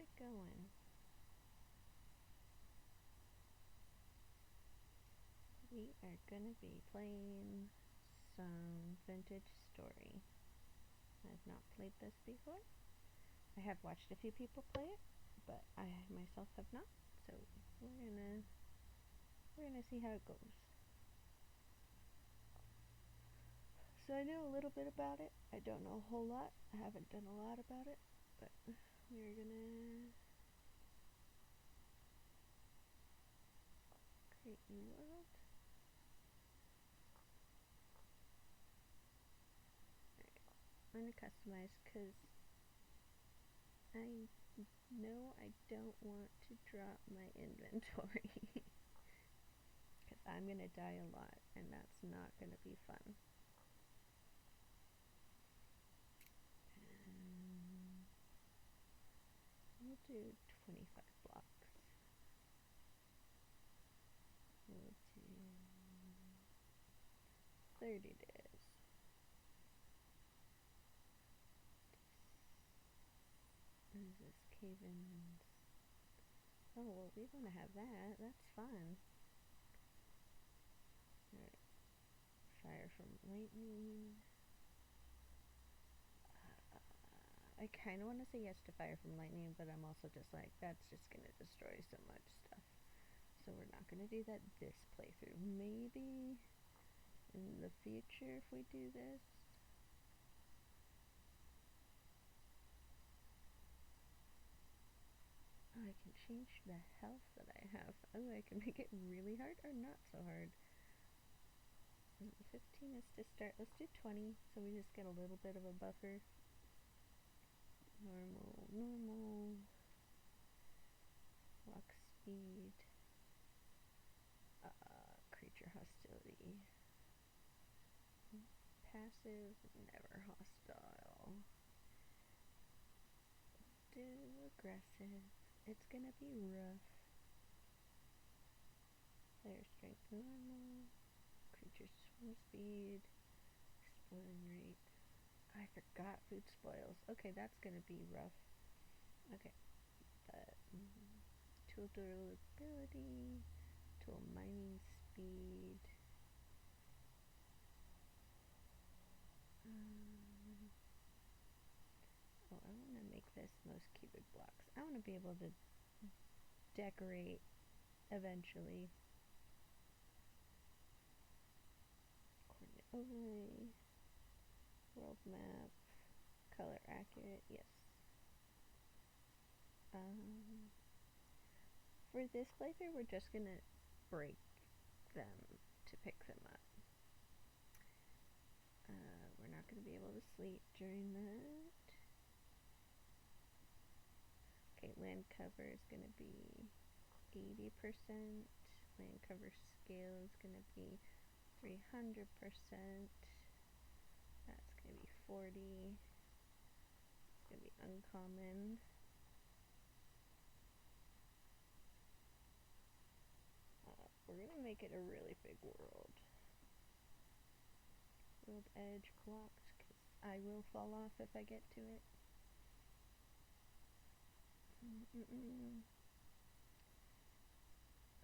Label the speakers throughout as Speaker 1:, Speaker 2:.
Speaker 1: it going? We are gonna be playing some Vintage Story. I've not played this before. I have watched a few people play it, but I myself have not. So we're gonna see how it goes. So I know a little bit about it. I don't know a whole lot. I haven't done a lot about it, but we're gonna create new world. I'm gonna customize because I know I don't want to drop my inventory because I'm gonna die a lot and that's not gonna be fun. We'll do 25 blocks. We'll do 30 days. What is this? Cave-in. Oh, well, we want to have that. That's fun. Alright. Fire from lightning. I kind of want to say yes to fire from lightning, but I'm also just like, that's just going to destroy so much stuff. So we're not going to do that this playthrough. Maybe in the future if we do this. Oh, I can change the health that I have. Oh, I can make it really hard or not so hard. 15 is to start. Let's do 20 so we just get a little bit of a buffer. Normal. Walk speed. Creature hostility. Passive, never hostile. Do aggressive. It's gonna be rough. Player strength normal. Creature swim speed. Exploring rate. I forgot food spoils. Okay, that's gonna be rough. Okay, but tool durability, tool mining speed. Oh, I want to make this most cubic blocks. I want to be able to decorate eventually. Coordinate overlay, world map, color accurate, yes. For this playthrough, we're just gonna break them to pick them up. We're not gonna be able to sleep during that. Okay, land cover is gonna be 80%. Land cover scale is gonna be 300%. That's gonna be 40. It's gonna be uncommon. We're gonna make it a really big world. World edge blocked, because I will fall off if I get to it.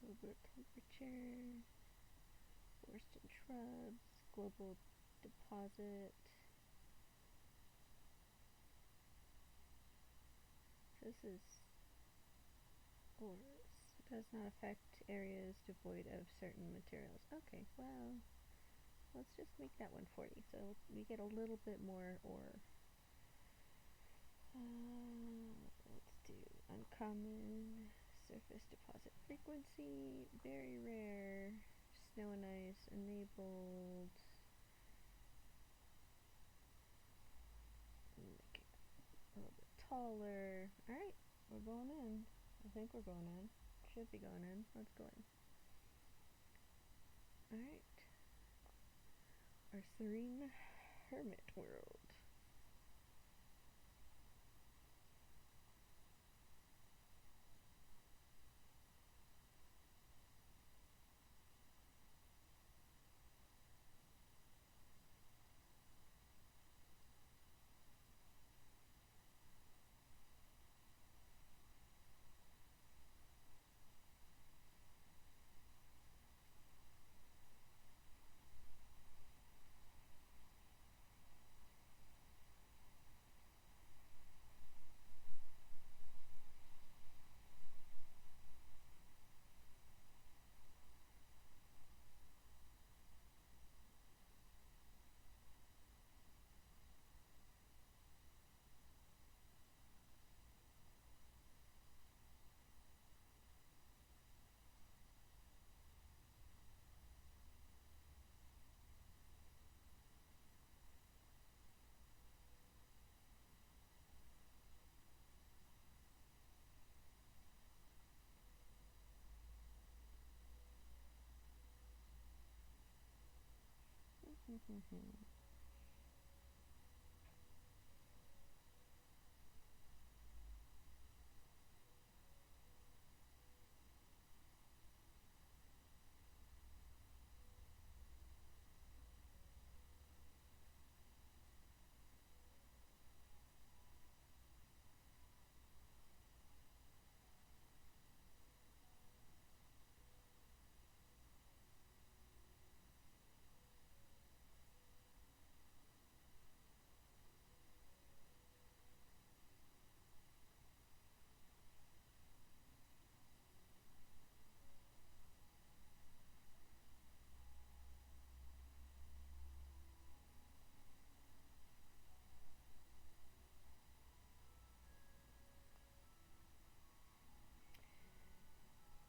Speaker 1: Global temperature, forest and shrubs, global deposit. This is ores. Does not affect areas devoid of certain materials. Okay, well, let's just make that one 40, so we get a little bit more ore. Let's do uncommon, surface deposit frequency, very rare, snow and ice enabled. Make it a little bit taller. Alright, we're going in. I think we're going in. Should be going in. Let's go in. Alright. Our serene hermit world.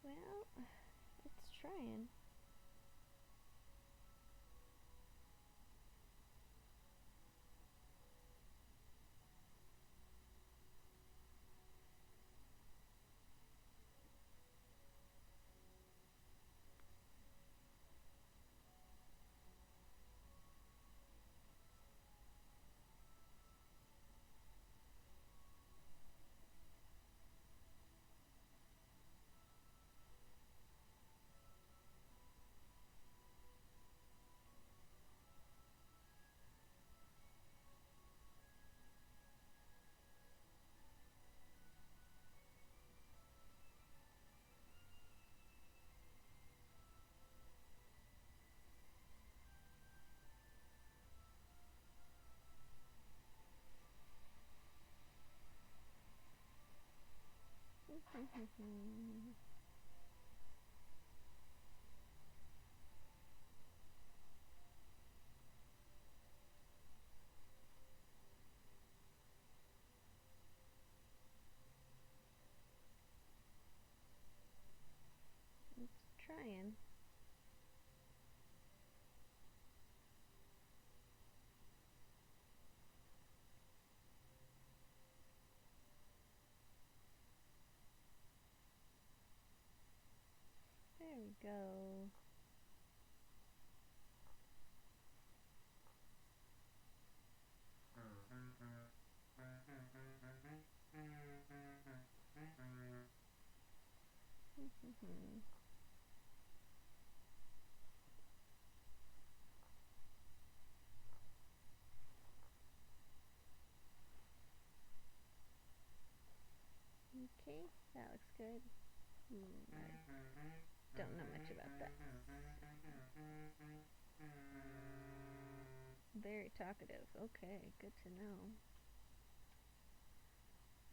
Speaker 1: Well, it's trying. It's trying. There we go. Okay, that looks good. I don't know much about that. Very talkative. Okay, good to know.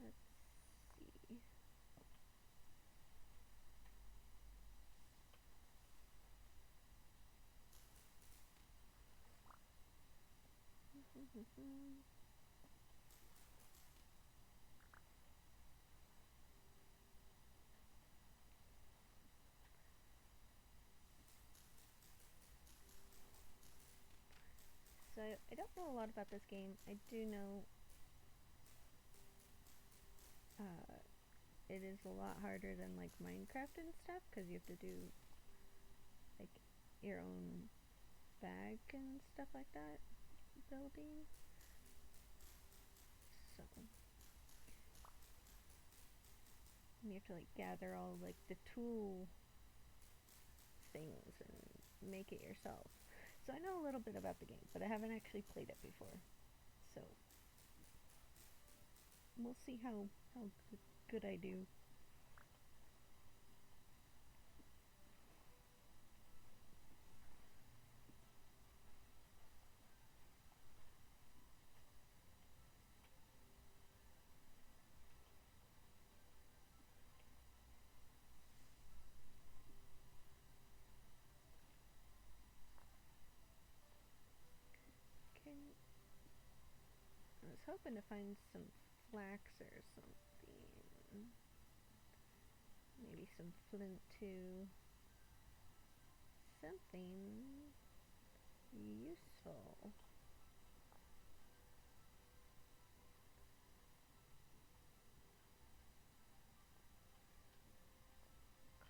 Speaker 1: Let's see. So I don't know a lot about this game. I do know it is a lot harder than like Minecraft and stuff because you have to do like your own bag and stuff like that building. So and you have to like gather all like the tool things and make it yourself. So I know a little bit about the game, but I haven't actually played it before. So we'll see how good I do. Okay, I was hoping to find some flax or something. Maybe some flint too. Something useful.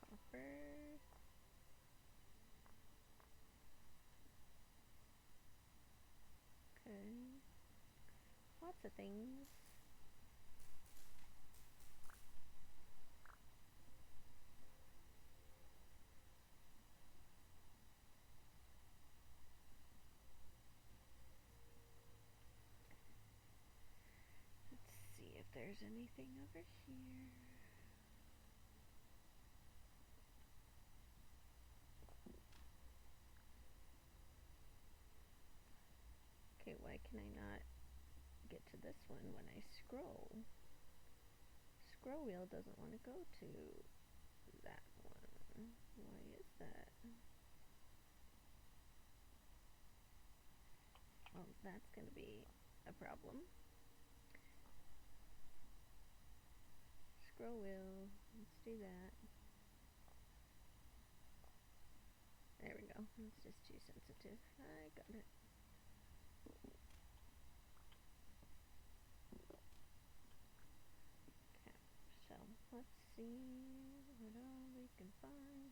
Speaker 1: Copper. lots of things. Let's see if there's anything over here. Okay, why can I not get to this one when I scroll? Scroll wheel doesn't want to go to that one. Why is that? Well, that's going to be a problem. Scroll wheel, let's do that. There we go. It's just too sensitive. I got it. Okay, so let's see what all we can find.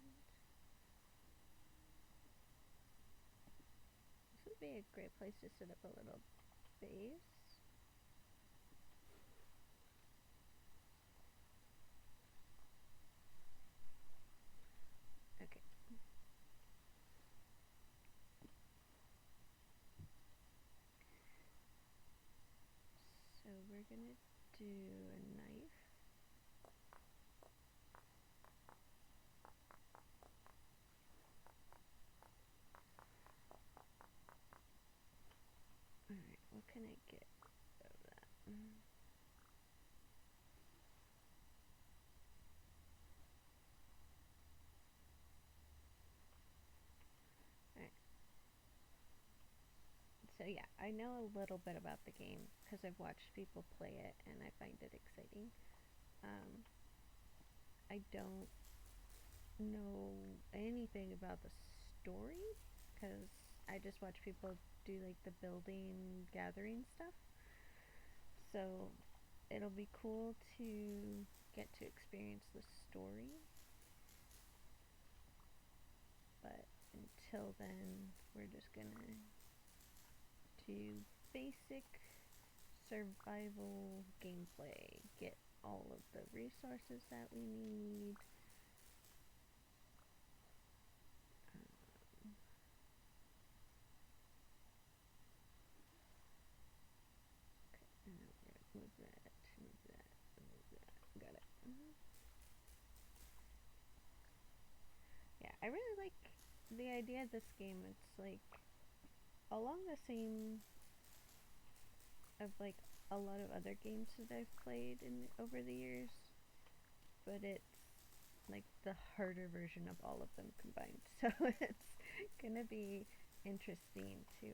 Speaker 1: This would be a great place to set up a little base. Okay. So we're gonna do a knife. Alright, what can I get of that? Alright. So yeah, I know a little bit about the game because I've watched people play it and I find it exciting. I don't know anything about the story because I just watch people do like the building gathering stuff. So it'll be cool to get to experience the story. But until then, we're just gonna do basic survival gameplay. Get all of the resources that we need. Okay, and we're gonna move that, move that, move that. Got it. Yeah, I really like the idea of this game. It's like along the same of like a lot of other games that I've played in over the years, but it's like the harder version of all of them combined. So it's gonna be interesting to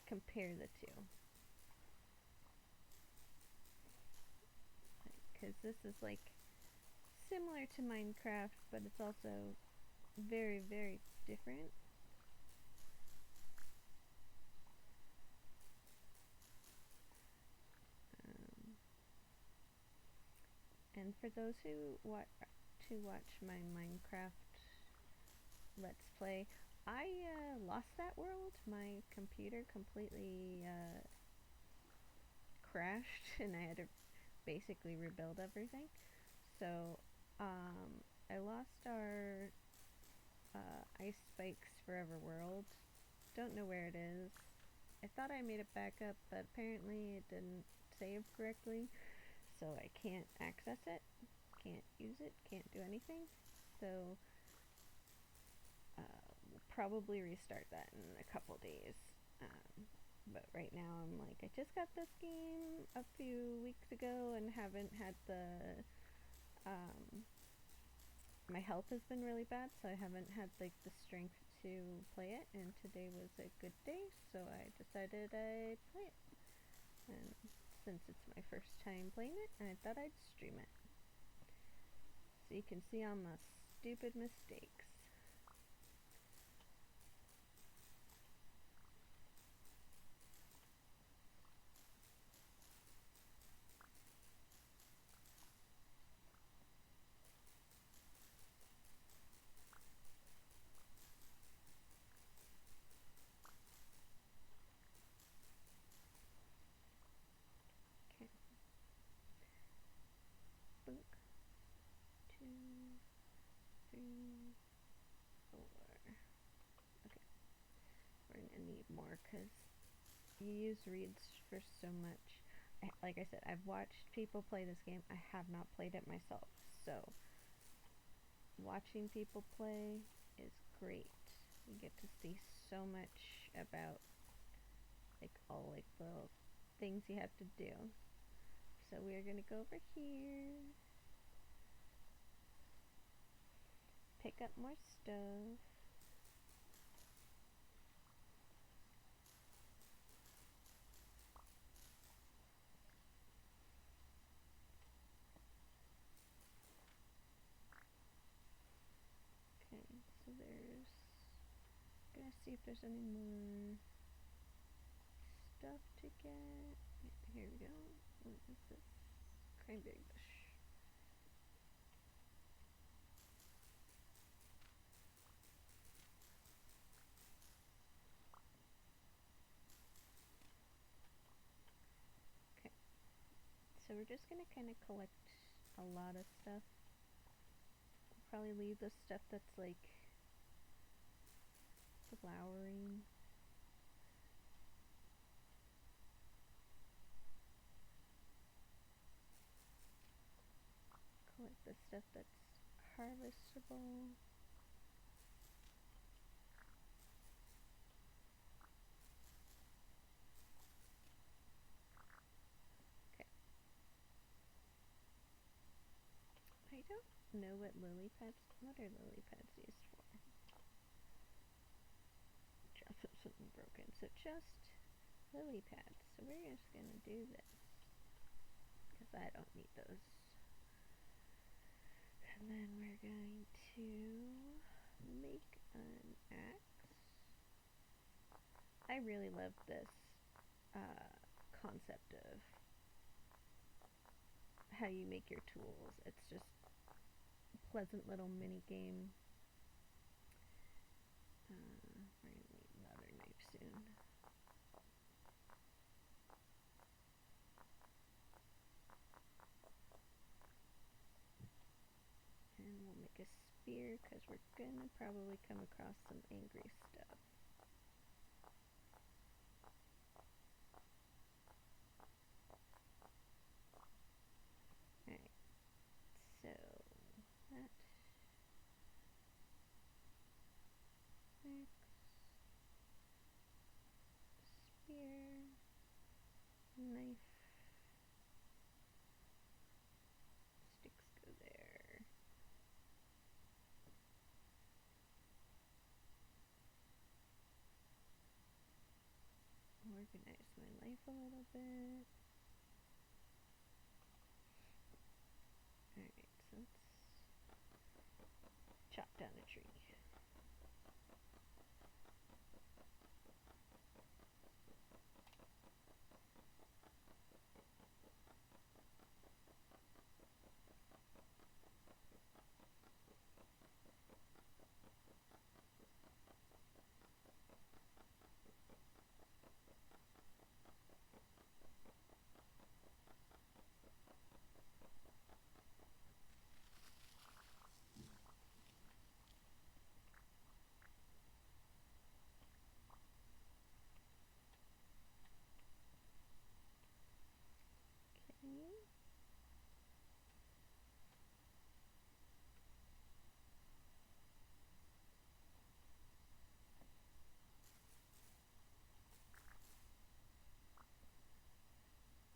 Speaker 1: compare the two. Because this is like similar to Minecraft, but it's also very, very different. Um, and for those who want to watch my Minecraft Let's Play, I lost that world. My computer completely crashed, and I had to basically rebuild everything. So I lost our Ice Spikes Forever world. Don't know where it is. I thought I made it back up, but apparently it didn't save correctly, so I can't access it, can't use it, can't do anything. So we'll probably restart that in a couple days. But right now I'm like, I just got this game a few weeks ago and haven't had the my health has been really bad, so I haven't had like the strength to play it, and today was a good day, so I decided I'd play it. And since it's my first time playing it, I thought I'd stream it. So you can see all my stupid mistakes. need more because you use reeds for so much. Like I said, I've watched people play this game. I have not played it myself, so watching people play is great. You get to see so much about like all like little things you have to do. So we're gonna go over here, pick up more stuff. Okay, so there's, gonna see if there's any more stuff to get. Here we go. What is this? Cranberry bush. Okay, so we're just gonna kind of collect a lot of stuff. We'll probably leave the stuff that's like flowering. Collect the stuff that's harvestable. Okay. I don't know what are lily pads used for? Drop something broken. So just lily pads. So we're just gonna do this because I don't need those. And then we're going to make an axe. I really love this concept of how you make your tools. It's just a pleasant little mini game. We're gonna need another knife soon. And we'll make a spear because we're gonna probably come across some angry stuff. Alright, so that axe, spear, knife, sticks go there. Organize my life a little bit. Alright, so let's chop down a tree. Okay.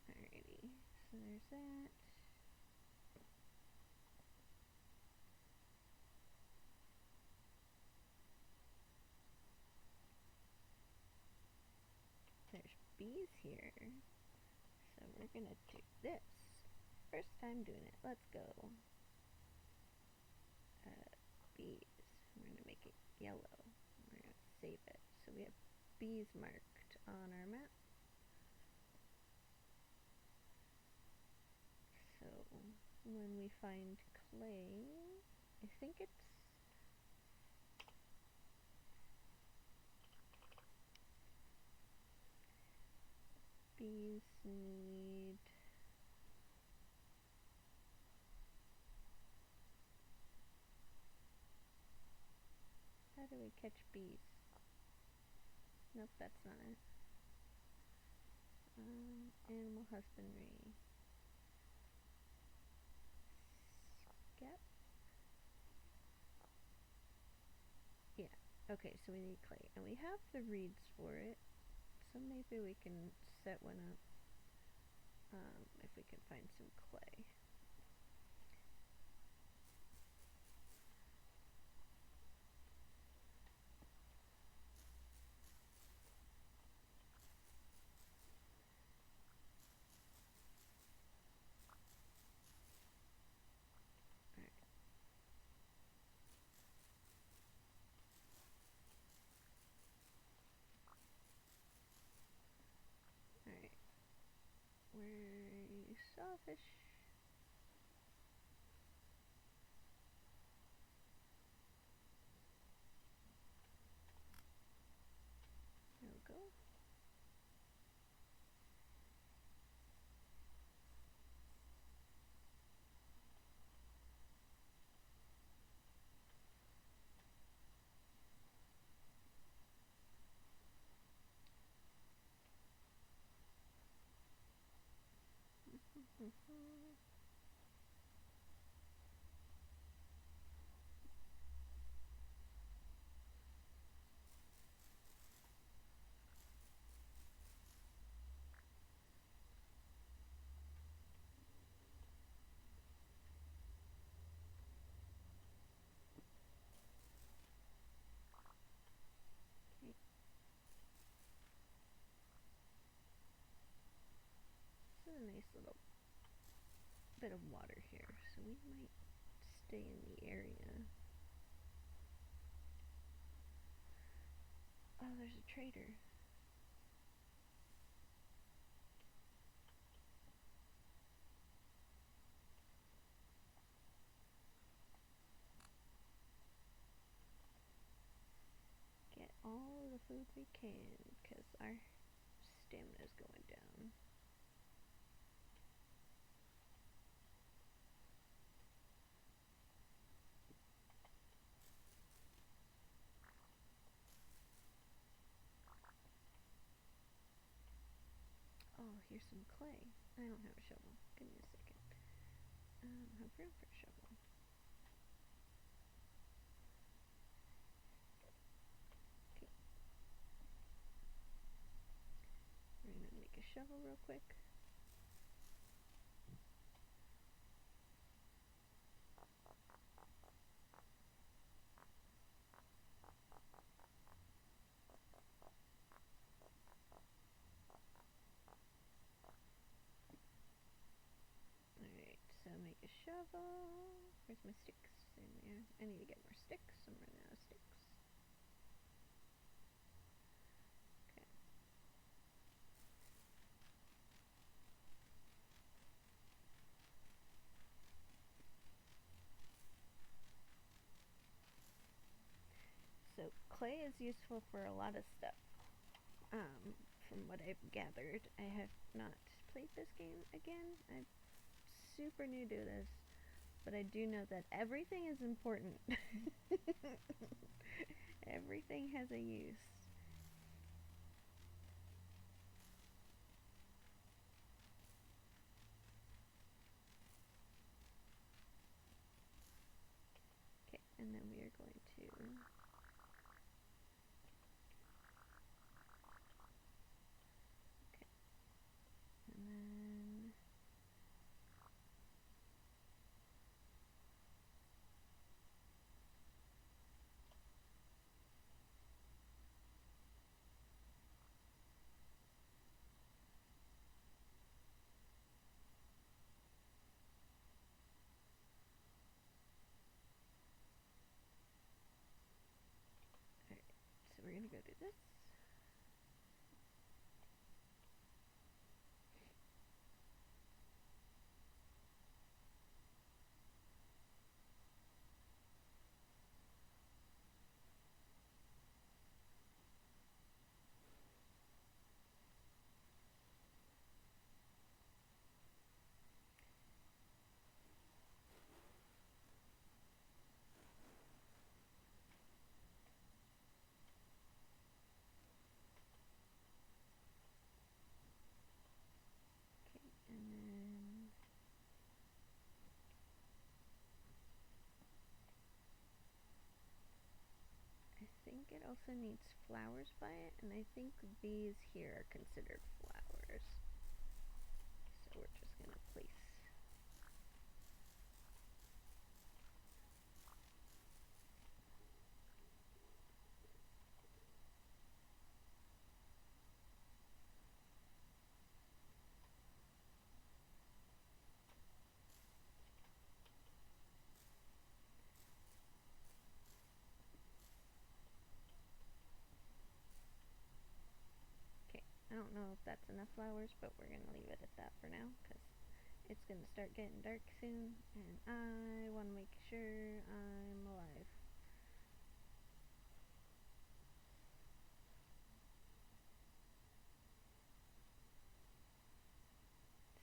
Speaker 1: Alrighty, so there's that. There's bees here. So we're gonna do this. First time doing it. Let's go. Bees. We're gonna make it yellow. We're gonna save it. So we have bees marked on our map. So when we find clay, I think it's bees need how do we catch bees? Nope, that's not it. Animal husbandry. Skep? Yeah. Okay, so we need clay. And we have the reeds for it. So maybe we can set one up. If we can find some clay. Alright. Where you sawfish? There we go. Okay. This is a nice little bit of water here, so we might stay in the area. Oh, there's a trader. Get all the food we can, because our stamina's going down. Oh, here's some clay. I don't have a shovel. Give me a second. I don't have room for a shovel. Okay. We're gonna make a shovel real quick. Alright, so make a shovel. Where's my sticks? In there. I need to get more sticks. I'm running out of sticks. Okay. So clay is useful for a lot of stuff. From what I've gathered, I have not played this game again. I'm super new to this, but I do know that everything is important. Everything has a use. Okay, and then we are going to and then alright, so we're gonna go do this. also needs flowers by it, and I think these here are considered flowers. So we're just going to place. I don't know if that's enough flowers, but we're going to leave it at that for now, because it's going to start getting dark soon, and I want to make sure I'm alive.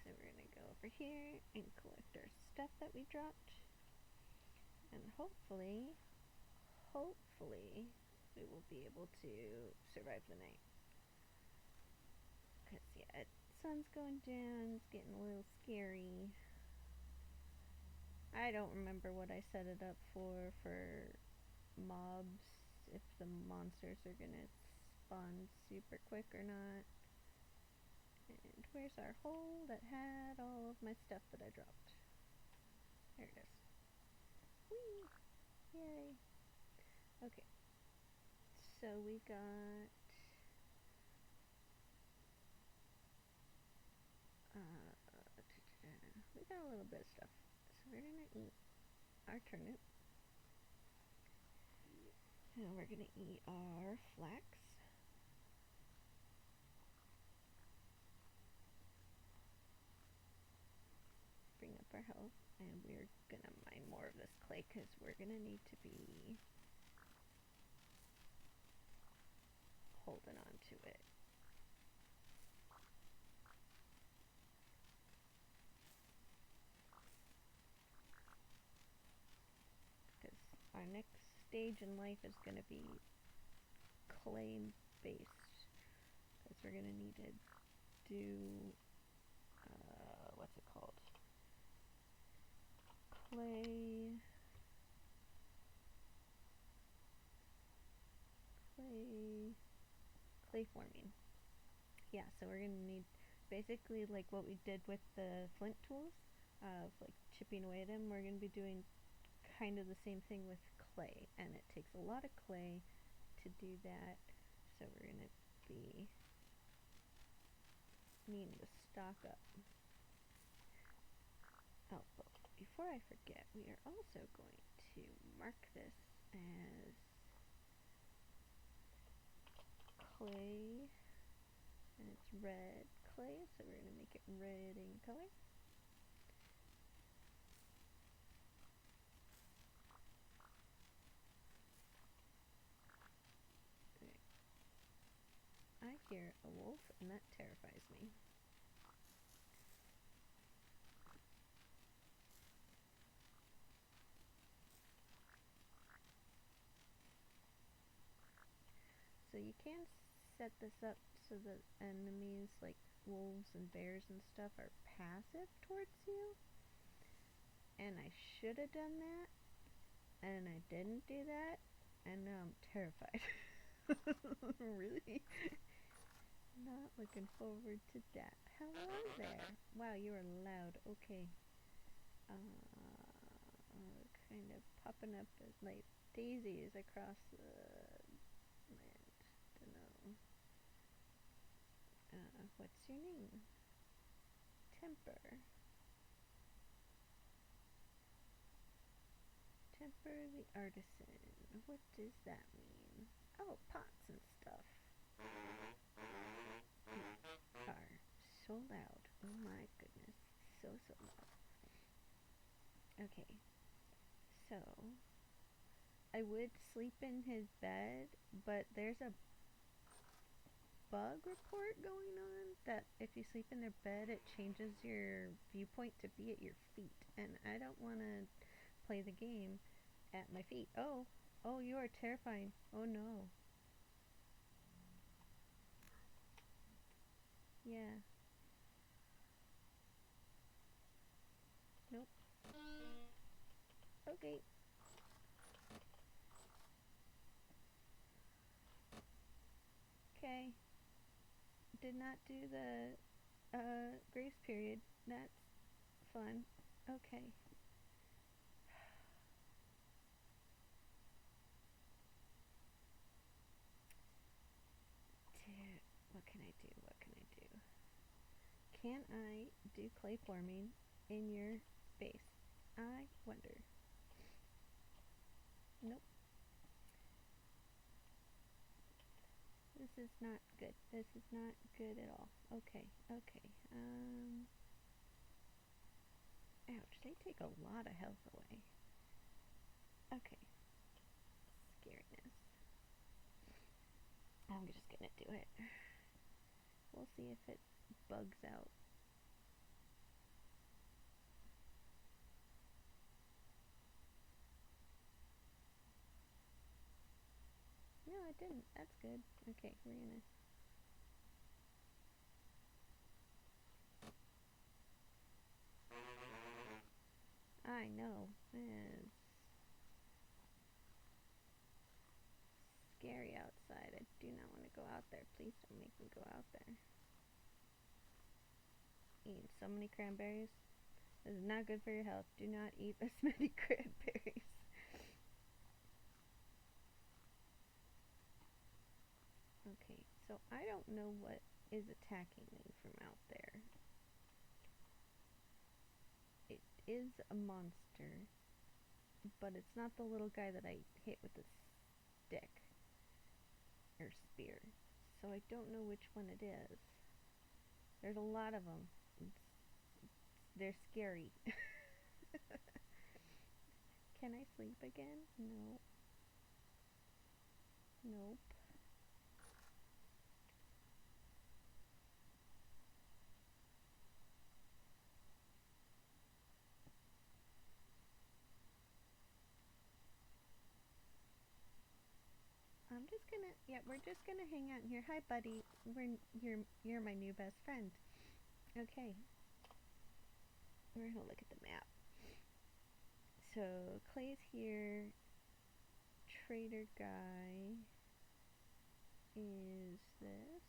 Speaker 1: So we're going to go over here and collect our stuff that we dropped, and hopefully, we will be able to survive the night. Because, yeah, sun's going down, it's getting a little scary. I don't remember what I set it up for mobs, if the monsters are gonna spawn super quick or not. And where's our hole that had all of my stuff that I dropped? There it is. Whee! Yay! Okay. So we got a little bit of stuff. So we're gonna eat our turnip. And we're gonna eat our flax. Bring up our health. And we're gonna mine more of this clay because we're gonna need to be holding on to it. Because our next stage in life is gonna be clay based. Because we're gonna need to do what's it called? Clay forming. Yeah, so we're gonna need basically like what we did with the flint tools of like chipping away at them. We're gonna be doing kind of the same thing with clay, and it takes a lot of clay to do that. So we're gonna be needing to stock up. Oh, but before I forget, we are also going to mark this as clay, and it's red clay, so we're going to make it red in color. Okay. I hear a wolf, and that terrifies me. So you can set this up so that enemies like wolves and bears and stuff are passive towards you. And I should have done that, and I didn't do that, and now I'm terrified. Really not looking forward to that. Hello there. Wow, you are loud. Okay. Kind of popping up as like daisies across the land. Dunno. What's your name? Temper. Temper the artisan. What does that mean? Oh, pots and stuff. You are so loud. Oh my goodness. So loud. Okay. So, I would sleep in his bed, but there's a bug report going on that if you sleep in their bed, it changes your viewpoint to be at your feet. And I don't want to play the game at my feet. Oh, you are terrifying. Oh no. Yeah. Nope. Okay. Okay. Did not do the grace period. That's fun. Okay. Dude, what can I do? What can I do? Can I do clay forming in your base? I wonder. Nope. This is not good. This is not good at all. Okay, okay. Ouch, they take a lot of health away. Okay. Scariness. I'm just gonna do it. We'll see if it bugs out. No, it didn't. That's good. Okay, we're gonna... I know. It's scary outside. I do not want to go out there. Please don't make me go out there. Eating so many cranberries. This is not good for your health. Do not eat this many cranberries. Okay, so I don't know what is attacking me from out there. It is a monster, but it's not the little guy that I hit with the stick or spear. So I don't know which one it is. There's a lot of them. They're scary. Can I sleep again? No. Nope. I'm just gonna, yeah, we're just gonna hang out here. Hi, buddy. You're my new best friend. Okay. We're gonna look at the map. So Clay's here. Trader guy is this.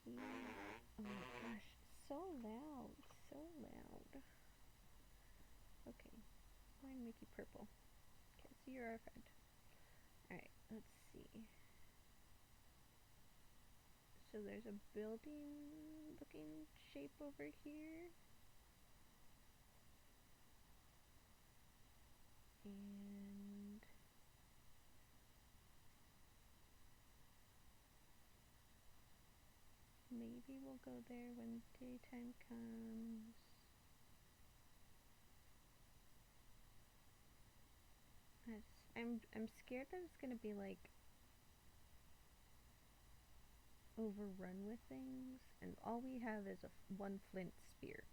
Speaker 1: He, oh my gosh, so loud, so loud. Okay, I'm going to make you purple. Okay, so you're our friend. Alright, let's see. So there's a building looking shape over here. And maybe we'll go there when daytime comes. I'm scared that it's gonna be like overrun with things, and all we have is one flint spear,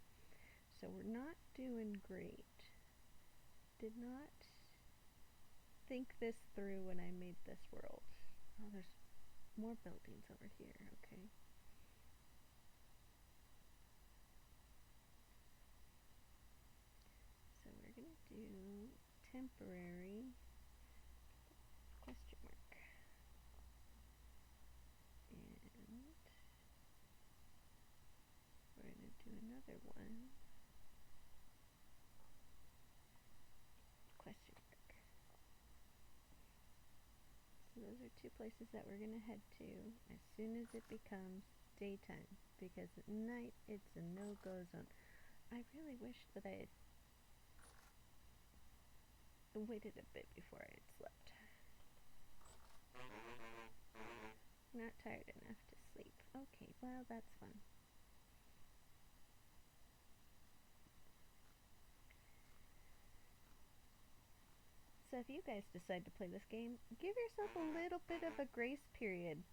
Speaker 1: so we're not doing great. Did not think this through when I made this world. Oh, there's more buildings over here. Okay. So we're gonna do temporary question mark. And we're gonna do another one. Question mark. So those are two places that we're gonna head to as soon as it becomes daytime, because at night it's a no-go zone. I really wish that I had waited a bit before I had slept. Not tired enough to sleep. Okay, well, that's fun. So if you guys decide to play this game, give yourself a little bit of a grace period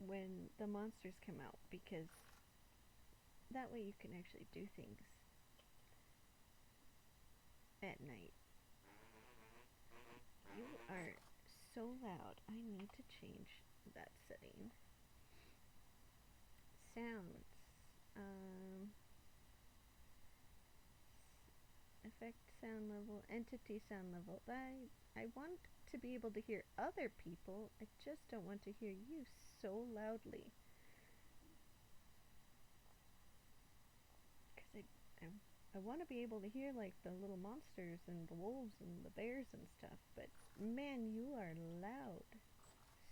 Speaker 1: when the monsters come out, because that way you can actually do things at night. You are so loud. I need to change that setting. Sounds. effect sound level, entity sound level. I want to be able to hear other people. I just don't want to hear you so loudly. Because I want to be able to hear like the little monsters and the wolves and the bears and stuff. But man, you are loud.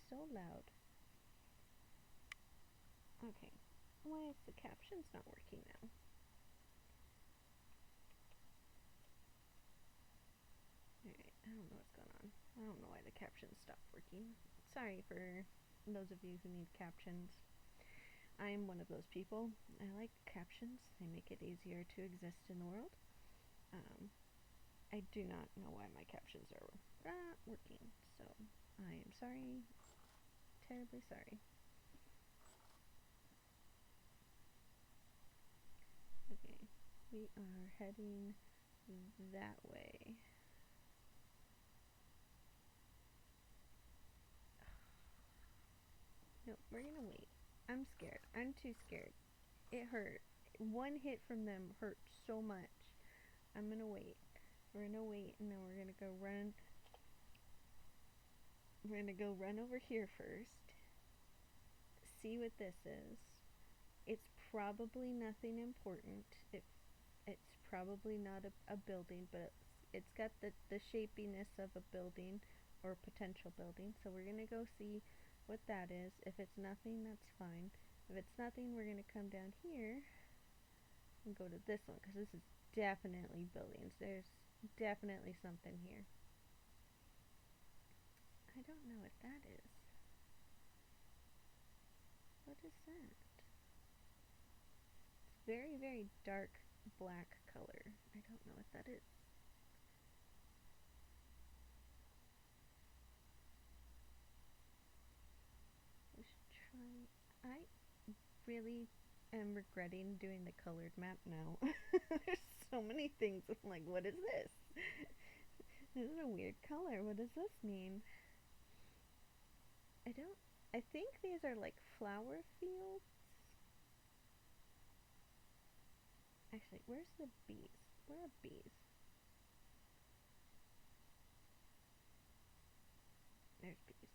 Speaker 1: So loud. Okay. Why is the captions not working now? Alright, I don't know what's going on. I don't know why the captions stopped working. Sorry for those of you who need captions. I'm one of those people. I like captions. They make it easier to exist in the world. I do not know why my captions are not working, so I am sorry. Terribly sorry. Okay, we are heading that way. No, we're gonna wait. I'm scared. I'm too scared. It hurt. One hit from them hurt so much. I'm gonna wait. We're gonna wait, and then we're gonna go run. We're gonna go run over here first. See what this is. It's probably nothing important. It's probably not a building, but it's got the shapiness of a building or potential building. So we're gonna go see what that is. If it's nothing, that's fine. If it's nothing, we're gonna come down here and go to this one, because this is definitely buildings. There's definitely something here. I don't know what that is. What is that? It's very, very dark black color. I don't know what that is. We should try. I really am regretting doing the colored map now. There's so many things. I'm like, what is this? This is a weird color. What does this mean? I think these are like flower fields. Actually, where's the bees? Where are bees? There's bees.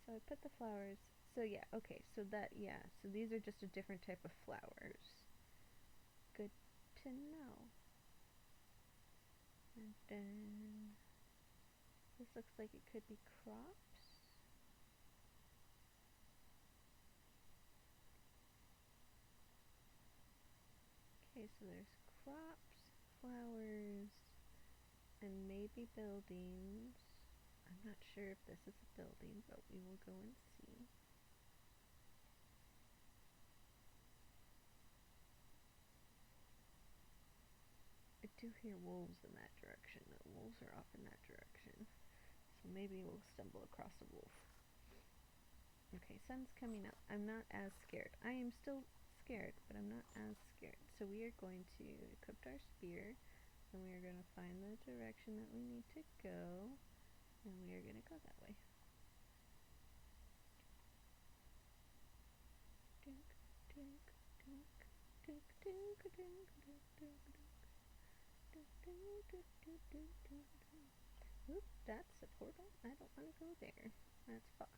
Speaker 1: So I put the flowers. So yeah, okay. So these are just a different type of flowers. Good to know. And then this looks like it could be crops. Okay, so there's crops, flowers, and maybe buildings. I'm not sure if this is a building, but we will go and see. I do hear wolves in that direction. The wolves are off in that direction. So maybe we'll stumble across a wolf. Okay, sun's coming up. I'm not as scared. I am still scared, but I'm not as scared. So we are going to equip our spear, and we are going to find the direction that we need to go, and we are going to go that way. Dink, dink, dink, dink, dink, dink, dink, dink, dink. Oop, that's a portal. I don't want to go there. That's Fox.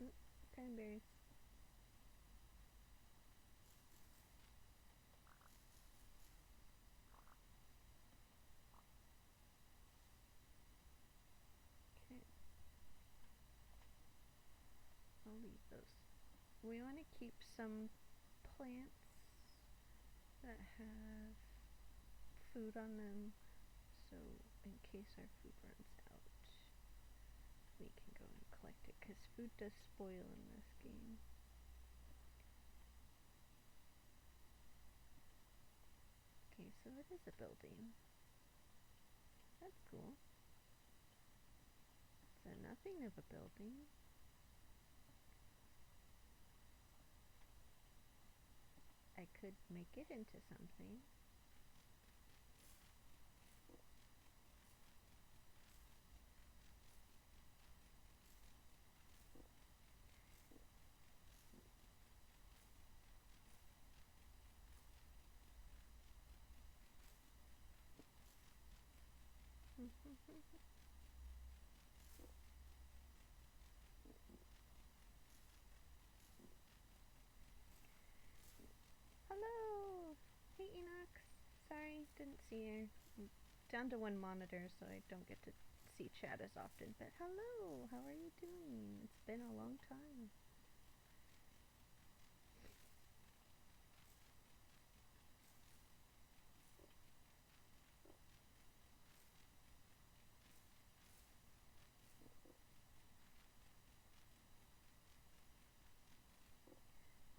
Speaker 1: Oop, cranberries. Okay. I'll leave those. We want to keep some plants that have food on them, so in case our food runs out, we can go and collect it, because food does spoil in this game. Okay, so it is a building. That's cool. So nothing of a building. I could make it into something. Hello! Hey Enoch. Sorry, didn't see you. I'm down to one monitor, so I don't get to see chat as often. But hello! How are you doing? It's been a long time.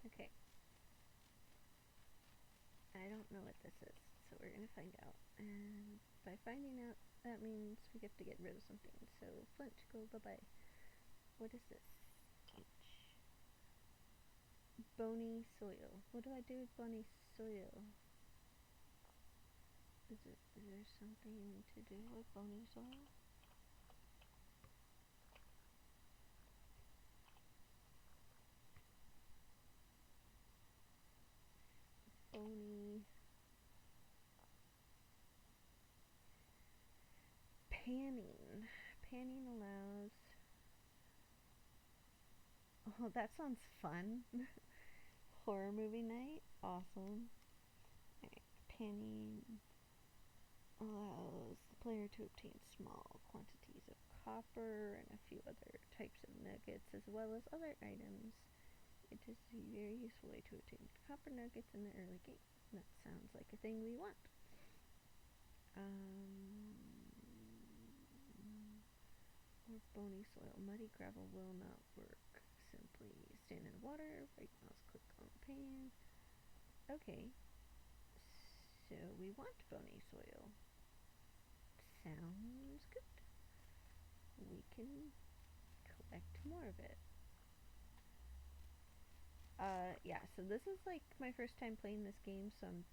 Speaker 1: Okay. I don't know what this is, so we're gonna find out. And by finding out, that means we have to get rid of something. So, Flint, go bye-bye. What is this? Bony soil. What do I do with bony soil? Is there something to do with bony soil? Bony panning. Panning allows. Oh, that sounds fun. Horror movie night. Awesome. Alright, panning allows the player to obtain small quantities of copper and a few other types of nuggets, as well as other items. It is a very useful way to obtain copper nuggets in the early game. That sounds like a thing we want. Or bony soil. Muddy gravel will not work. Simply stand in water, right mouse click on the pan. Okay. So we want bony soil. Sounds good. We can collect more of it. Yeah, so this is like my first time playing this game, so I'm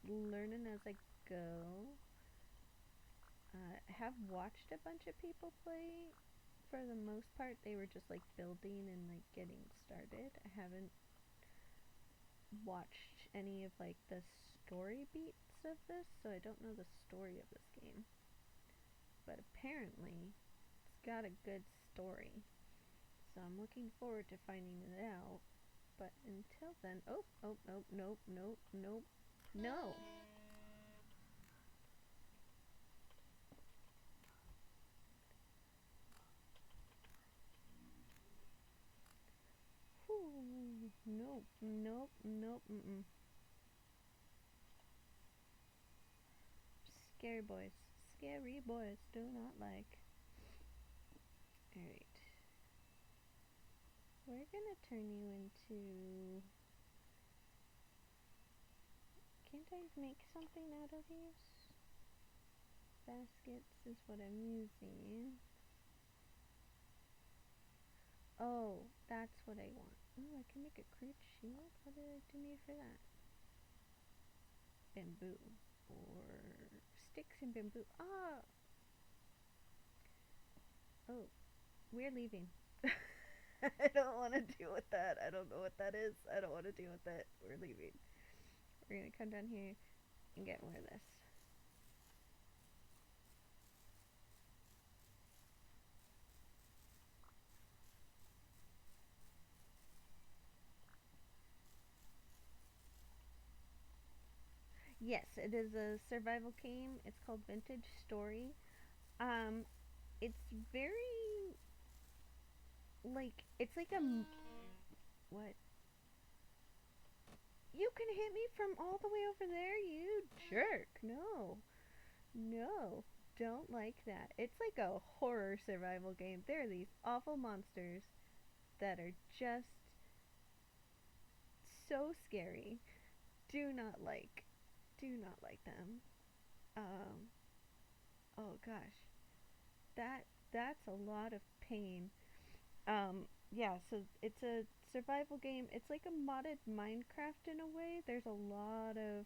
Speaker 1: learning as I go. Have watched a bunch of people play. For the most part, they were just like building and like getting started. I haven't watched any of like the story beats of this, so I don't know the story of this game. But apparently, it's got a good story. So I'm looking forward to finding it out. But until then, nope, no. Whew, nope. Scary boys. Scary boys do not like. Alright. We're gonna turn you into... Can't I make something out of these? Baskets is what I'm using. Oh, that's what I want. Oh, I can make a crude shield? What do I need for that? Bamboo. Or sticks and bamboo. Ah! Oh, we're leaving. I don't want to deal with that. I don't know what that is. I don't want to deal with that. We're leaving. We're gonna come down here and get more of this. Yes, it is a survival game. It's called Vintage Story. Um, it's very like it's like a what? You can hit me from all the way over there, you jerk! No, don't like that. It's like a horror survival game. There are these awful monsters that are just so scary. Do not like, do not like them. Um, oh gosh, that that's a lot of pain. Yeah, so it's a survival game. It's like a modded Minecraft in a way. There's a lot of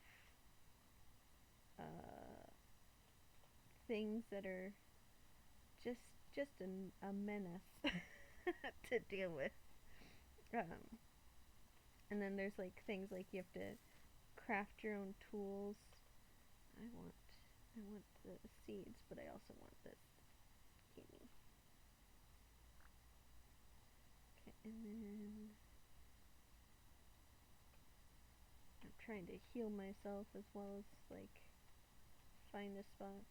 Speaker 1: uh, things that are just just a menace to deal with. Um, and then there's like things like you have to craft your own tools. I want I want the seeds, but I also want this gimme. Okay, and then I'm trying to heal myself as well as like find a spot.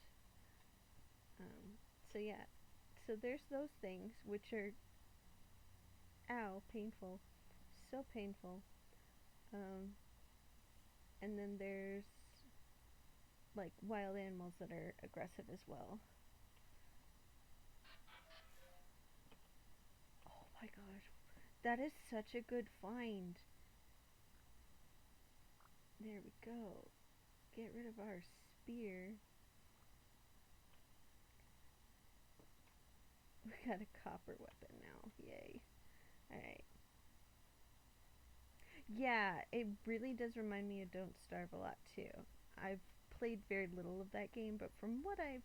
Speaker 1: So yeah, so there's those things which are ow painful, so painful. Um, and then there's like wild animals that are aggressive as well. Oh my gosh, that is such a good find. There we go. Get rid of our spear. We got a copper weapon now. Yay. Alright. Yeah, it really does remind me of Don't Starve a lot too. I've played very little of that game, but from what I've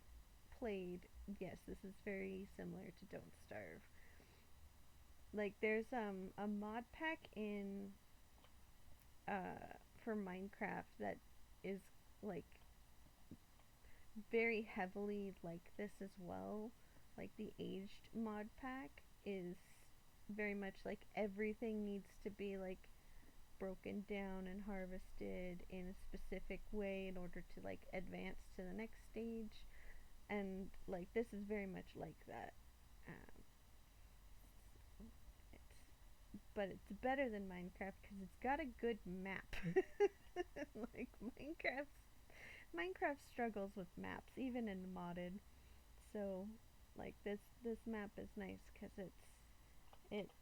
Speaker 1: played, yes, this is very similar to Don't Starve. Like there's a mod pack in for Minecraft that is like very heavily like this as well. Like the aged mod pack is very much like everything needs to be like broken down and harvested in a specific way in order to like advance to the next stage, and like this is very much like that. um, but it's better than Minecraft because it's got a good map. Like Minecraft struggles with maps even in modded. So like this map is nice because it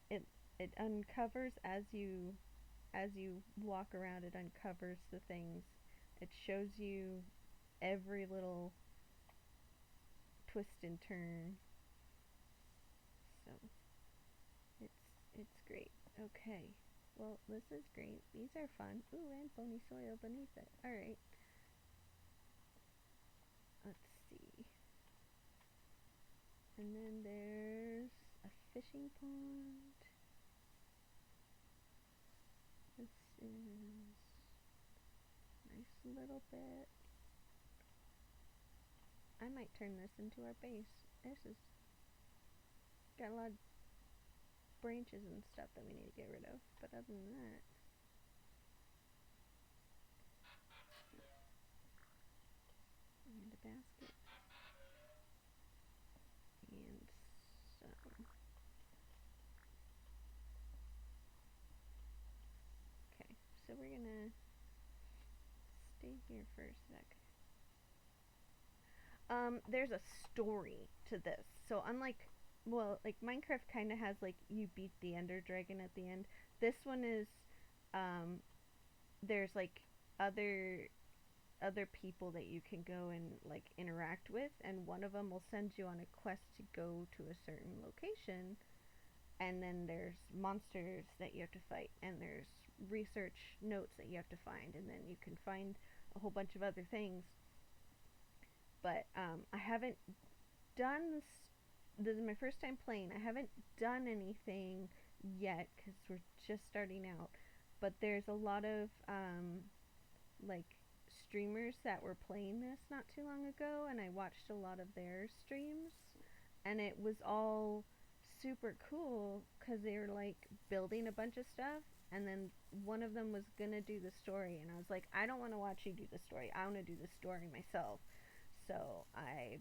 Speaker 1: it it uncovers as you walk around. It uncovers the things. It shows you every little twist and turn. So it's great. Okay. Well, this is great. These are fun. Ooh, and bony soil beneath it. All right. Let's see. And then there's a fishing pond. This is nice little bit. I might turn this into our base. This is got a lot of branches and stuff that we need to get rid of. But other than that, and a basket and some. Okay, so we're gonna stay here for a sec. There's a story to this. So unlike, well, like Minecraft kind of has like you beat the Ender Dragon at the end. This one is, um, there's like other other people that you can go and like interact with, and one of them will send you on a quest to go to a certain location, and then there's monsters that you have to fight, and there's research notes that you have to find, and then you can find a whole bunch of other things. But I haven't done this. This is my first time playing. I haven't done anything yet because we're just starting out. But there's a lot of like streamers that were playing this not too long ago, and I watched a lot of their streams, and it was all super cool because they were like building a bunch of stuff, and then one of them was gonna do the story, and I was like, I don't want to watch you do the story. I want to do the story myself. So I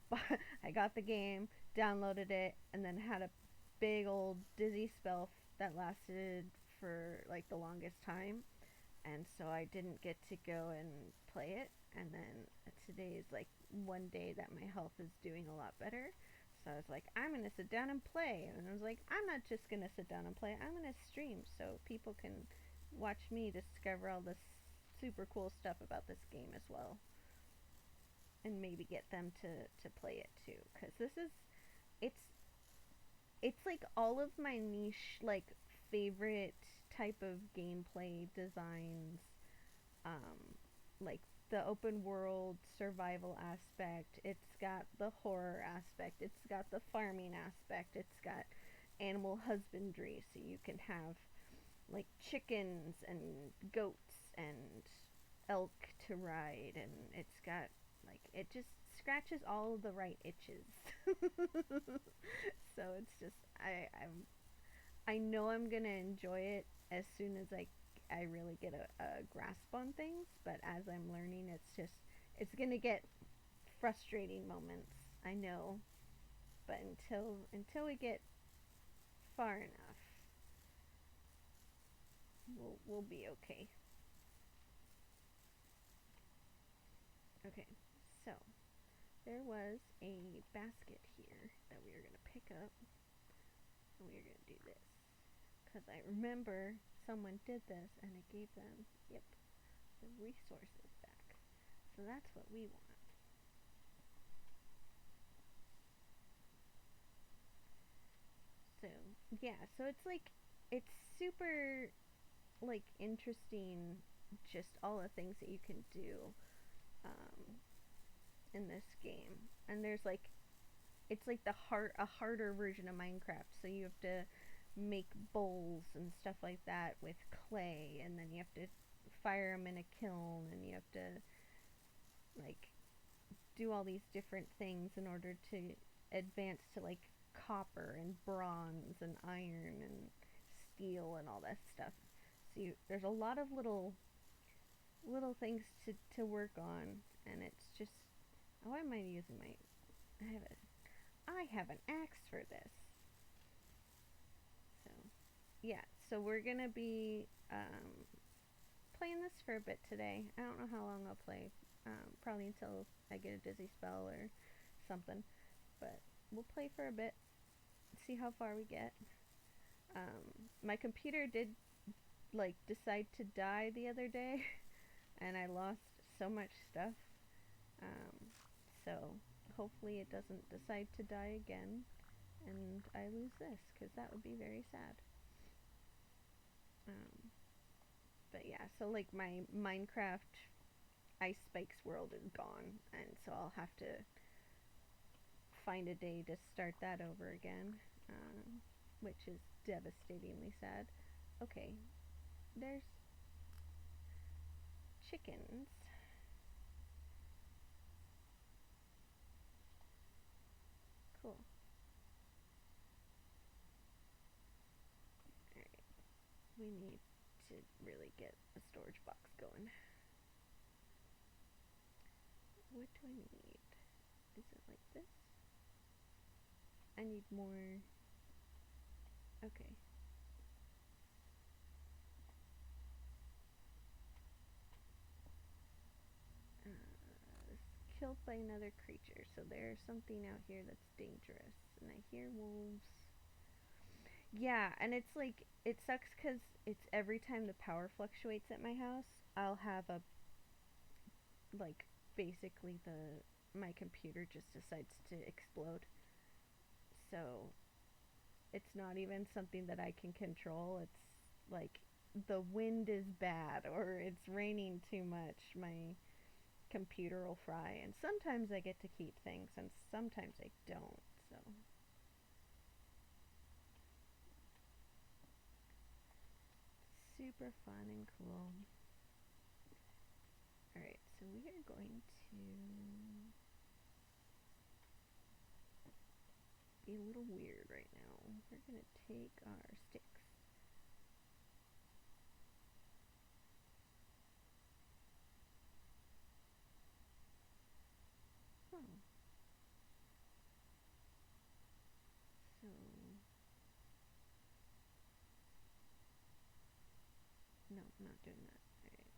Speaker 1: got the game, downloaded it, and then had a big old dizzy spell that lasted for like the longest time, and so I didn't get to go and play it. And then today is like one day that my health is doing a lot better. So I was like, I'm gonna sit down and play. And I was like, I'm not just gonna sit down and play. I'm gonna stream so people can watch me discover all this super cool stuff about this game as well, and maybe get them to play it too. Cause this is it's it's like all of my niche like favorite type of gameplay designs, um, like the open world survival aspect. It's got the horror aspect. It's got the farming aspect. It's got animal husbandry, so you can have like chickens and goats and elk to ride, and it's got like it just scratches all the right itches. So it's just I know I'm gonna enjoy it as soon as I really get a grasp on things, but as I'm learning, it's gonna get frustrating moments. I know, but until we get far enough, we'll be okay. Okay, so there was a basket here that we were gonna pick up, and we were gonna do this because I remember someone did this and it gave them, yep, the resources back. So that's what we want. So yeah, so it's super like interesting, just all the things that you can do um, in this game. And there's like it's like a harder version of Minecraft. So you have to make bowls and stuff like that with clay, and then you have to fire them in a kiln, and you have to like do all these different things in order to advance to like copper and bronze and iron and steel and all that stuff. So there's a lot of little things to work on, and it's just oh, am I using my I have an axe for this. So yeah, so we're gonna be playing this for a bit today. I don't know how long I'll play. Probably until I get a dizzy spell or something. But we'll play for a bit, see how far we get. My computer did like decide to die the other day, and I lost so much stuff. Um, so hopefully it doesn't decide to die again, and I lose this because that would be very sad. Um, but yeah, so like my Minecraft Ice Spikes world is gone, and so I'll have to find a day to start that over again, which is devastatingly sad. Okay, there's chickens. Cool. Alright, we need to really get a storage box going. What do I need? Is it like this? I need more. Okay. Killed by another creature. So there's something out here that's dangerous. And I hear wolves. Yeah, and it's like, it sucks because it's every time the power fluctuates at my house, I'll have like, basically my computer just decides to explode. So it's not even something that I can control. It's like the wind is bad or it's raining too much. My computer will fry, and sometimes I get to keep things and sometimes I don't. So super fun and cool. Alright, so we are going to be a little weird right now. We're going to take our sticks. Oh. So no, I'm not doing that. Alright.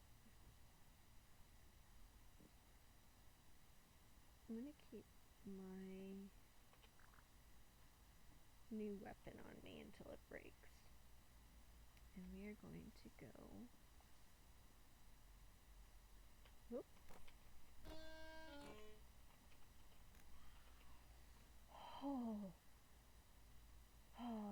Speaker 1: I'm gonna keep my new weapon on me until it breaks. And we are going to go. Whoop. Oh. Oh. Oh.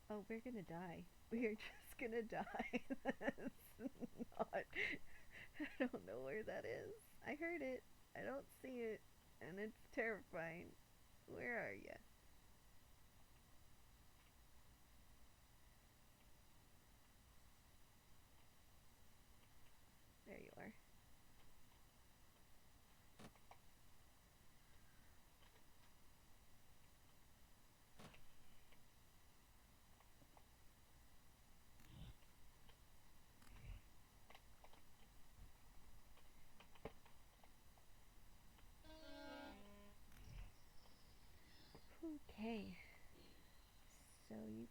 Speaker 1: Oh, we're gonna die. We're just gonna die. That's not. I don't know where that is. I heard it. I don't see it. And it's terrifying. Where are you?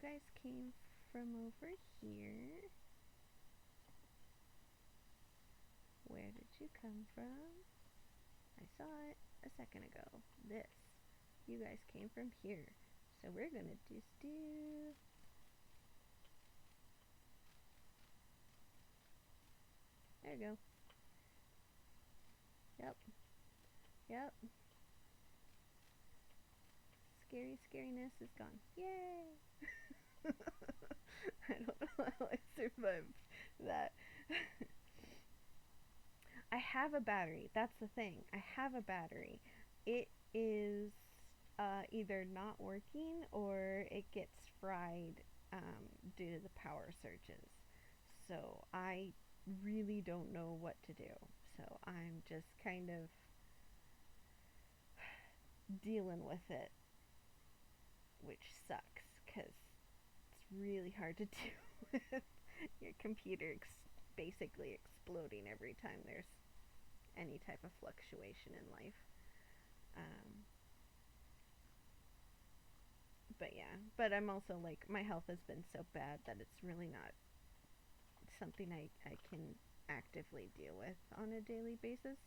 Speaker 1: guys came from over here. Where did you come from? I saw it a second ago. This. You guys came from here. So we're gonna just do... There you go. Yep. Yep. Scary scariness is gone. Yay! I don't know how I survived that. I have a battery. That's the thing. I have a battery. It is either not working or it gets fried due to the power surges. So I really don't know what to do. So I'm just kind of dealing with it, which sucks because it's really hard to deal with your computer basically exploding every time there's any type of fluctuation in life. Um, but yeah, but I'm also like, my health has been so bad that it's really not something I can actively deal with on a daily basis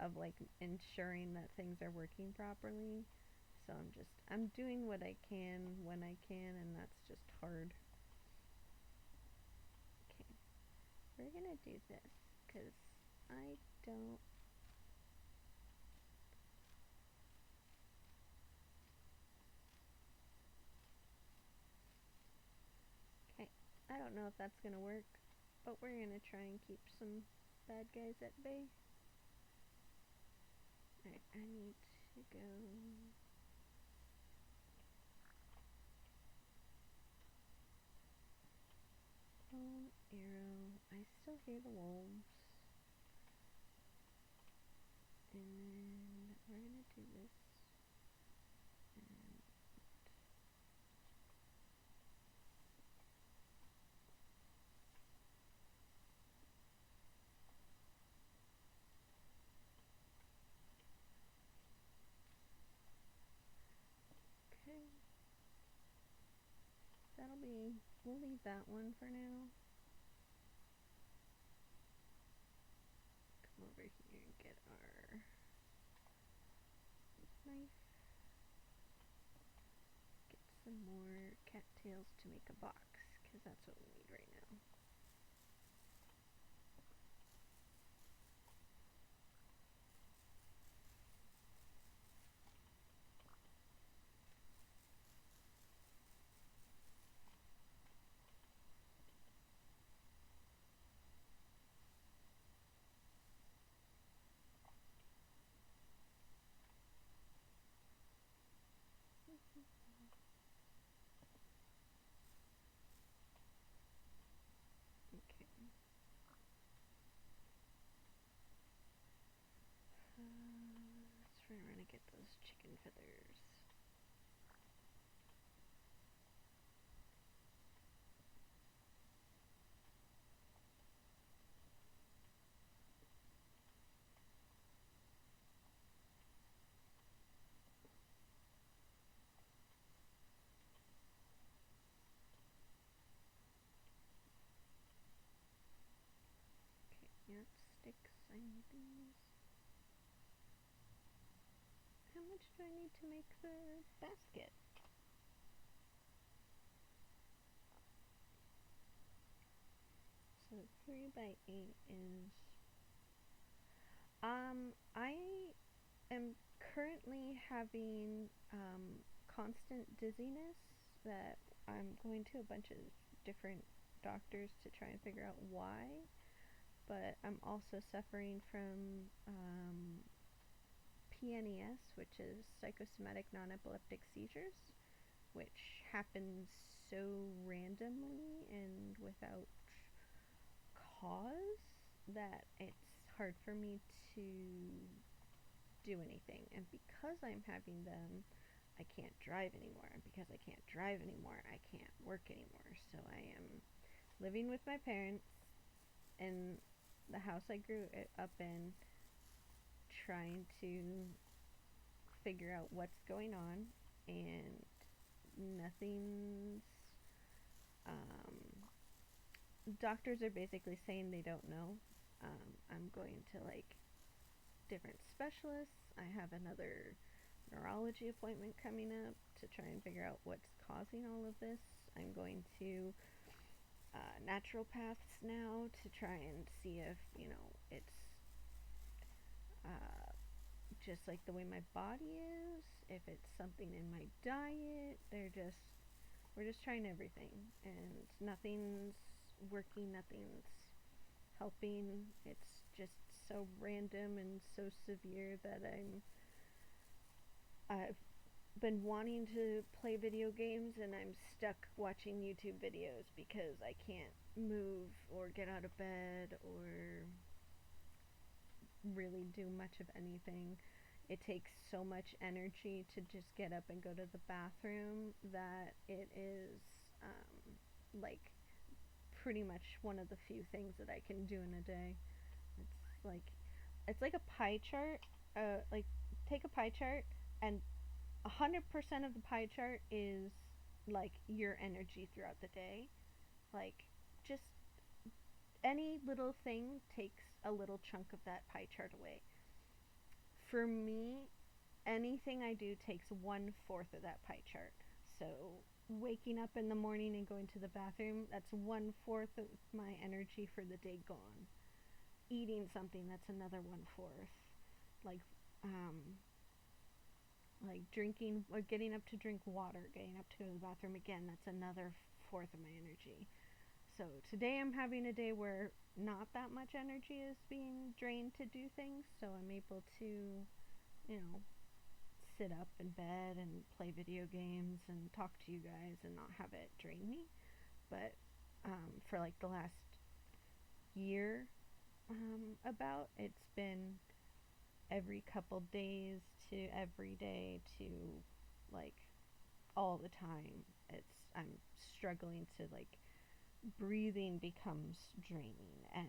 Speaker 1: of like ensuring that things are working properly. So I'm doing what I can when I can, and that's just hard. Okay, we're gonna do this because I don't... Okay, I don't know if that's gonna work, but we're gonna try and keep some bad guys at bay. Alright, I need to go... Arrow. I still hear the wolves. And then we're gonna do this. And okay. That'll be... We'll leave that one for now. Come over here and get our knife. Get some more cattails to make a box, because that's what we need right now. Okay. We're gonna get those chicken feathers. Okay, yep, sticks. I need these. How much do I need to make the basket? So 3x8 is... I am currently having constant dizziness that I'm going to a bunch of different doctors to try and figure out why. But I'm also suffering from PNES, which is psychosomatic non-epileptic seizures, which happens so randomly and without cause that it's hard for me to do anything. And because I'm having them, I can't drive anymore. And because I can't drive anymore, I can't work anymore. So I am living with my parents in the house I grew up in, trying to figure out what's going on, and nothing's Doctors are basically saying they don't know. I'm going to like different specialists. I have another neurology appointment coming up to try and figure out what's causing all of this. I'm going to naturopaths now to try and see if, it's uh, just like the way my body is, if it's something in my diet. We're just trying everything, and nothing's working, nothing's helping. It's just so random and so severe that I've been wanting to play video games and I'm stuck watching YouTube videos because I can't move or get out of bed or really do much of anything. It takes so much energy to just get up and go to the bathroom that it is like pretty much one of the few things that I can do in a day. It's like a pie chart. Like take a pie chart and 100% of the pie chart is like your energy throughout the day. Like just any little thing takes a little chunk of that pie chart away. For me, anything I do takes 1/4 of that pie chart. So waking up in the morning and going to the bathroom, that's 1/4 of my energy for the day gone. Eating something, that's another 1/4. Like um like drinking or getting up to drink water, getting up to go to the bathroom again, that's another fourth of my energy. So today I'm having a day where not that much energy is being drained to do things, so I'm able to, you know, sit up in bed and play video games and talk to you guys and not have it drain me. But for like the last year, about, it's been every couple days to every day to like all the time. I'm struggling to like breathing becomes draining and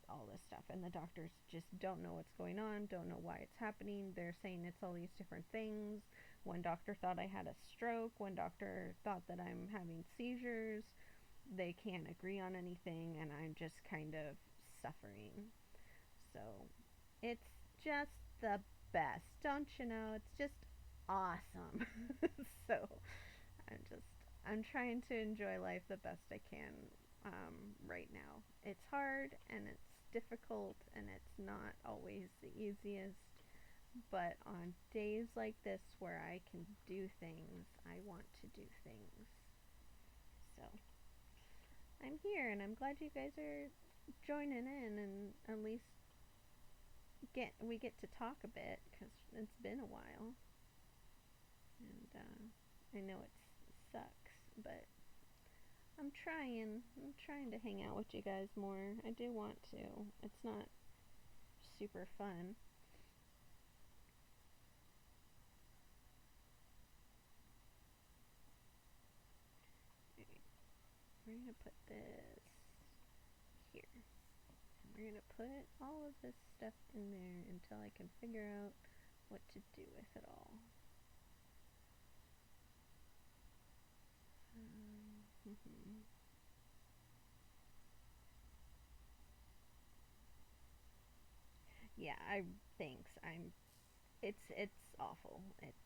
Speaker 1: all this stuff, and the doctors just don't know what's going on, don't know why it's happening. They're saying it's all these different things. One doctor thought I had a stroke, one doctor thought that I'm having seizures. They can't agree on anything, and I'm just kind of suffering. So it's just the best, don't you know? It's just awesome. So I'm just I'm trying to enjoy life the best I can right now. It's hard and it's difficult and it's not always the easiest, but on days like this where I can do things, I want to do things. So I'm here and I'm glad you guys are joining in, and at least we get to talk a bit because it's been a while, and I know it sucks, but I'm trying to hang out with you guys more. I do want to. It's not super fun. Alright, we're gonna put this here. And we're gonna put all of this stuff in there until I can figure out what to do with it all. Yeah, thanks. It's awful. It's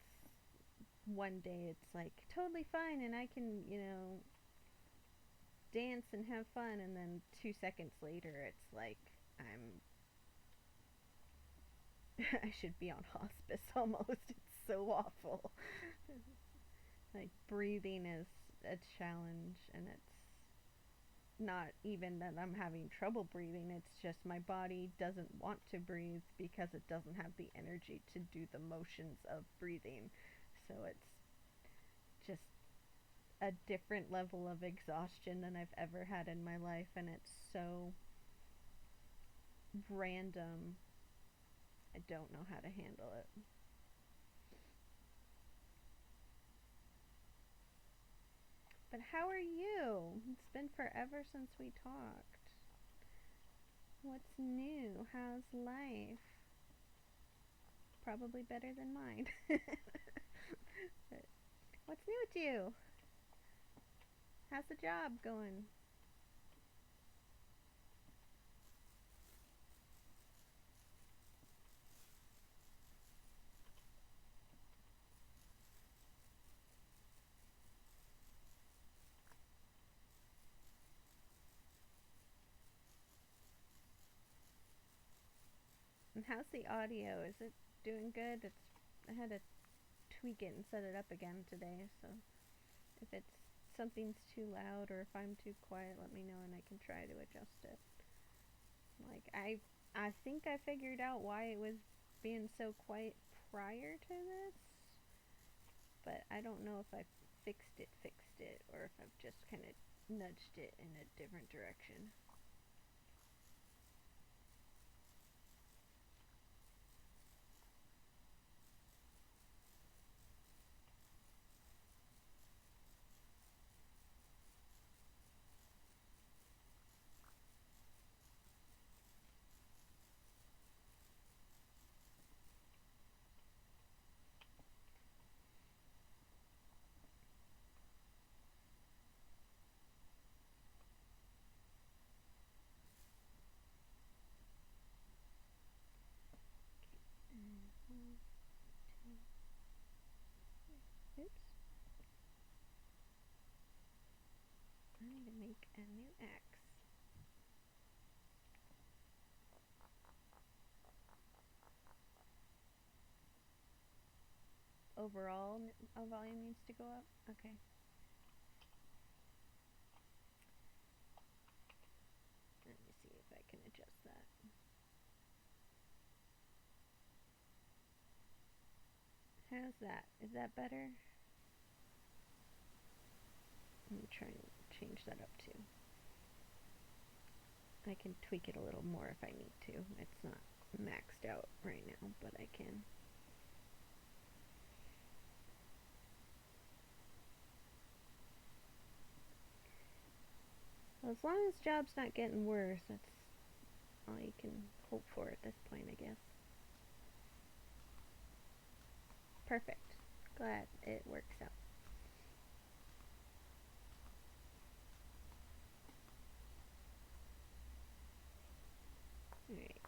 Speaker 1: one day it's like totally fine and I can, dance and have fun, and then 2 seconds later it's like I'm I should be on hospice almost. It's so awful. Like breathing is a challenge, and it's not even that I'm having trouble breathing, it's just my body doesn't want to breathe because it doesn't have the energy to do the motions of breathing. So it's just a different level of exhaustion than I've ever had in my life, and it's so random. I don't know how to handle it. But how are you? It's been forever since we talked. What's new? How's life? Probably better than mine. But what's new with you? How's the job going? And how's the audio? Is it doing good? I had to tweak it and set it up again today, so if it's something's too loud or if I'm too quiet, let me know and I can try to adjust it. Like I think I figured out why it was being so quiet prior to this, but I don't know if I fixed it, or if I've just kind of nudged it in a different direction. One, two, oops. I need to make a new axe. Overall, our volume needs to go up? Okay. Let me see if I can adjust that. How's that? Is that better? Let me try and change that up too. I can tweak it a little more if I need to. It's not maxed out right now, but I can. Well, as long as the job's not getting worse, that's all you can hope for at this point, I guess. Perfect. Glad it works out. Alright.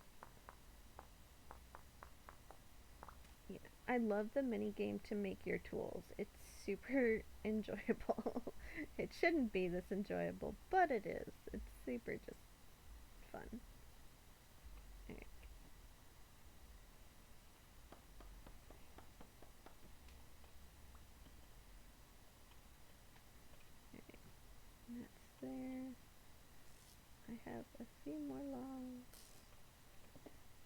Speaker 1: Yeah. I love the mini game to make your tools. It's super enjoyable. It shouldn't be this enjoyable, but it is. It's super just fun. Alright. Alright. That's there. I have a few more logs.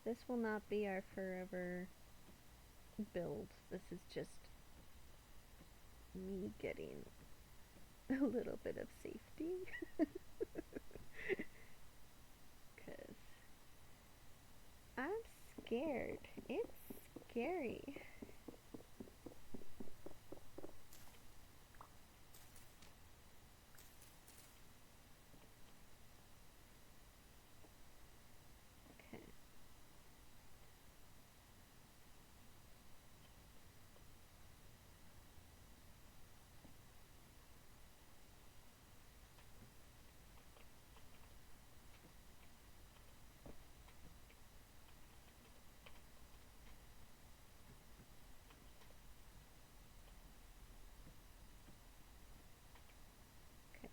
Speaker 1: This will not be our forever build. This is just me getting a little bit of safety. Because I'm scared. It's scary. Okay. Okay.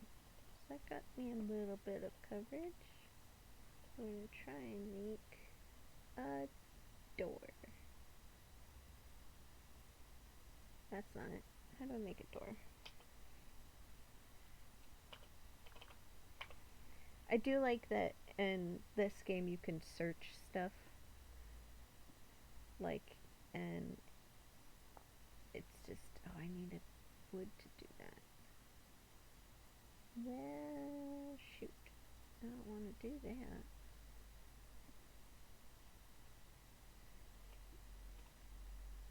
Speaker 1: So that got me a little bit of coverage. I'm going to try and make a door. That's not it. How do I make a door? I do like that in this game you can search stuff. Like, and it's just, oh, I needed wood to do that. Well, shoot. I don't want to do that.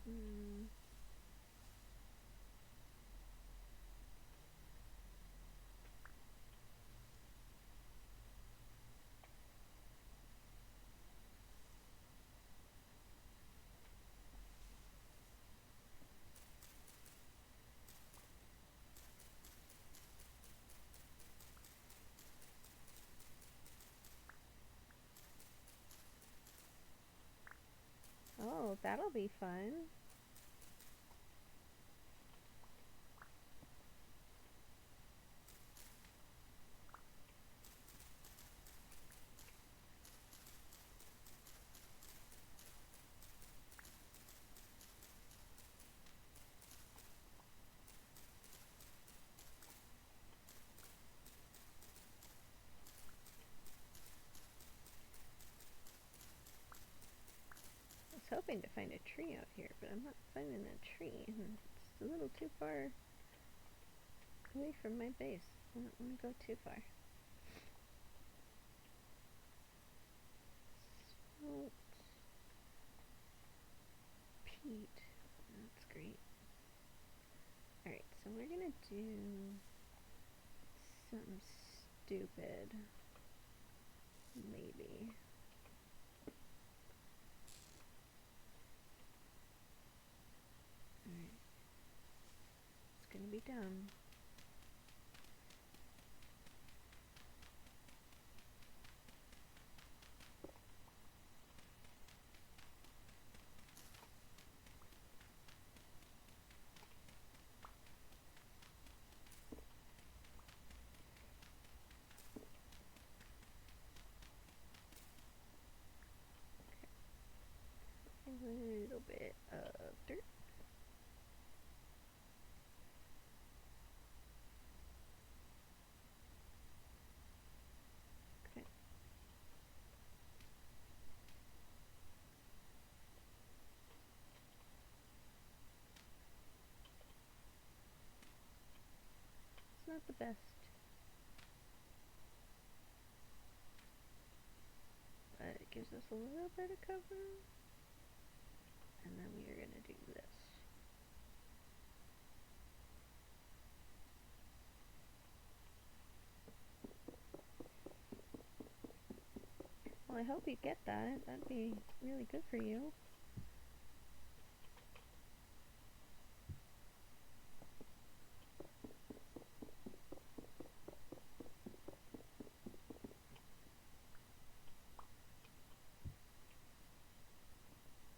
Speaker 1: Hmm. Oh, that'll be fun. I was hoping to find a tree out here, but I'm not finding a tree. It's a little too far away from my base. I don't want to go too far. Salt. Peat. That's great. Alright, so we're gonna do something stupid. Maybe. Alright. It's gonna be dumb. A little bit of dirt. Okay. It's not the best, but it gives us a little bit of cover. And then we are gonna do this. Well, I hope you get that. That'd be really good for you.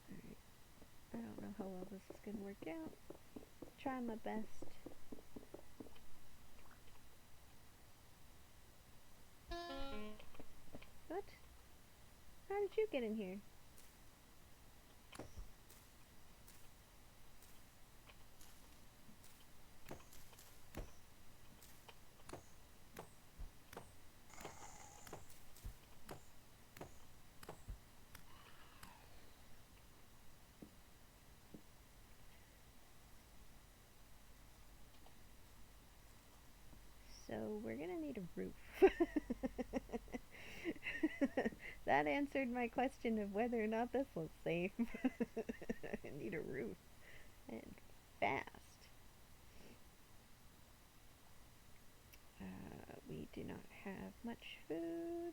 Speaker 1: Alright. I don't know how well this is gonna work out. Try my best. What? How did you get in here? So we're gonna need a roof. That answered my question of whether or not this was safe. I need a roof. And fast. We do not have much food.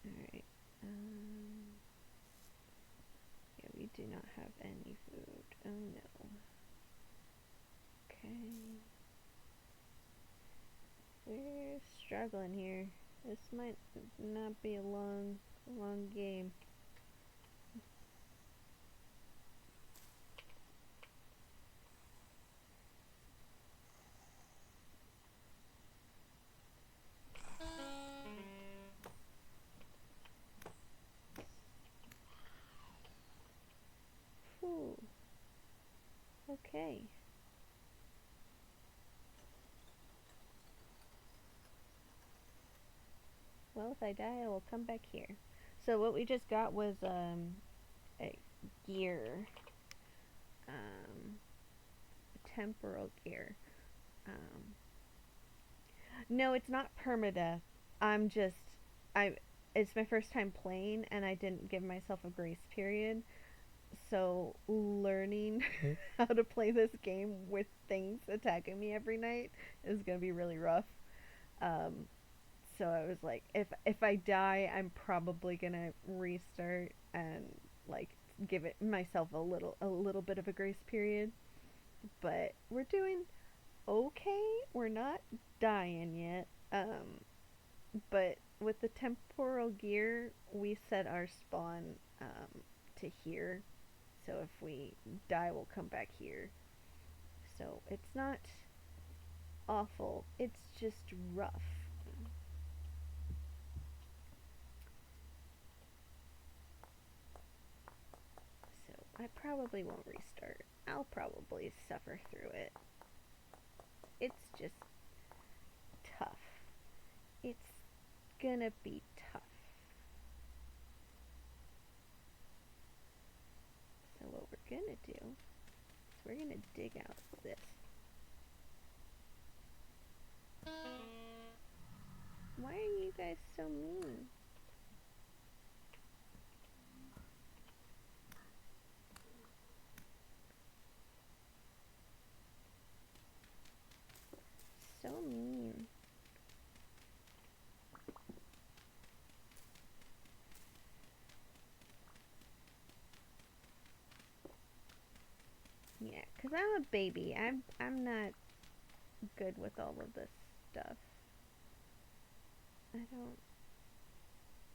Speaker 1: Alright. Yeah, we do not have any food. Oh no. Okay. We're struggling here. This might not be a long game. Whew. Okay. Well, if I die, I will come back here. So what we just got was a gear, temporal gear. Um, no, it's not permadeath. I'm just I. It's my first time playing, and I didn't give myself a grace period. So learning how to play this game with things attacking me every night is gonna be really rough. Um, so I was like, if I die, I'm probably gonna restart and like give it myself a little bit of a grace period. But we're doing okay. We're not dying yet. But with the temporal gear, we set our spawn to here. So if we die, we'll come back here. So it's not awful, it's just rough. So I probably won't restart. I'll probably suffer through it. It's just tough. It's gonna be tough. So what we're gonna do is we're gonna dig out this. Why are you guys so mean? So mean. Yeah, cause I'm a baby. I'm not good with all of this stuff.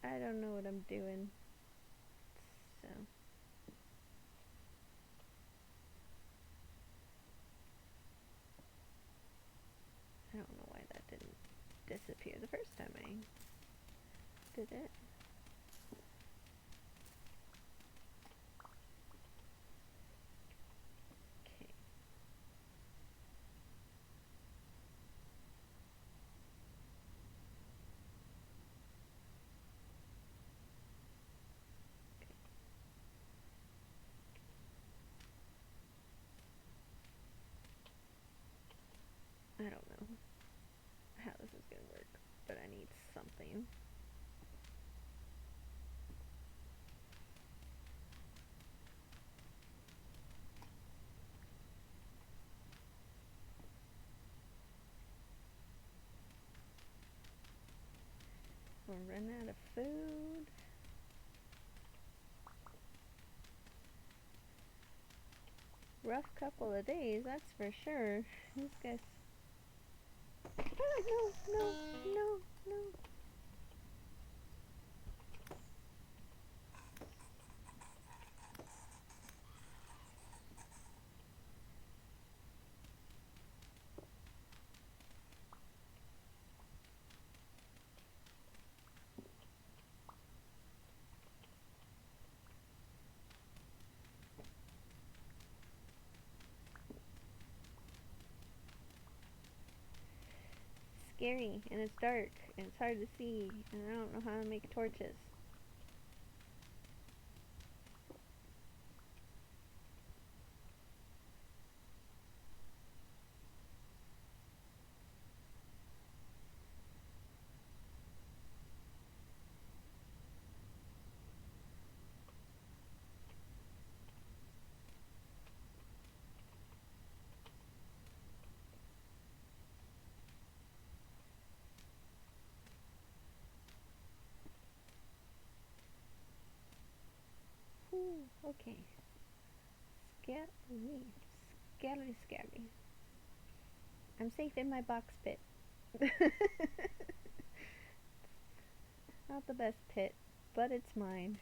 Speaker 1: I don't know what I'm doing. So I don't know why that didn't disappear the first time I did it. Okay. I don't know how this is gonna work, but I need something. We're running out of food. Rough couple of days, that's for sure. These guys. Oh, no, no, no. Scary, and it's dark, and it's hard to see, and I don't know how to make torches. Ooh, okay. Scary. Scary, scary. I'm safe in my box pit. Not the best pit, but it's mine.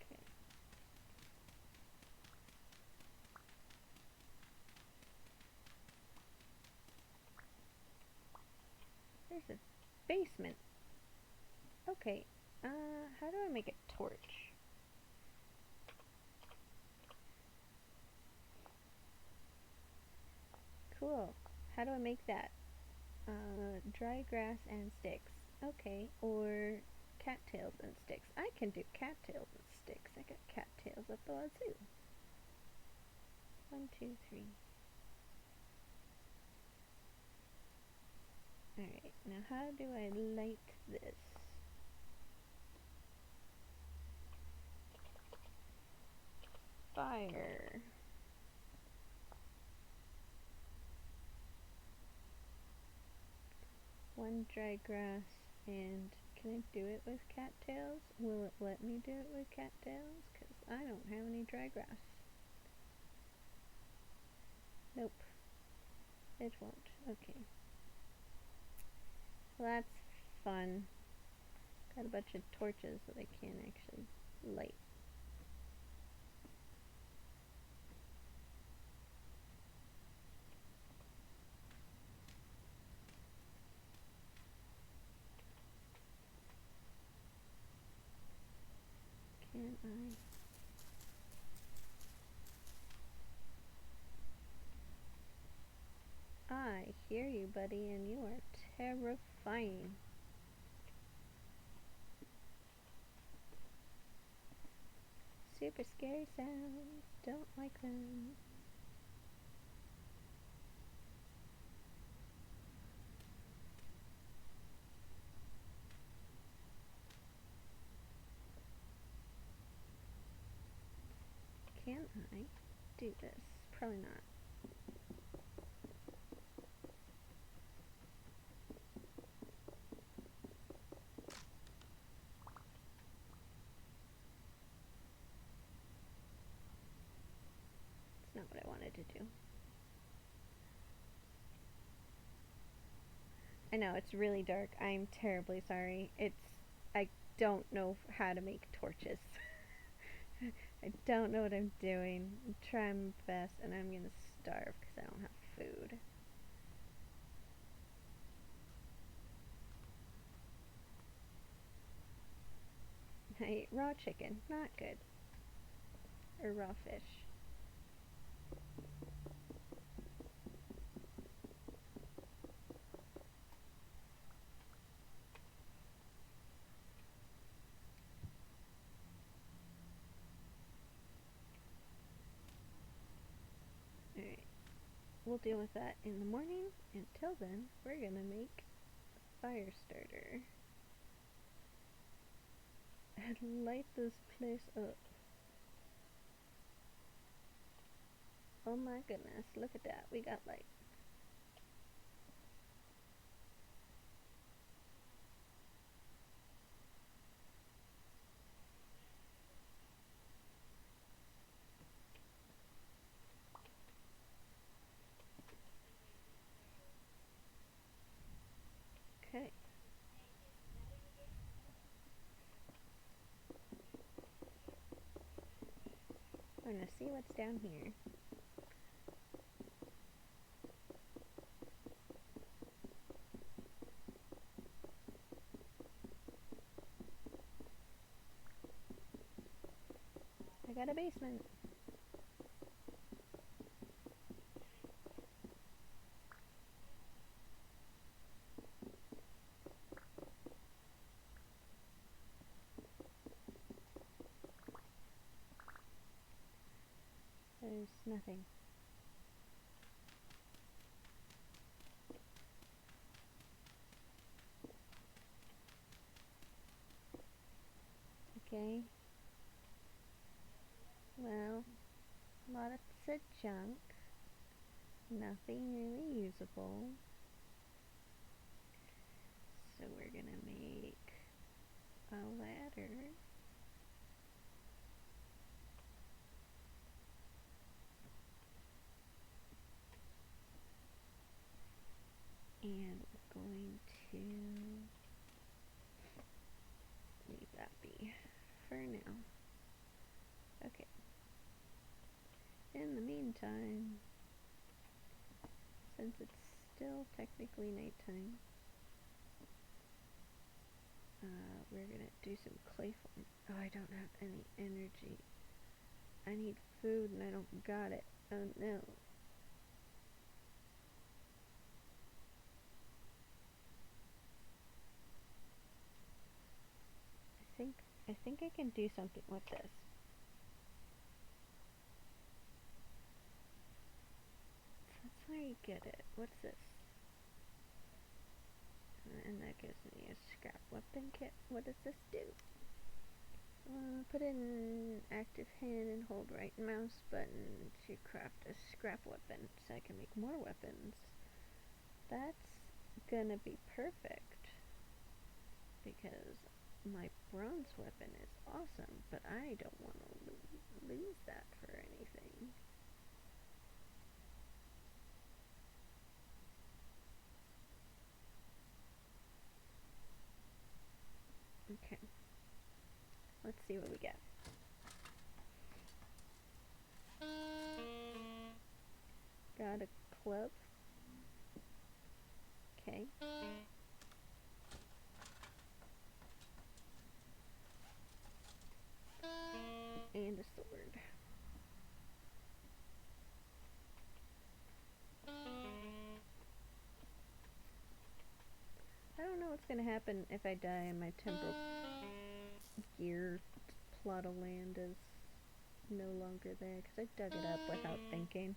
Speaker 1: Okay. There's a basement. Okay. How do I make a torch? Cool. How do I make that? Dry grass and sticks. Okay. Or cattails and sticks. I can do cattails and sticks. I got cattails up the wazoo. 1, 2, 3. Alright, now how do I light this? Fire. One dry grass and Can I do it with cattails? Will it let me do it with cattails? Because I don't have any dry grass. Nope. It won't. Okay. Well, that's fun. Got a bunch of torches that I can't actually light. Can I hear you, buddy, and you are terrifying. Super scary sounds. Don't like them. Can I do this? Probably not. It's not what I wanted to do. I know, it's really dark. I'm terribly sorry. I don't know how to make torches. I don't know what I'm doing. I'm trying my best, and I'm gonna starve because I don't have food. I ate raw chicken. Not good. Or raw fish. Alright. We'll deal with that in the morning. Until then, we're gonna make a fire starter. And light this place up. Oh my goodness, look at that. We got light. Okay. I'm gonna see what's down here. I got a basement. There's nothing. Okay. Well, lots of junk. Nothing really usable. So we're gonna make a ladder. And we're going to leave that be for now. Okay. In the meantime, since it's still technically nighttime, we're gonna do some clay form. Oh, I don't have any energy. I need food and I don't got it. Oh no. I think I can do something with this. That's how you get it. What's this? And that gives me a scrap weapon kit. What does this do? Put in active hand and hold right mouse button to craft a scrap weapon so I can make more weapons. That's gonna be perfect. because my bronze weapon is awesome, but I don't want to lose that for anything. Okay, let's see what we get. Got a club. Okay. And a sword. I don't know what's gonna happen if I die and my temporal gear plot of land is no longer there, because I dug it up without thinking.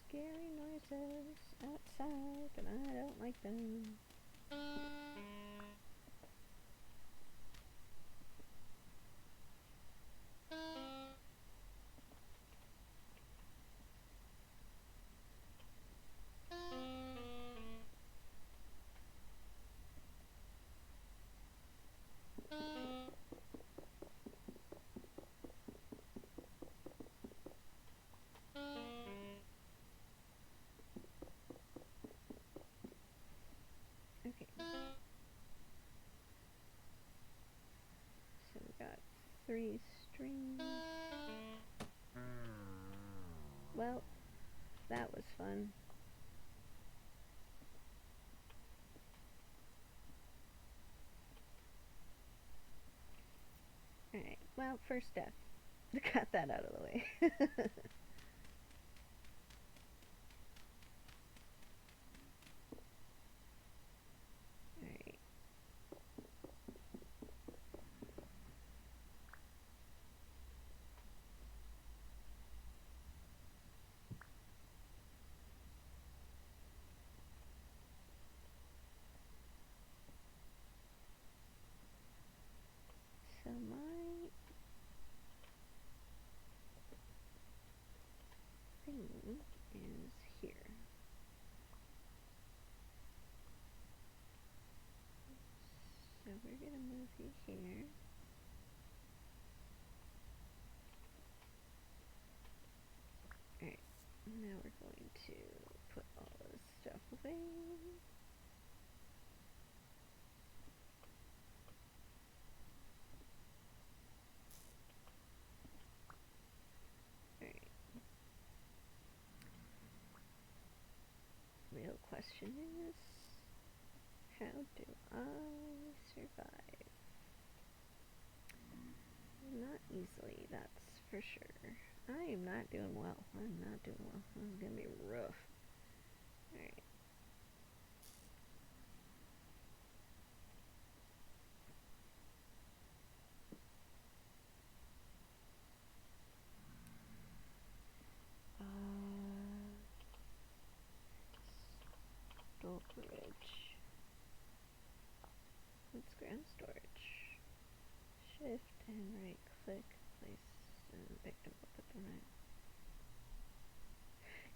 Speaker 1: Scary noises outside, and I don't like them. Okay. So we got 3 strings. Well, that was fun. Alright, well, first death. Got that out of the way. Alright. So my thing is here. So we're gonna move you here. Alright, now we're going to put all this stuff away. Alright. Real question is, how do I survive? Not easily, that's for sure. I am not doing well. I'm not doing well. This is gonna be rough. Alright. Storage. Let's ground storage. Shift and right click, place and pick them up at the right.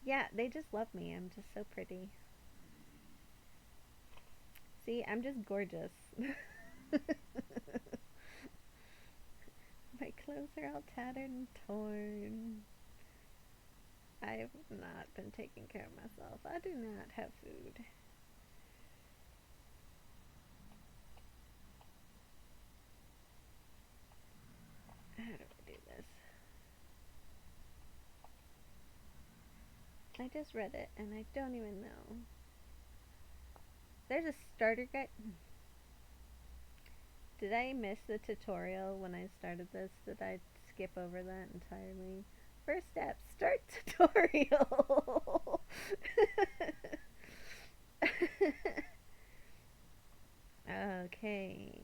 Speaker 1: Yeah, they just love me. I'm just so pretty. See, I'm just gorgeous. My clothes are all tattered and torn. I've not been taking care of myself. I do not have food. How do I do this? I just read it and I don't even know. There's a starter guide. Did I miss the tutorial when I started this? Did I skip over that entirely? First step, start tutorial. Okay.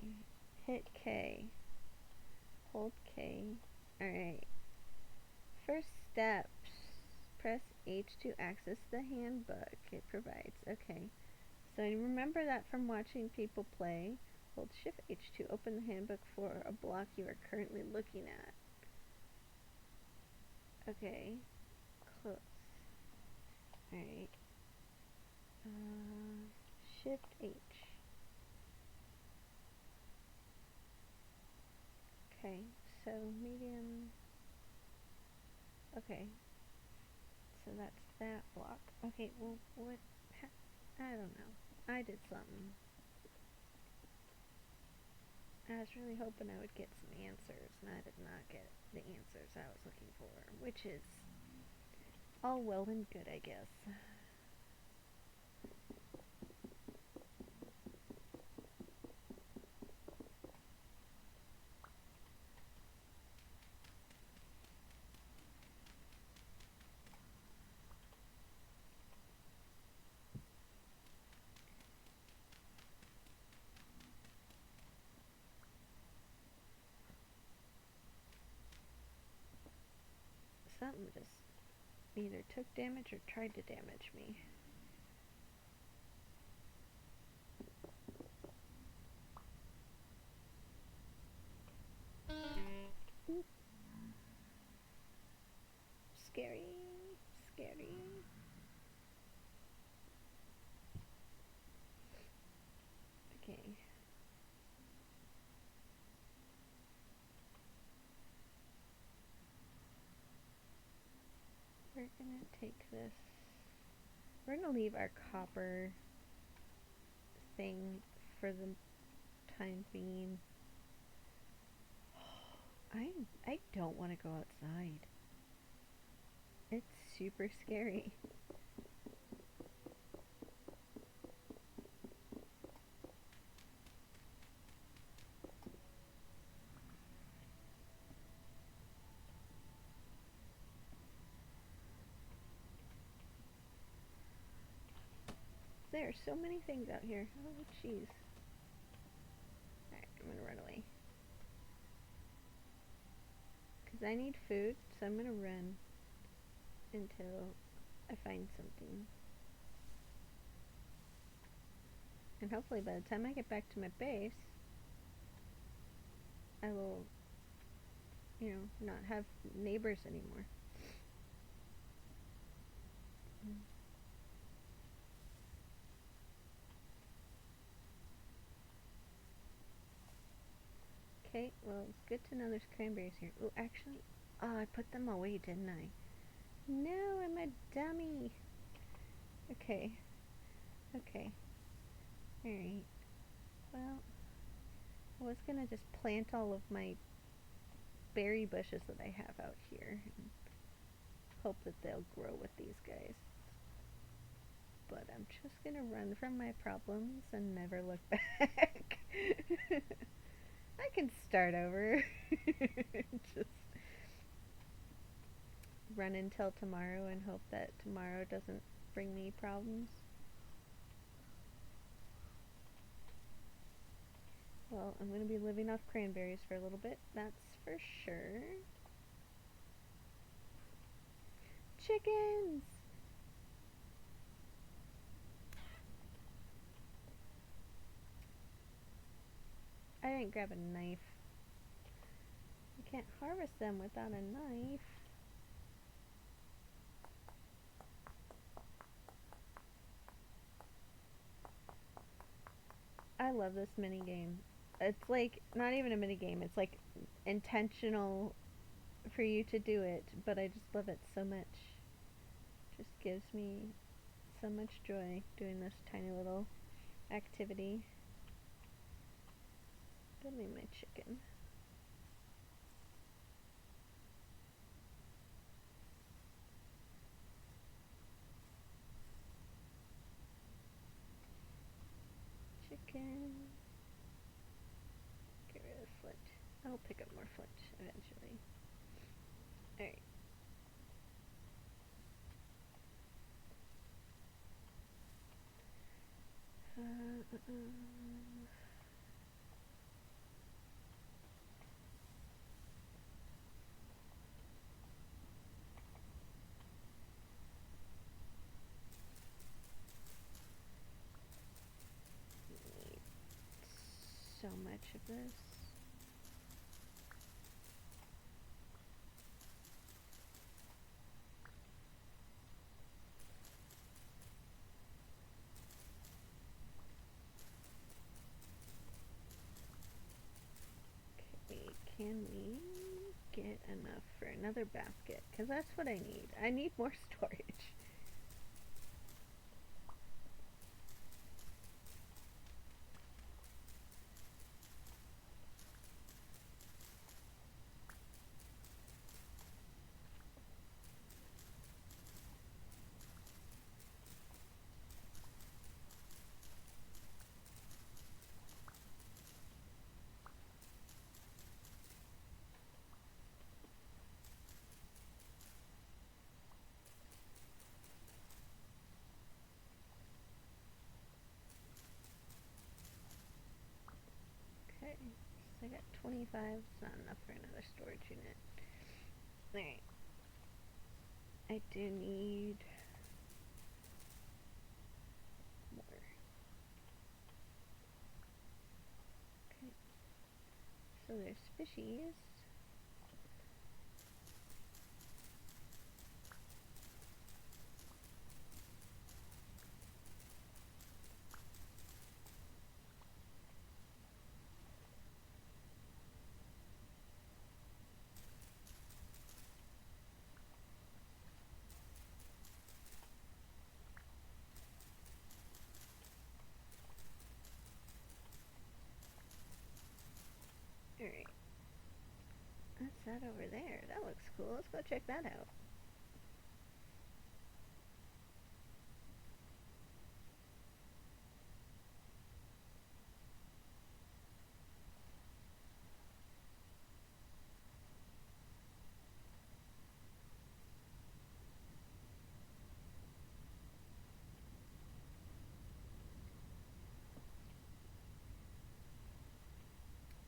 Speaker 1: Hit K. Hold K. Alright. First steps. Press H to access the handbook it provides. Okay. So I remember that from watching people play. Hold Shift H to open the handbook for a block you are currently looking at. Okay. Close. Alright. Shift H. Okay, so medium. Okay, so that's that block. Okay, well, what? I don't know. I did something. I was really hoping I would get some answers, and I did not get the answers I was looking for, which is all well and good, I guess. Something just either took damage or tried to damage me. Ooh. Scary, scary. Okay. We're gonna take this. We're gonna leave our copper thing for the time being. I don't want to go outside. It's super scary. There are so many things out here. Oh, jeez. Alright, I'm gonna run away. Because I need food, so I'm gonna run until I find something. And hopefully by the time I get back to my base, I will, not have neighbors anymore. Okay, well, it's good to know there's cranberries here. Oh, actually, I put them away, didn't I? No, I'm a dummy. Okay. Okay. Alright. Well, I was gonna just plant all of my berry bushes that I have out here and hope that they'll grow with these guys. But I'm just gonna run from my problems and never look back. I can start over. Just run until tomorrow and hope that tomorrow doesn't bring me problems. Well, I'm going to be living off cranberries for a little bit, that's for sure. Chickens! I didn't grab a knife. You can't harvest them without a knife. I love this mini game. It's like not even a mini game. It's like intentional for you to do it, but I just love it so much. Just gives me so much joy doing this tiny little activity. Give me my chicken. Chicken. I'll pick up more flint eventually. Alright. Need so much of this. Can we get enough for another basket? Because that's what I need. I need more storage. Okay, so I got 25. It's not enough for another storage unit. Alright. I do need more. Okay. So there's fishies. Alright. What's that over there? That looks cool. Let's go check that out.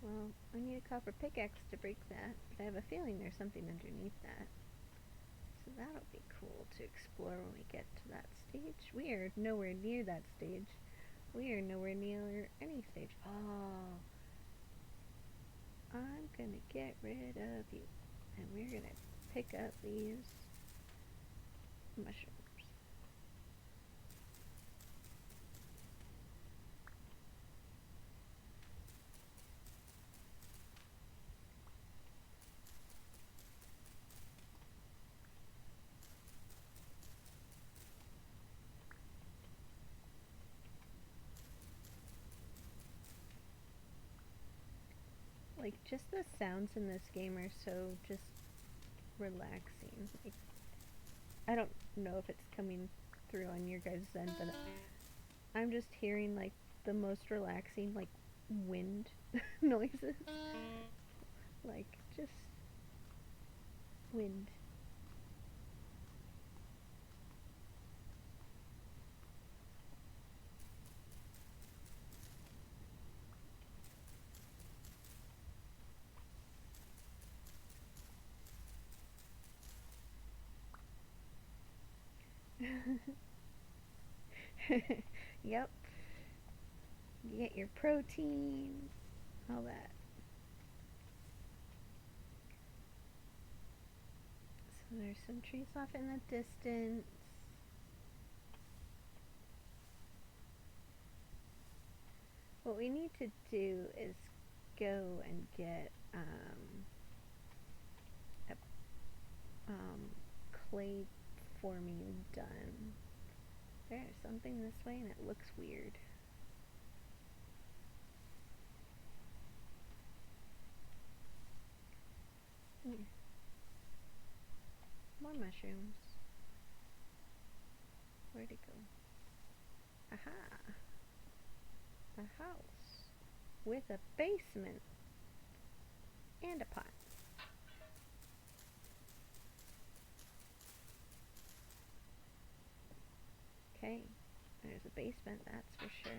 Speaker 1: Well, I need a copper pickaxe to break that, but I have a feeling there's something underneath that. So that'll be cool to explore when we get to that stage. We are nowhere near that stage. We are nowhere near any stage. Oh, I'm gonna get rid of you. And we're gonna pick up these mushrooms. Like, just the sounds in this game are so just relaxing. Like, I don't know if it's coming through on your guys' end, but I'm just hearing like the most relaxing like wind noises. Like just wind. Yep. You get your protein, all that. So there's some trees off in the distance. What we need to do is go and get a clay forming done. There's something this way and it looks weird. Here. More mushrooms. Where'd it go? Aha! A house with a basement. and a pot. Okay, there's a basement, that's for sure.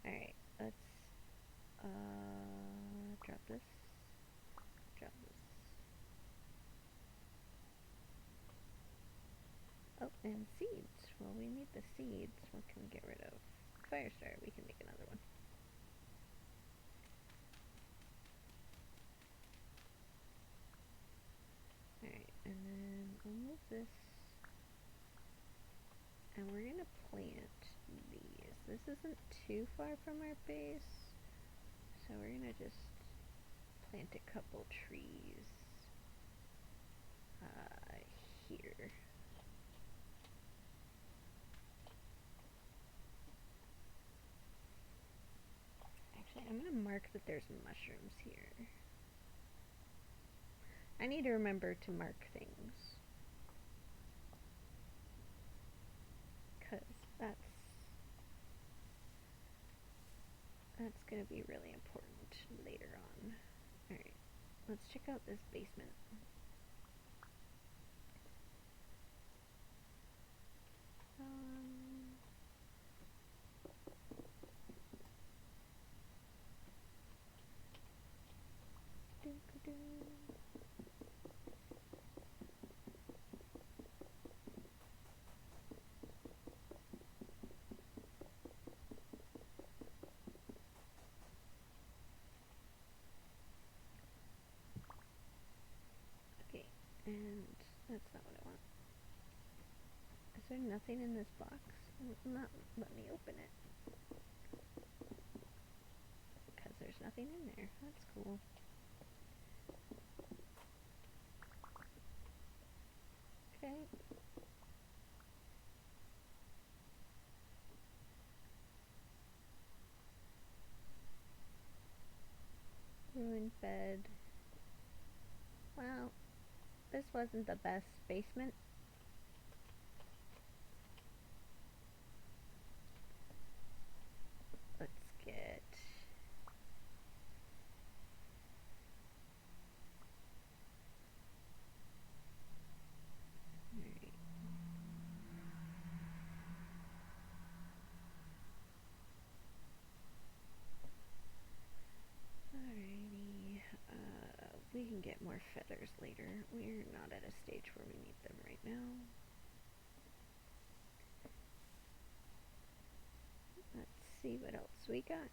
Speaker 1: Alright, let's drop this. Drop this. Oh, and seeds. Well, we need the seeds. What can we get rid of? Fire starter, we can make another one. Alright, and then we'll move this. And we're gonna plant these. This isn't too far from our base, so we're gonna just plant a couple trees here. Actually, I'm gonna mark that there's mushrooms here. I need to remember to mark things, because that's gonna be really important later on. Alright, let's check out this basement. Okay, and that's not what I want. Is there nothing in this box? Not let me open it. Because there's nothing in there. That's cool. Okay. Ruined bed. Well, this wasn't the best basement. Let's get... Alright. Alrighty. We can get more feathers later. We're not at a stage where we need them right now. Let's see what else we got.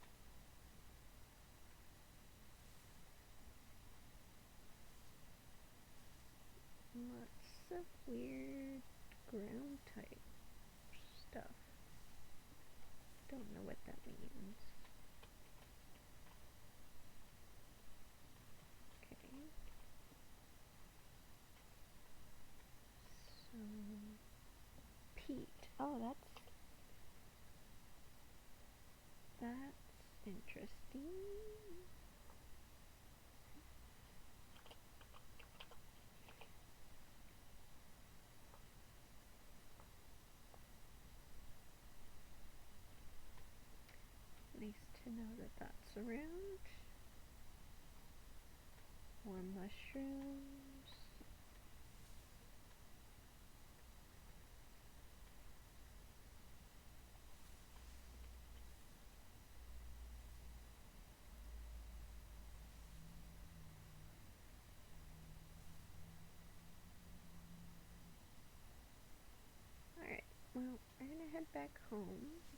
Speaker 1: Lots of weird ground type stuff. Don't know what that means. Okay. So, peat. Oh, that's interesting. Nice to know that that's around. More mushrooms. Alright, well, we're gonna head back home,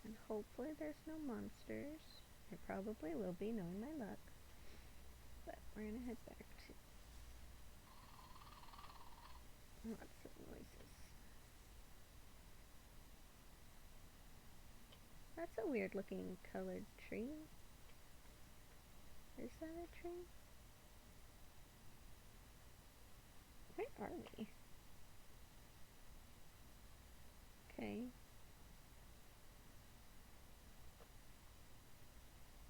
Speaker 1: and hopefully there's no monsters. There probably will be, knowing my luck. But we're gonna head back to... Lots of noises. That's a weird looking colored tree. Is that a tree? Where are we? Okay.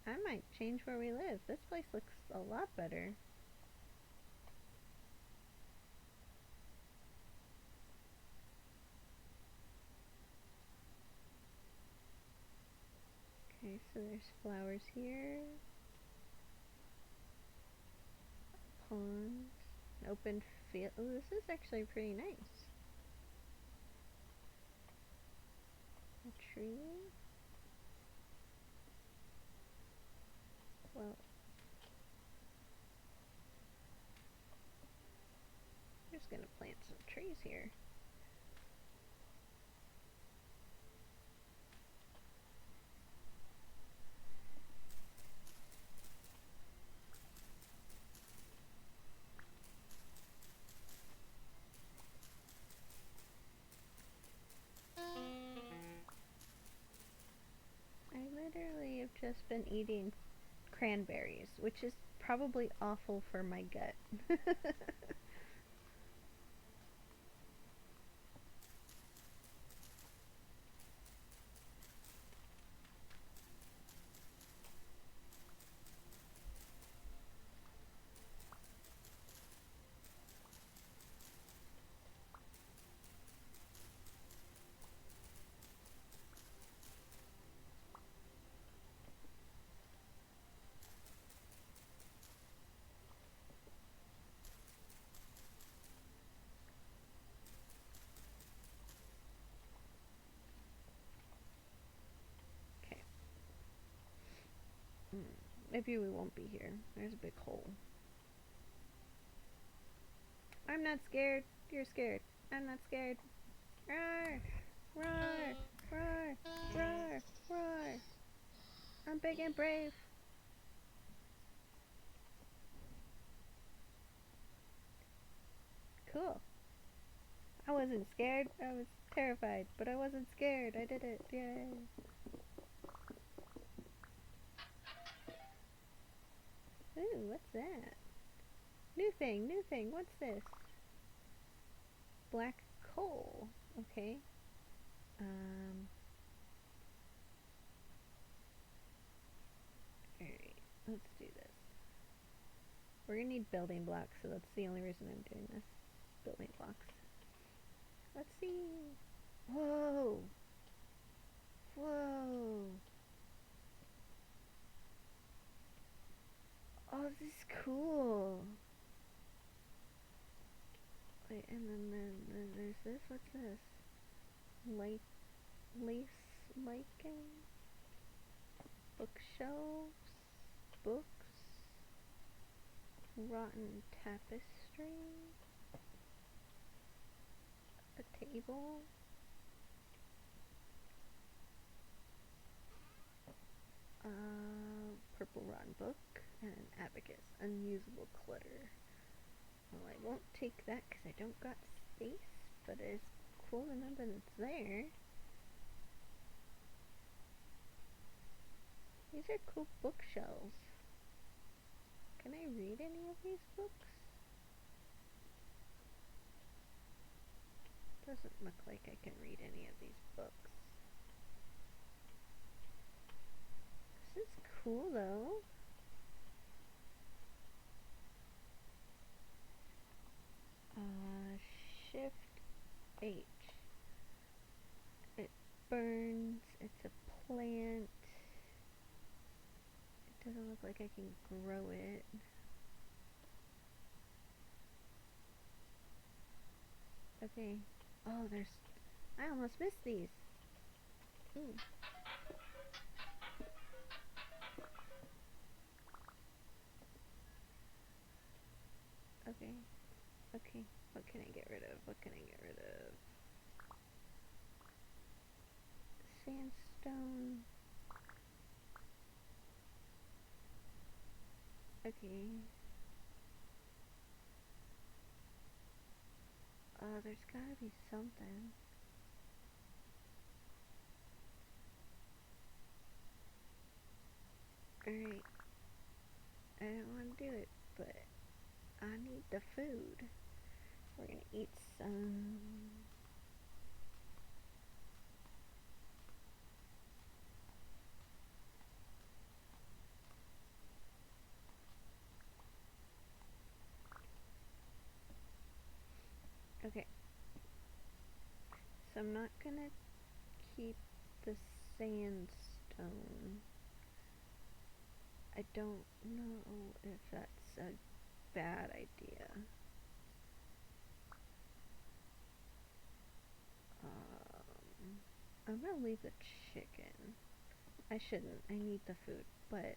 Speaker 1: I might change where we live. This place looks a lot better. Okay, So there's flowers here. Pond. An open field. Oh, this is actually pretty nice. A tree. Well, I'm just gonna plant some trees here. I literally have just been eating cranberries, which is probably awful for my gut. Okay. Maybe we won't be here. There's a big hole. I'm not scared. You're scared. I'm not scared. Roar! Roar! Roar! Roar! Roar! I'm big and brave. Cool. I wasn't scared. I was terrified, but I wasn't scared. I did it. Yay. Ooh, what's that? New thing, new thing. What's this? Black coal. Okay. Alright. Let's do this. We're gonna need building blocks, so that's the only reason I'm doing this. Building blocks. Let's see. Whoa! Whoa! Oh, this is cool. Wait, and then there's this. What's this? Lace lichen? Bookshelves? Books? Rotten tapestry? A table? Purple rotten book and an abacus. Unusable clutter. Well, I won't take that because I don't got space, but it's cool to know that it's there. These are cool bookshelves. Can I read any of these books? Doesn't look like I can read any of these books. This is cool though. Shift H. It burns. It's a plant. It doesn't look like I can grow it. Okay. Oh, there's... I almost missed these. Ooh. Okay. Okay. What can I get rid of? What can I get rid of? Sandstone. Okay. Oh, there's gotta be something. Alright. I don't want to do it, but I need the food. We're gonna eat some... Okay. So I'm not gonna keep the sandstone. I don't know if that's a bad idea. I'm gonna leave the chicken. I shouldn't. I need the food, but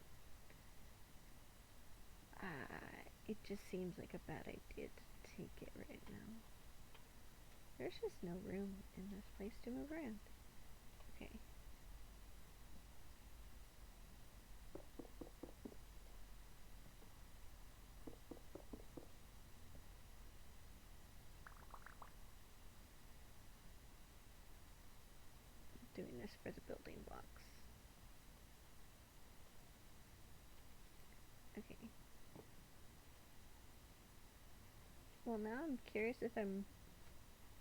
Speaker 1: it just seems like a bad idea to take it right now. There's just no room in this place to move around. Okay. Doing this for the building blocks. Okay. Well, now I'm curious if I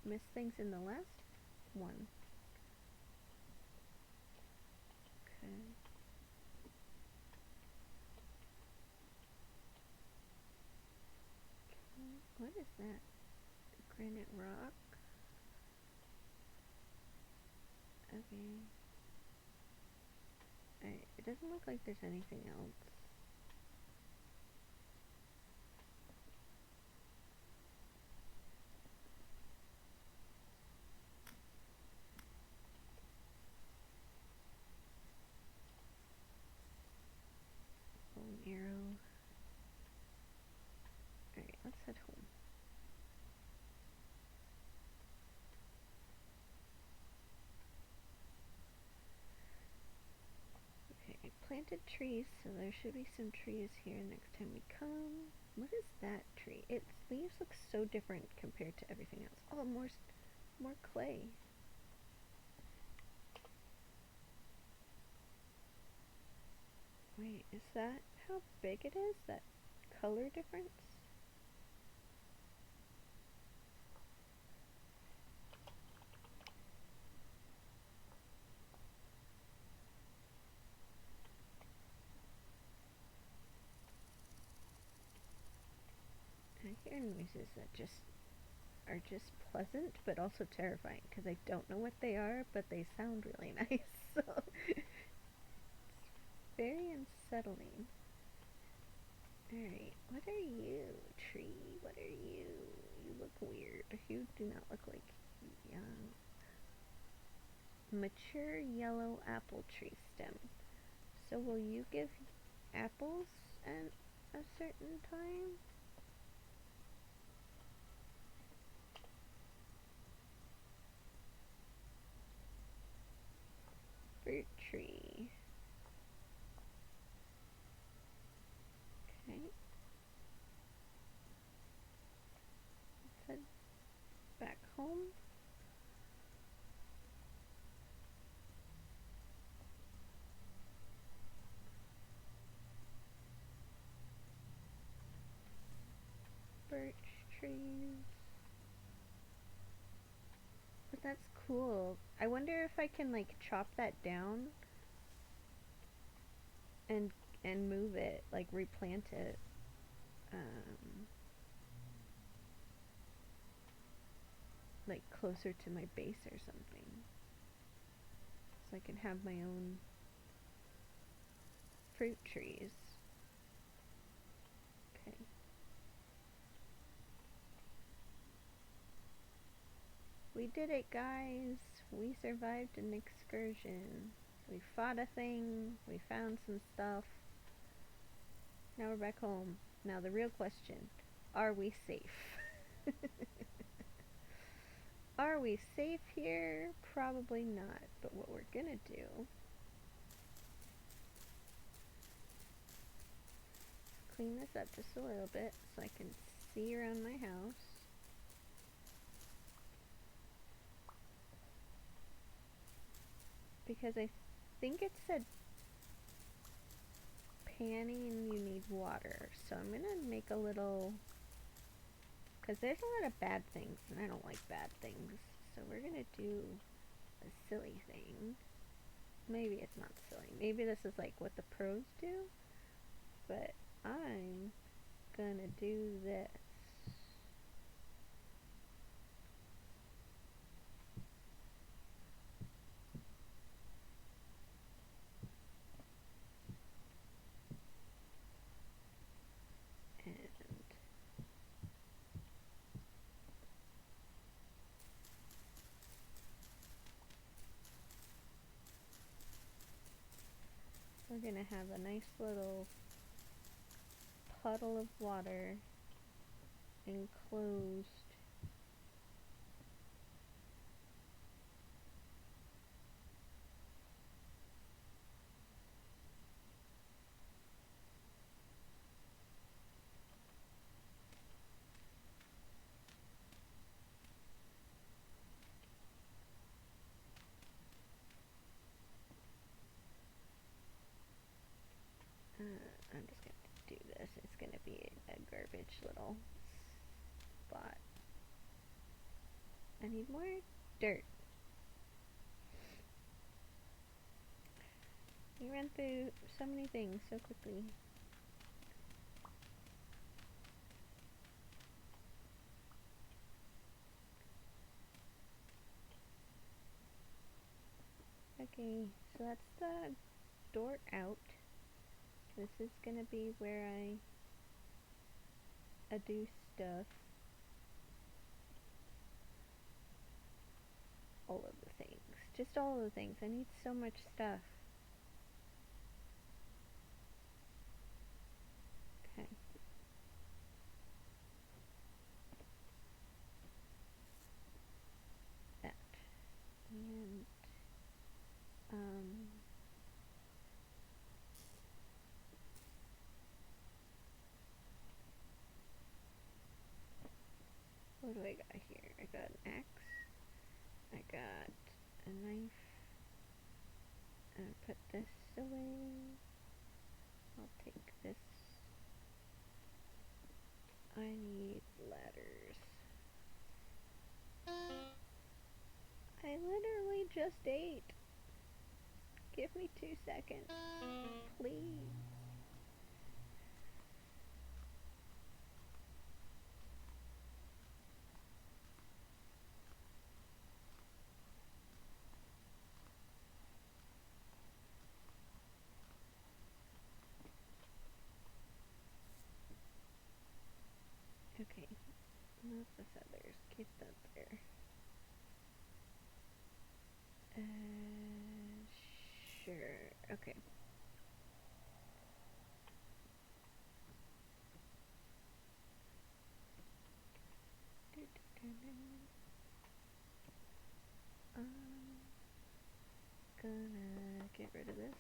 Speaker 1: missed things in the last one. Okay. What is that? Granite rock? Okay. Alright, it doesn't look like there's anything else. Bone arrow. Alright, let's head home. Okay, I planted trees, so there should be some trees here next time we come. What is that tree? Its leaves look so different compared to everything else. Oh, more clay. Wait, is that how big it is? That color difference? I hear noises that are just pleasant, but also terrifying, because I don't know what they are, but they sound really nice, so it's very unsettling. Alright, what are you, tree? What are you? You look weird. You do not look like young. Mature yellow apple tree stem. So will you give apples at a certain time? Fruit tree. Okay. Let's head back home. Birch trees. But that's cool. I wonder if I can like chop that down and move it, like replant it. Like closer to my base or something. So I can have my own fruit trees. Okay. We did it, guys. We survived an excursion. We fought a thing. We found some stuff. Now we're back home. Now the real question, are we safe? Are we safe here? Probably not. But what we're gonna do is clean this up just a little bit so I can see around my house. Because I think it said panning you need water. So I'm gonna make a little, because there's a lot of bad things and I don't like bad things. So we're gonna do a silly thing. Maybe it's not silly. Maybe this is like what the pros do. But I'm gonna do this. gonna have a nice little puddle of water enclosed. I'm just gonna do this. It's gonna be a garbage little spot. I need more dirt. You ran through so many things so quickly. Okay, so that's the door out. This is gonna be where I do stuff. All of the things. Just all of the things. I need so much stuff. Okay. That. And, what do I got here? I got an axe. I got a knife. And put this away. I'll take this. I need ladders. I literally just ate. Give me 2 seconds, please. Okay, not the feathers. Keep that there. Sure. Okay. Gonna get rid of this.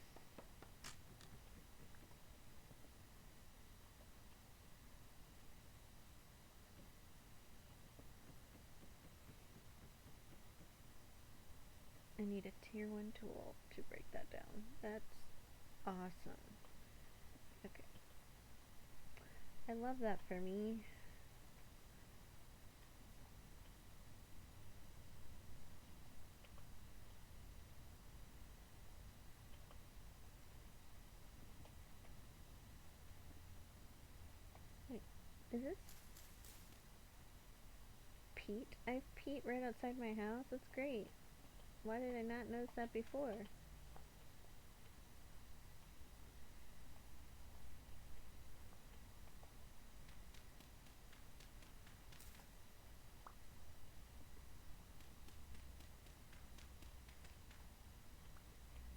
Speaker 1: I need a tier 1 tool to break that down. That's awesome. Okay. I love that for me. Wait, is this peat? I have peat right outside my house? That's great. Why did I not notice that before?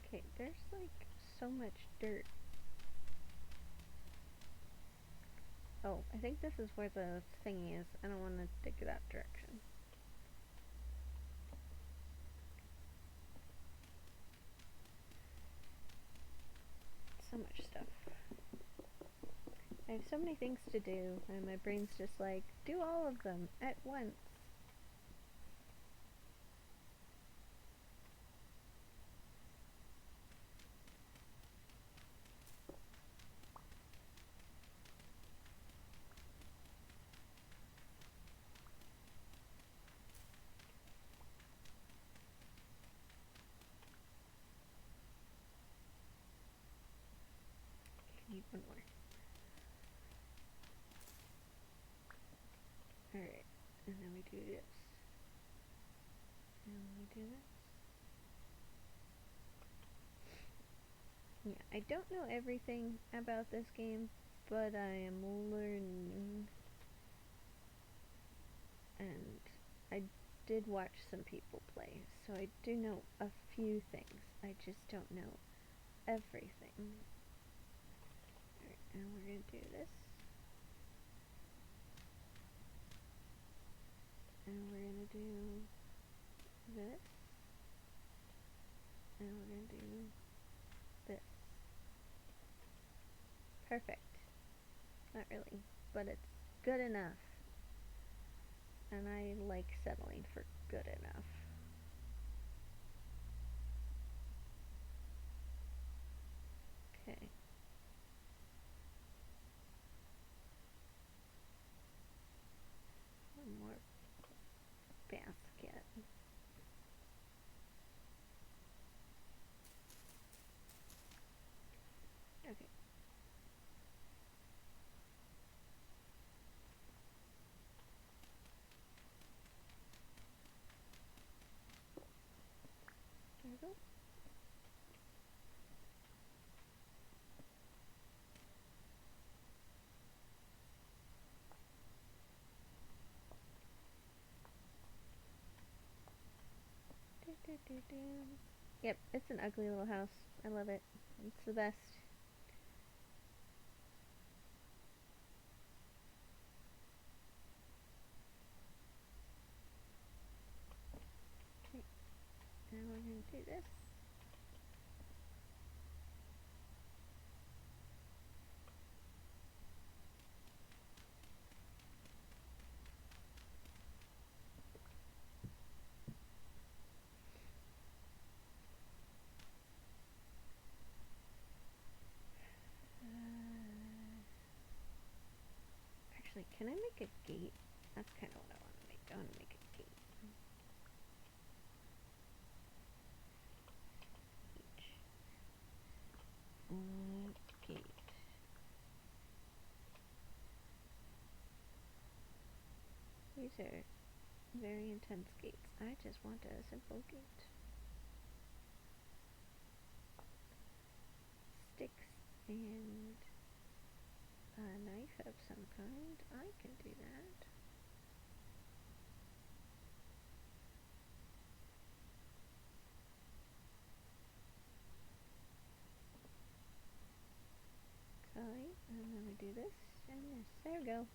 Speaker 1: Okay, there's like so much dirt. Oh, I think this is where the thingy is. I don't want to dig that direction. So much stuff. I have so many things to do, and my brain's just like, do all of them at once. I need one more. Alright, and then we do this. And we do this. Yeah, I don't know everything about this game, but I am learning. And I did watch some people play, so I do know a few things. I just don't know everything. And we're going to do this. And we're going to do this. And we're going to do this. Perfect. Not really, but it's good enough. And I like settling for good enough. Okay. One more basket. Okay. There we go. Yep, it's an ugly little house. I love it. It's the best. Okay, and we're going to do this. Actually, can I make a gate? That's kind of what I want to make. I want to make a gate. Gate. These are very intense gates. I just want a simple gate. Sticks and a knife of some kind. I can do that. Okay, and then we do this and this. There we go.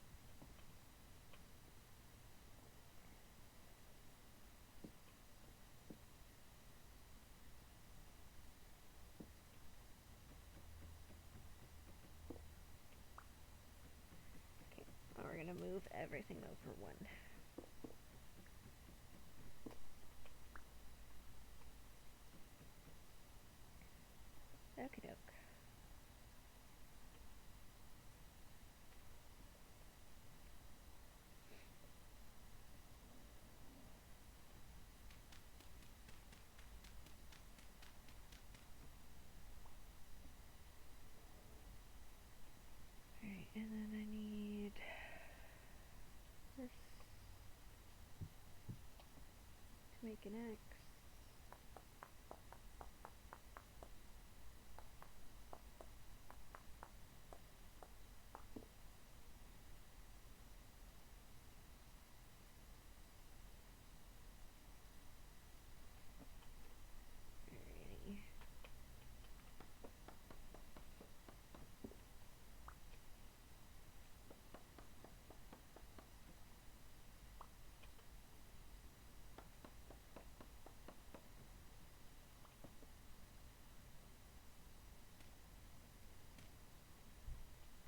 Speaker 1: Okay, now we're gonna move everything over one. Okie doke. Alright, and then I need this to make an X. Alrighty.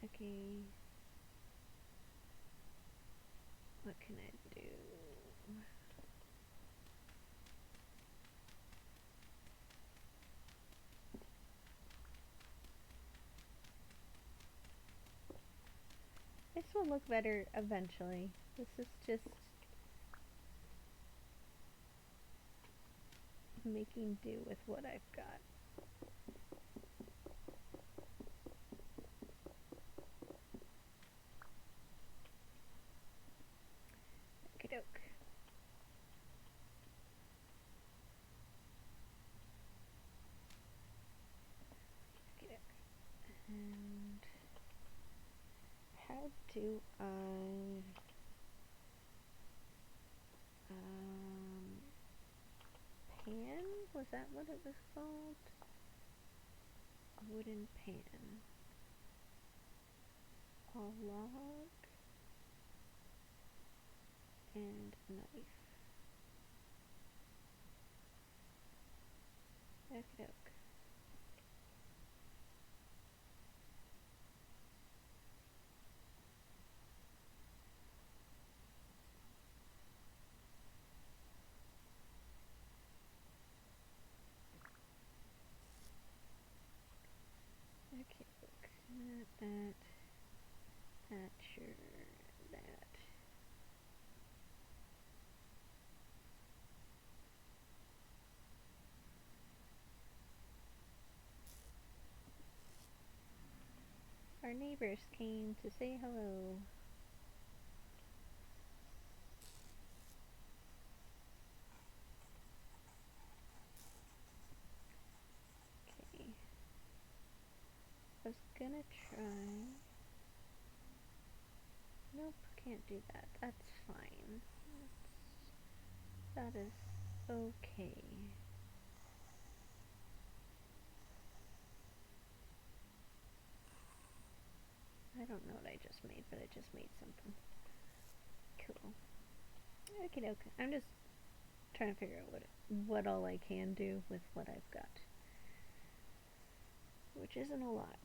Speaker 1: Okay. What can I do? This will look better eventually. This is just making do with what I've got. Okie doke. Okie doke. And how do I pan? Was that what it was called? Wooden pan. A log and a knife. Okey doke. Okay, look. That, sure, that. Our neighbors came to say hello. Okay. I was gonna try. Nope, can't do that. That's fine. That is okay. I don't know what I just made, but I just made something. Cool. Okie doke. I'm just trying to figure out what all I can do with what I've got. Which isn't a lot.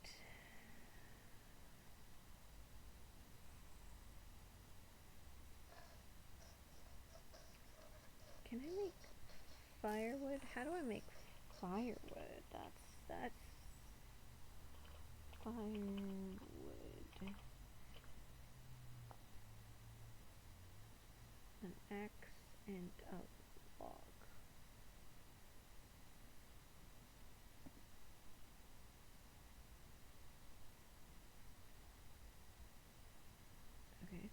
Speaker 1: Can I make firewood? How do I make firewood? That's firewood. An axe and a log. Okay.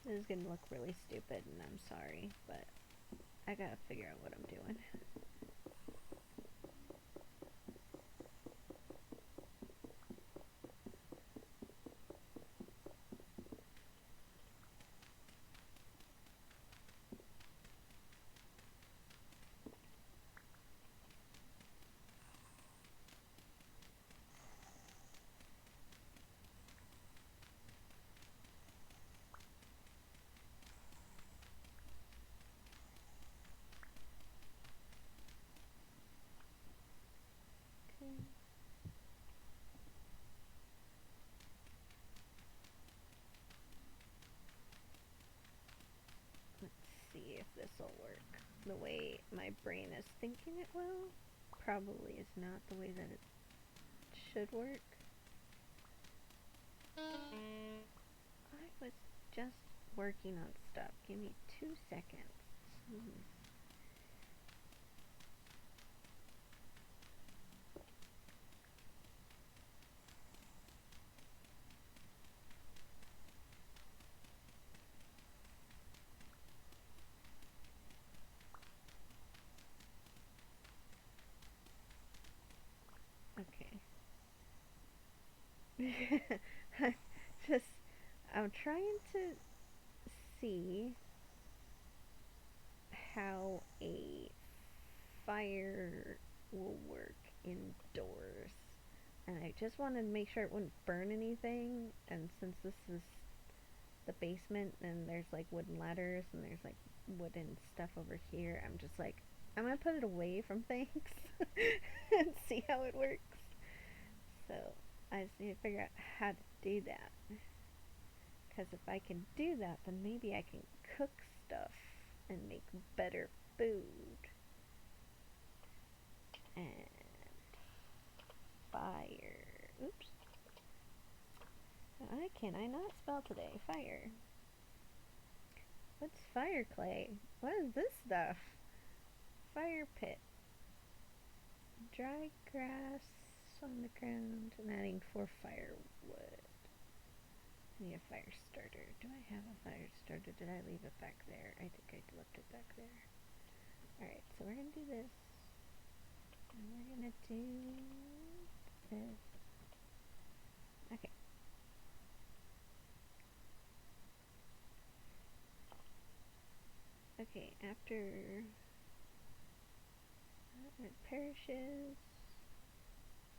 Speaker 1: This is gonna look really stupid, and I'm sorry, but I gotta figure out what I'm doing. Okay. Let's see if this will work. The way my brain is thinking it will probably is not the way that it should work. I was just working on stuff. Give me 2 seconds. Okay. I'm trying to see how a fire will work indoors. And I just wanted to make sure it wouldn't burn anything. And since this is the basement and there's like wooden ladders and there's like wooden stuff over here, I'm just like, I'm gonna put it away from things and see how it works. So I just need to figure out how to do that. Because if I can do that, then maybe I can cook stuff and make better food. And fire. Oops. Why can I not spell today? Fire. What's fire clay? What is this stuff? Fire pit. Dry grass on the ground and adding 4 firewood. I need a fire starter. Do I have a fire starter? Did I leave it back there? I think I left it back there. Alright, so we're gonna do this. And we're gonna do this. Okay. Okay, after it perishes,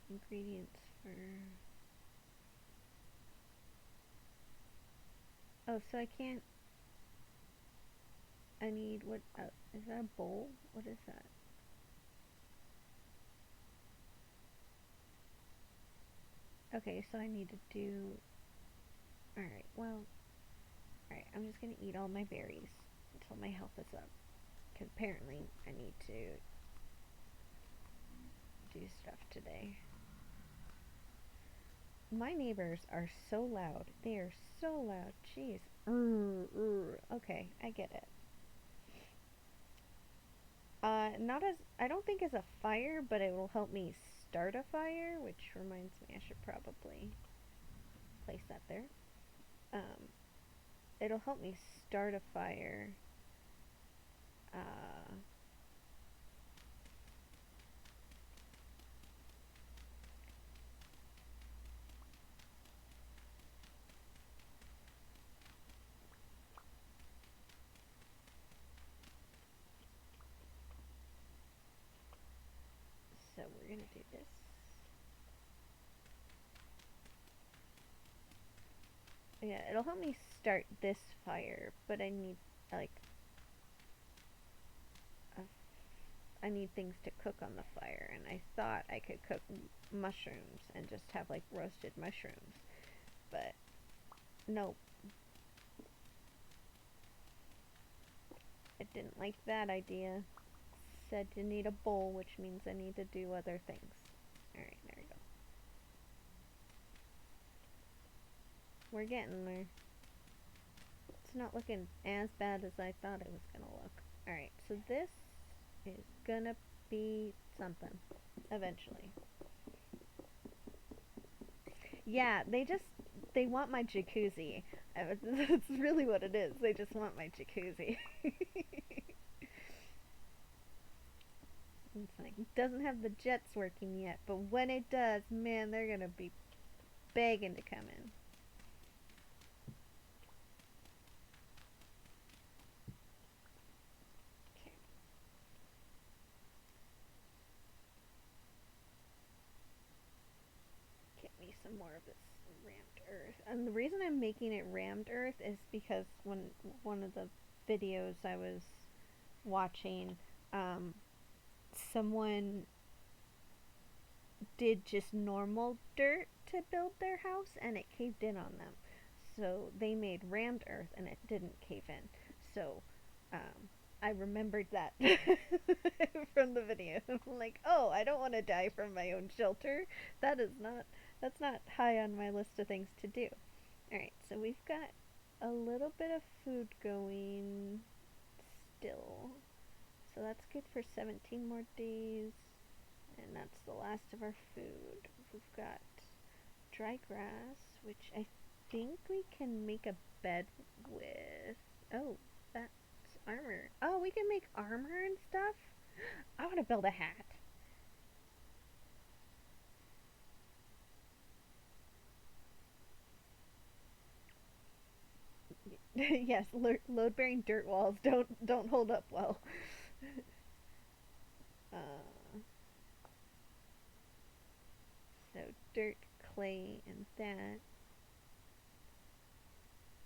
Speaker 1: ingredients for... Oh, so I can't... I need what? Is that a bowl? What is that? Okay, so I need to do... Alright, well... Alright, I'm just gonna eat all my berries until my health is up. Because apparently I need to do stuff today. My neighbors are so loud. They are so loud. Jeez. Okay, I get it. Not as... I don't think as a fire, but it will help me start a fire, which reminds me I should probably place that there. It'll help me start a fire. So we're gonna do this. Yeah, it'll help me start this fire, but I need, like, I need things to cook on the fire, and I thought I could cook mushrooms and just have, like, roasted mushrooms, but nope. I didn't like that idea. Said you need a bowl, which means I need to do other things. Alright, there we go. We're getting there. It's not looking as bad as I thought it was gonna look. Alright, so this is gonna be something eventually. Yeah, they want my jacuzzi. That's really what it is. They just want my jacuzzi. It's like, it doesn't have the jets working yet, but when it does, man, they're gonna be begging to come in. Okay. Get me some more of this rammed earth. And the reason I'm making it rammed earth is because when one of the videos I was watching, someone did just normal dirt to build their house and it caved in on them. So they made rammed earth and it didn't cave in. So I remembered that from the video. I'm like, oh, I don't want to die from my own shelter. That's not high on my list of things to do. Alright, so we've got a little bit of food going still. So that's good for 17 more days. And that's the last of our food. We've got dry grass, which I think we can make a bed with. Oh, that's armor. Oh, we can make armor and stuff? I want to build a hat. Yes, load-bearing dirt walls don't hold up well. uh, so dirt, clay, and that.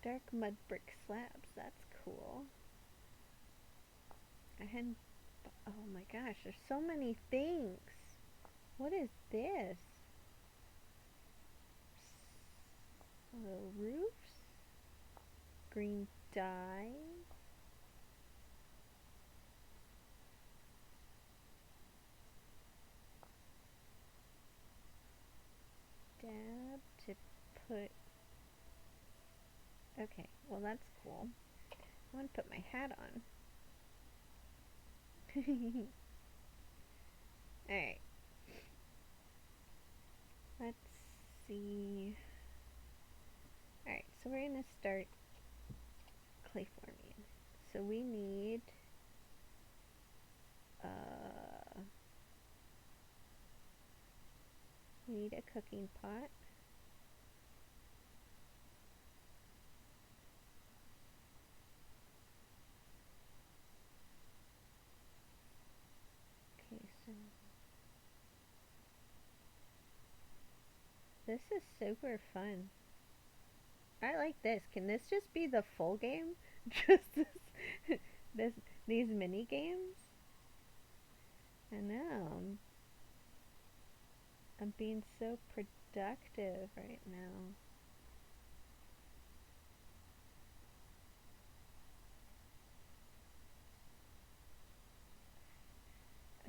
Speaker 1: Dark mud brick slabs. That's cool. I hadn't... Oh my gosh, there's so many things. What is this? Roofs? Green dye? Dab to put... Okay, well that's cool. I want to put my hat on. Alright. Let's see. Alright, so we're going to start clay forming. So we need Uh, we need a cooking pot. Okay, so this is super fun. I like this. Can this just be the full game? Just this these mini games? I know. I'm being so productive right now.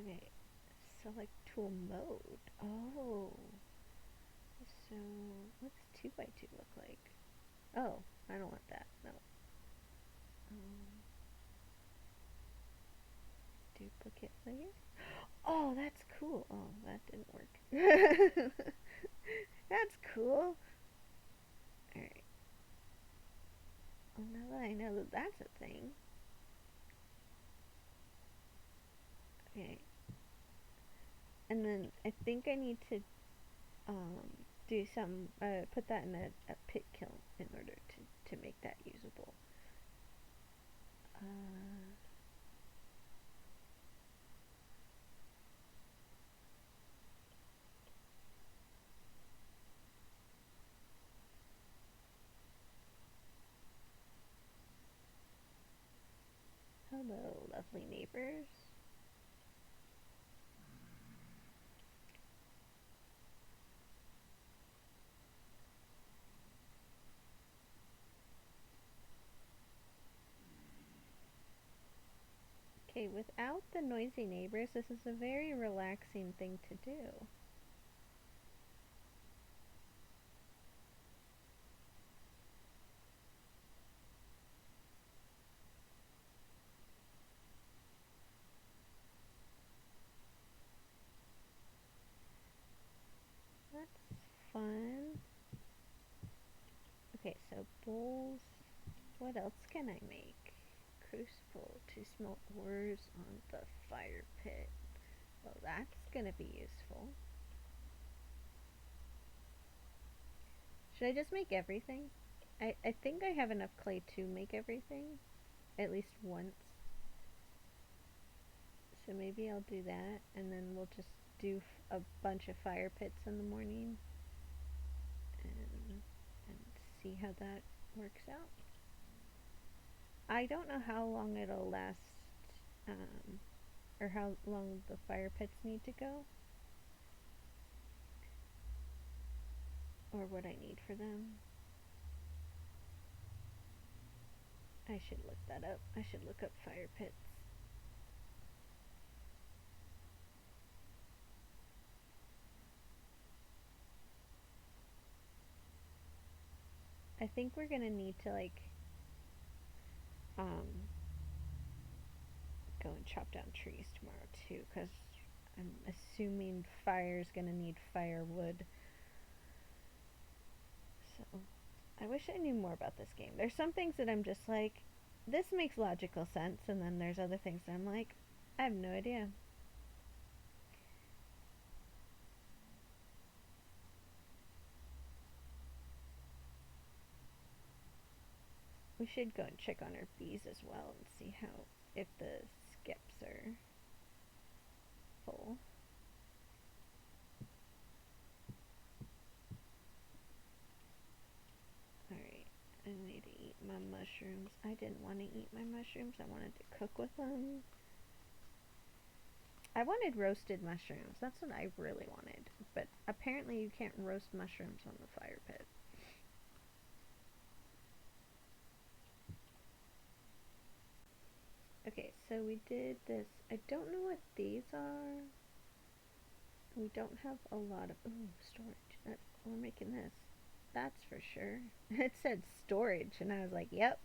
Speaker 1: Okay, select tool mode. Oh, so what's 2x2 look like? Oh, I don't want that. No. Um, duplicate layer. Oh, that's cool. Oh, that didn't work. That's cool. Alright. Well, now that I know that that's a thing. Okay. And then I think I need to um, do some, put that in a pit kiln in order to make that usable. Uh, Hello, lovely neighbors. Okay, without the noisy neighbors, this is a very relaxing thing to do. That's fun. Okay, so bowls. What else can I make? Crucible to smelt ores on the fire pit. Well, that's gonna be useful. Should I just make everything? I think I have enough clay to make everything. At least once. So maybe I'll do that, and then we'll just do a bunch of fire pits in the morning, and see how that works out. I don't know how long it'll last, um, or how long the fire pits need to go, or what I need for them. I should look that up. I should look up fire pits. I think we're gonna need to like um, go and chop down trees tomorrow too, because I'm assuming fire's gonna need firewood. So I wish I knew more about this game. There's some things that I'm just like, this makes logical sense, and then there's other things that I'm like, I have no idea. We should go and check on our bees as well and see how, if the skips are full. Alright, I need to eat my mushrooms. I didn't want to eat my mushrooms, I wanted to cook with them. I wanted roasted mushrooms. That's what I really wanted. But apparently you can't roast mushrooms on the fire pit. Okay, so we did this. I don't know what these are. We don't have a lot of... Ooh, storage. We're making this. That's for sure. It said storage, and I was like, yep.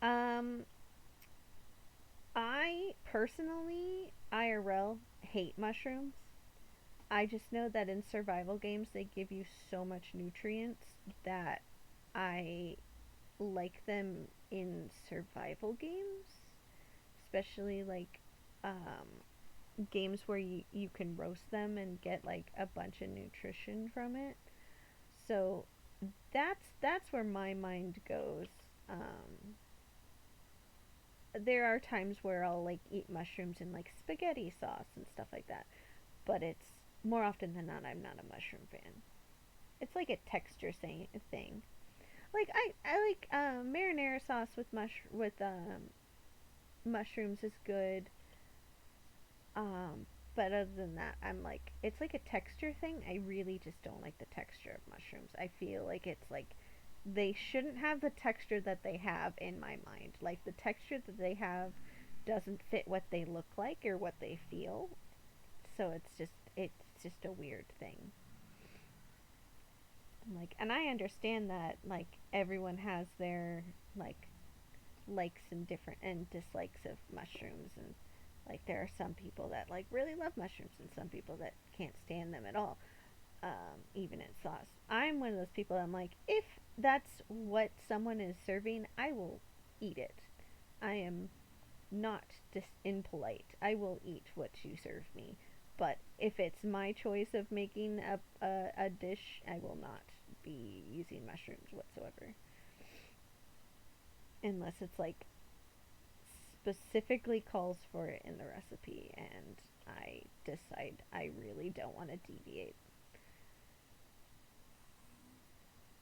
Speaker 1: um, I personally, IRL, hate mushrooms. I just know that in survival games they give you so much nutrients that I like them in survival games, especially like games where you can roast them and get like a bunch of nutrition from it. So that's where my mind goes. Um, there are times where I'll like eat mushrooms in like spaghetti sauce and stuff like that, but it's more often than not I'm not a mushroom fan. It's like a texture thing. Like I like marinara sauce with mushrooms is good. Um, but other than that, I'm like it's like a texture thing. I really just don't like the texture of mushrooms. I feel like it's like they shouldn't have the texture that they have in my mind. Like the texture that they have doesn't fit what they look like or what they feel. So it's just a weird thing. Like, and I understand that like everyone has their like likes and different and dislikes of mushrooms, and like there are some people that like really love mushrooms and some people that can't stand them at all, even in sauce. I'm one of those people that I'm like, if that's what someone is serving, I will eat it. I am not impolite. I will eat what you serve me. But if it's my choice of making a dish, I will not be using mushrooms whatsoever. Unless it's like specifically calls for it in the recipe and I decide I really don't want to deviate.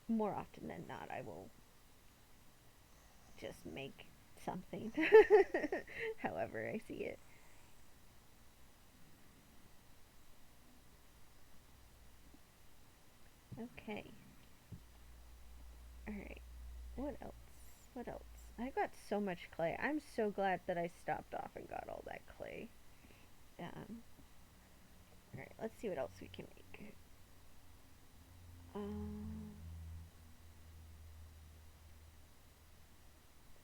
Speaker 1: More often than not, I will just make something however I see it. Okay. Alright. What else? What else? I got so much clay. I'm so glad that I stopped off and got all that clay. Alright, let's see what else we can make. Um,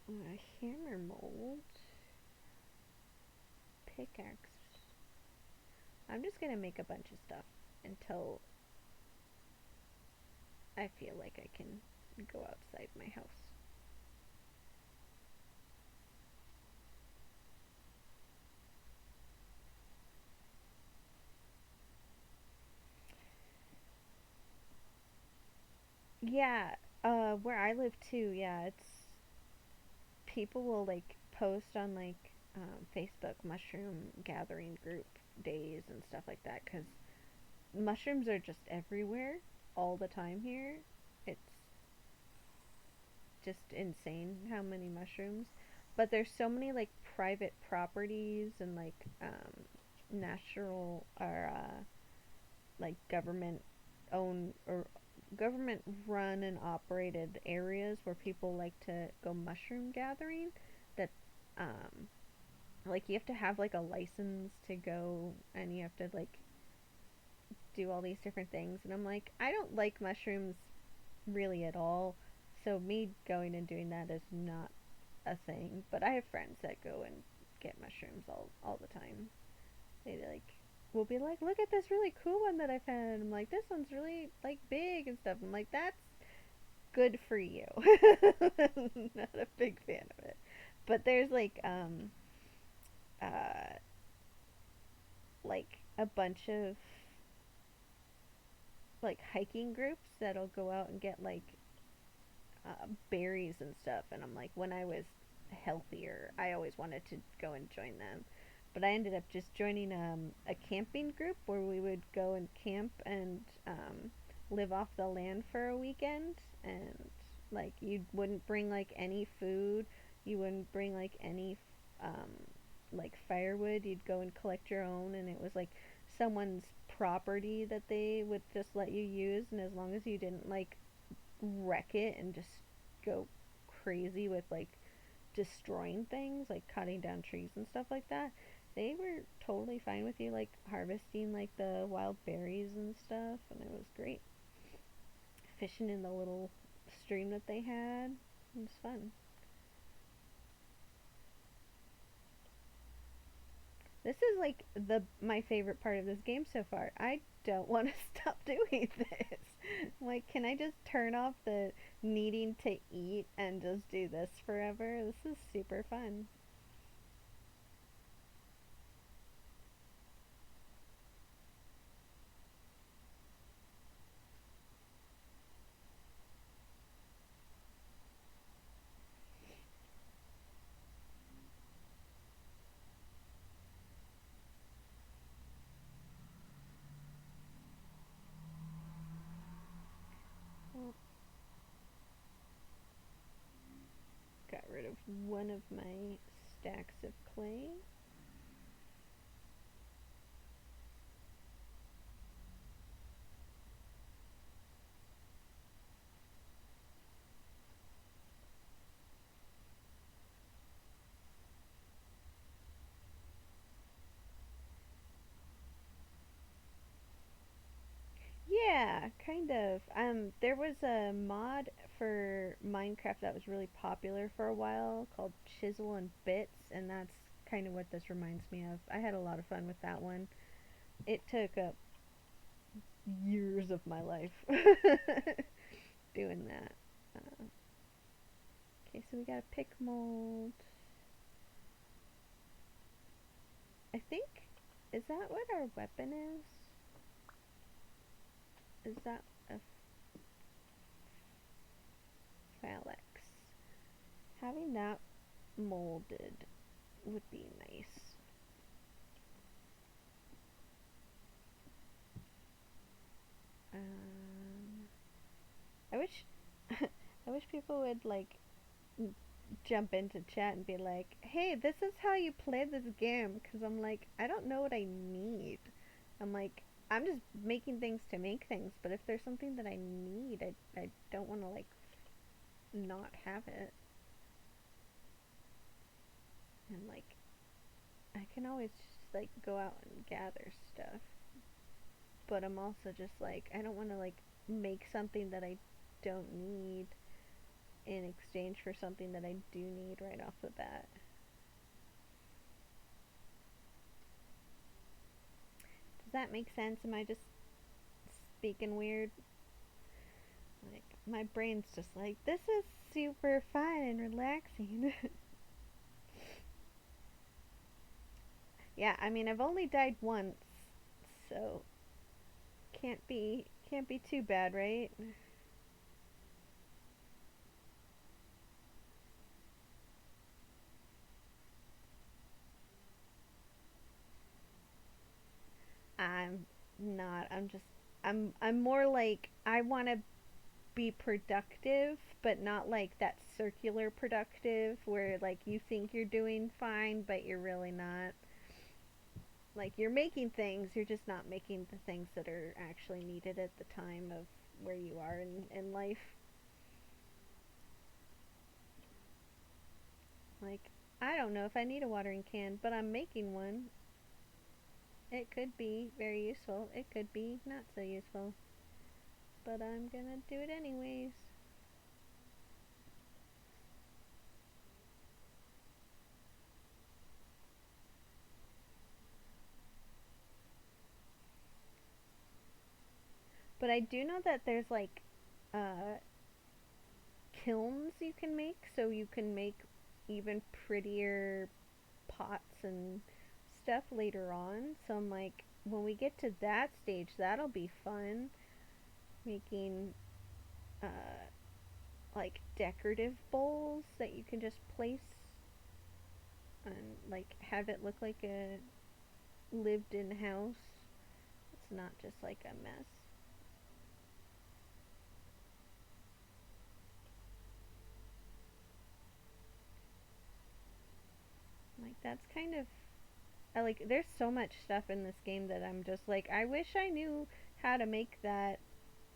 Speaker 1: a hammer mold. Pickaxe. I'm just gonna make a bunch of stuff until I feel like I can go outside my house. Yeah, where I live too, yeah, it's people will like post on like Facebook mushroom gathering group days and stuff like that because mushrooms are just everywhere all the time here. It's just insane how many mushrooms. But there's so many like private properties and like national or like government owned or government run and operated areas where people like to go mushroom gathering that um like you have to have like a license to go and you have to like do all these different things and I'm like I don't like mushrooms really at all, so me going and doing that is not a thing, but I have friends that go and get mushrooms all the time. They like will be like, look at this really cool one that I found. I'm like, this one's really like big and stuff. I'm like, that's good for you. Not a big fan of it. But there's uh like a bunch of like hiking groups that'll go out and get like berries and stuff. And I'm like, when I was healthier, I always wanted to go and join them. But I ended up just joining a camping group where we would go and camp and live off the land for a weekend. And like, you wouldn't bring like any food, you wouldn't bring like any um, like firewood. You'd go and collect your own, and it was like someone's property that they would just let you use. And as long as you didn't like wreck it and just go crazy with like destroying things, like cutting down trees and stuff like that, they were totally fine with you like harvesting like the wild berries and stuff, and it was great. Fishing in the little stream that they had. It was fun. This is like the my favorite part of this game so far. I don't want to stop doing this. Like, can I just turn off the needing to eat and just do this forever? This is super fun. Well, got rid of one of my stacks of clay. Yeah, kind of. There was a mod for Minecraft that was really popular for a while called Chisel and Bits, and that's kind of what this reminds me of. I had a lot of fun with that one. It took up years of my life doing that. Okay, so we got a pick mold. I think, is that what our weapon is? Is that a phalanx? Having that molded would be nice. Um, I wish, I wish people would like jump into chat and be like, "Hey, this is how you play this game," because I'm like, I don't know what I need. I'm like, I'm just making things to make things, but if there's something that I need, I don't want to like not have it. And like, I can always just like go out and gather stuff, but I'm also just like, I don't want to like make something that I don't need in exchange for something that I do need right off the bat. Does that make sense? Am I just speaking weird? Like, my brain's just like, this is super fun and relaxing. Yeah, I mean, I've only died once, so can't be too bad, right? I'm not. I'm more like I want to be productive, but not like that circular productive where like you think you're doing fine, but you're really not. Like you're making things, you're just not making the things that are actually needed at the time of where you are in life. Like, I don't know if I need a watering can, but I'm making one. It could be very useful, it could be not so useful, but I'm gonna do it anyways. But I do know that there's like uh, kilns you can make, so you can make even prettier pots and stuff later on. So I'm like, when we get to that stage, that'll be fun. Making uh, like decorative bowls that you can just place and like have it look like a lived in house. It's not just like a mess. Like that's kind of I like there's so much stuff in this game that I'm just like I wish I knew how to make that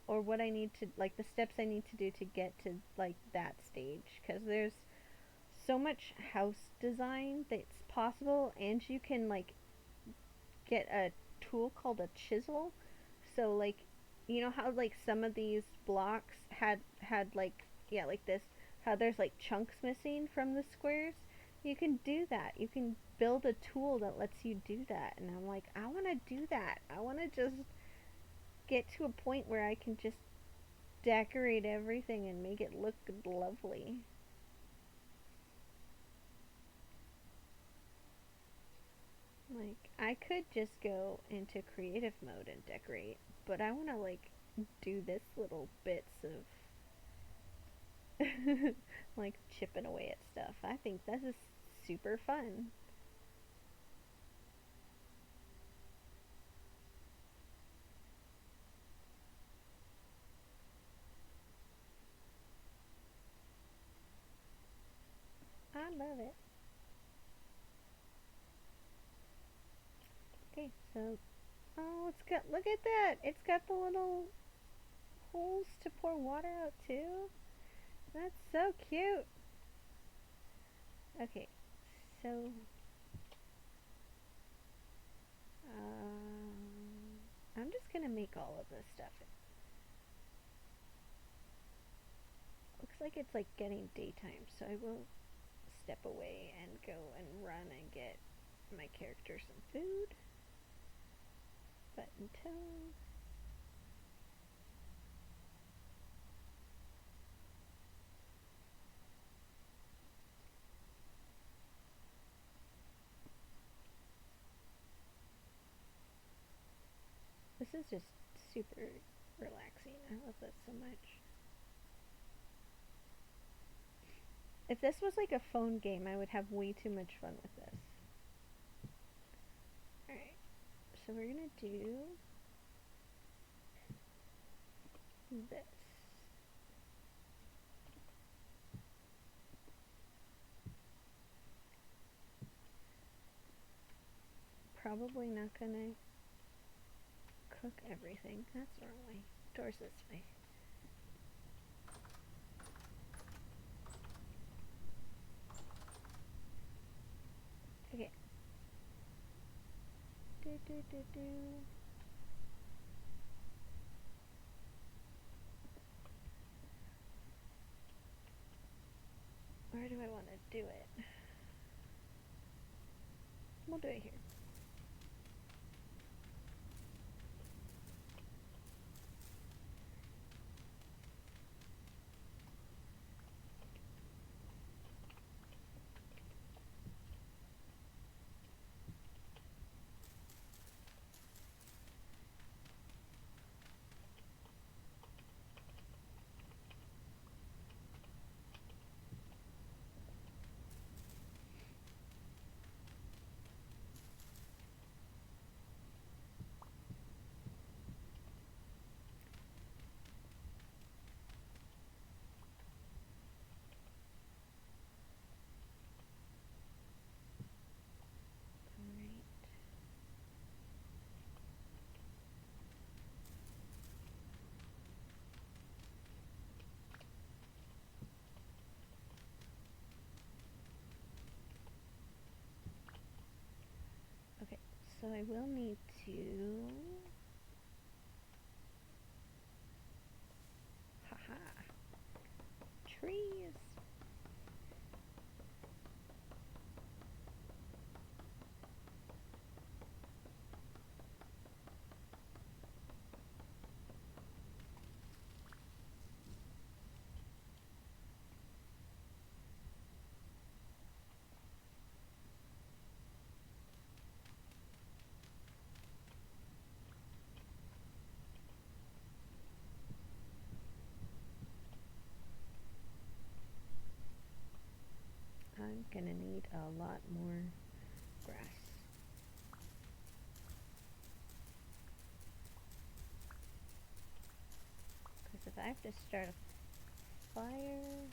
Speaker 1: or what I need to like the steps I need to do to get to like that stage cuz there's so much house design that's possible and you can like get a tool called a chisel. So like you know how like some of these blocks had like yeah like this how there's like chunks missing from the squares. You can do that. You can build a tool that lets you do that. And I'm like, I want to do that. I want to just get to a point where I can just decorate everything and make it look lovely. Like, I could just go into creative mode and decorate, but I want to, like, do this little bits of, like, chipping away at stuff. I think this is super fun. I love it. Okay, so, oh, it's got, look at that. It's got the little holes to pour water out, too. That's so cute. Okay, so I'm just gonna make all of this stuff. Looks like it's like getting daytime, so I will step away and go and run and get my character some food. But until this is just super relaxing. I love this so much. If this was like a phone game, I would have way too much fun with this. Alright, so we're gonna do this. Probably not gonna cook everything. That's the wrong way. Doors this way. Okay. Do do do do. Where do I want to do it? We'll do it here. Alright. Okay, so I will need to. Haha. Trees. I'm gonna need a lot more grass. Because if I have to start a fire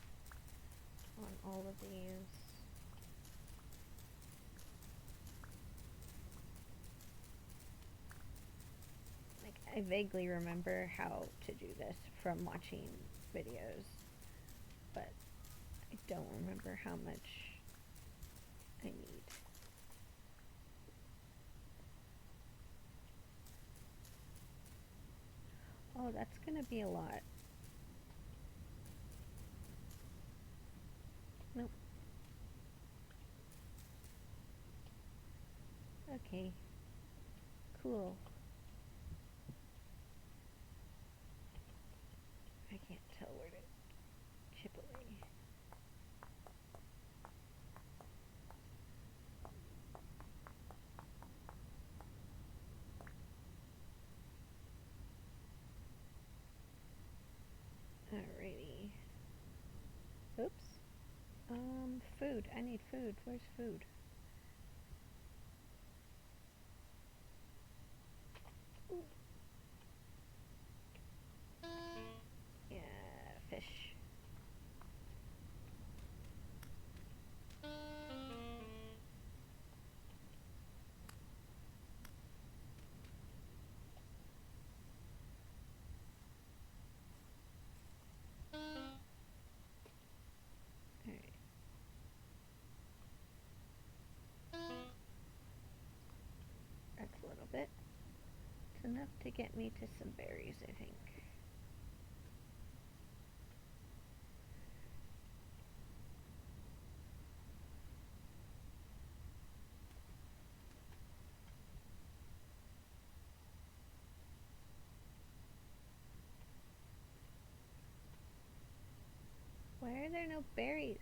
Speaker 1: on all of these, like, I vaguely remember how to do this from watching videos, but I don't remember how much I need. Oh, that's gonna be a lot. Nope. Okay. Cool. I can't tell where to chip away. Alrighty. Oops. Food. I need food. Where's food? Ooh. Yeah, fish. Alright. That's a little bit. It's enough to get me to some berries, I think. Why are there no berries?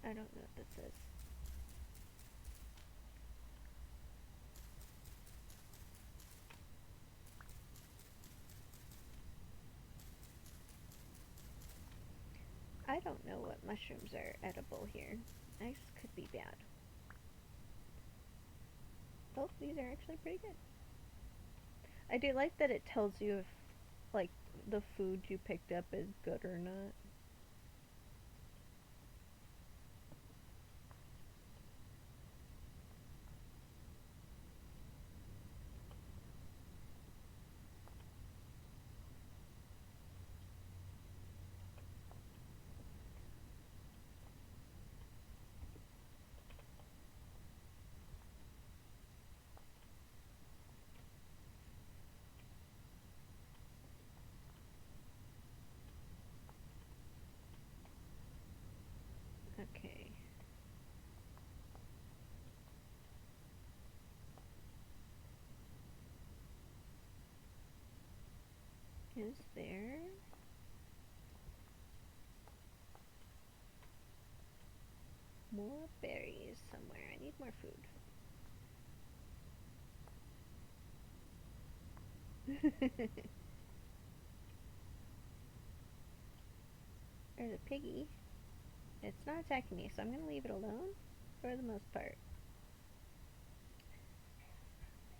Speaker 1: I don't know what that says. I don't know what mushrooms are edible here. This could be bad. Oh, these are actually pretty good. I do like that it tells you if, like, the food you picked up is good or not. Okay. Is there more berries somewhere? I need more food. There's a piggy. It's not attacking me, so I'm going to leave it alone for the most part.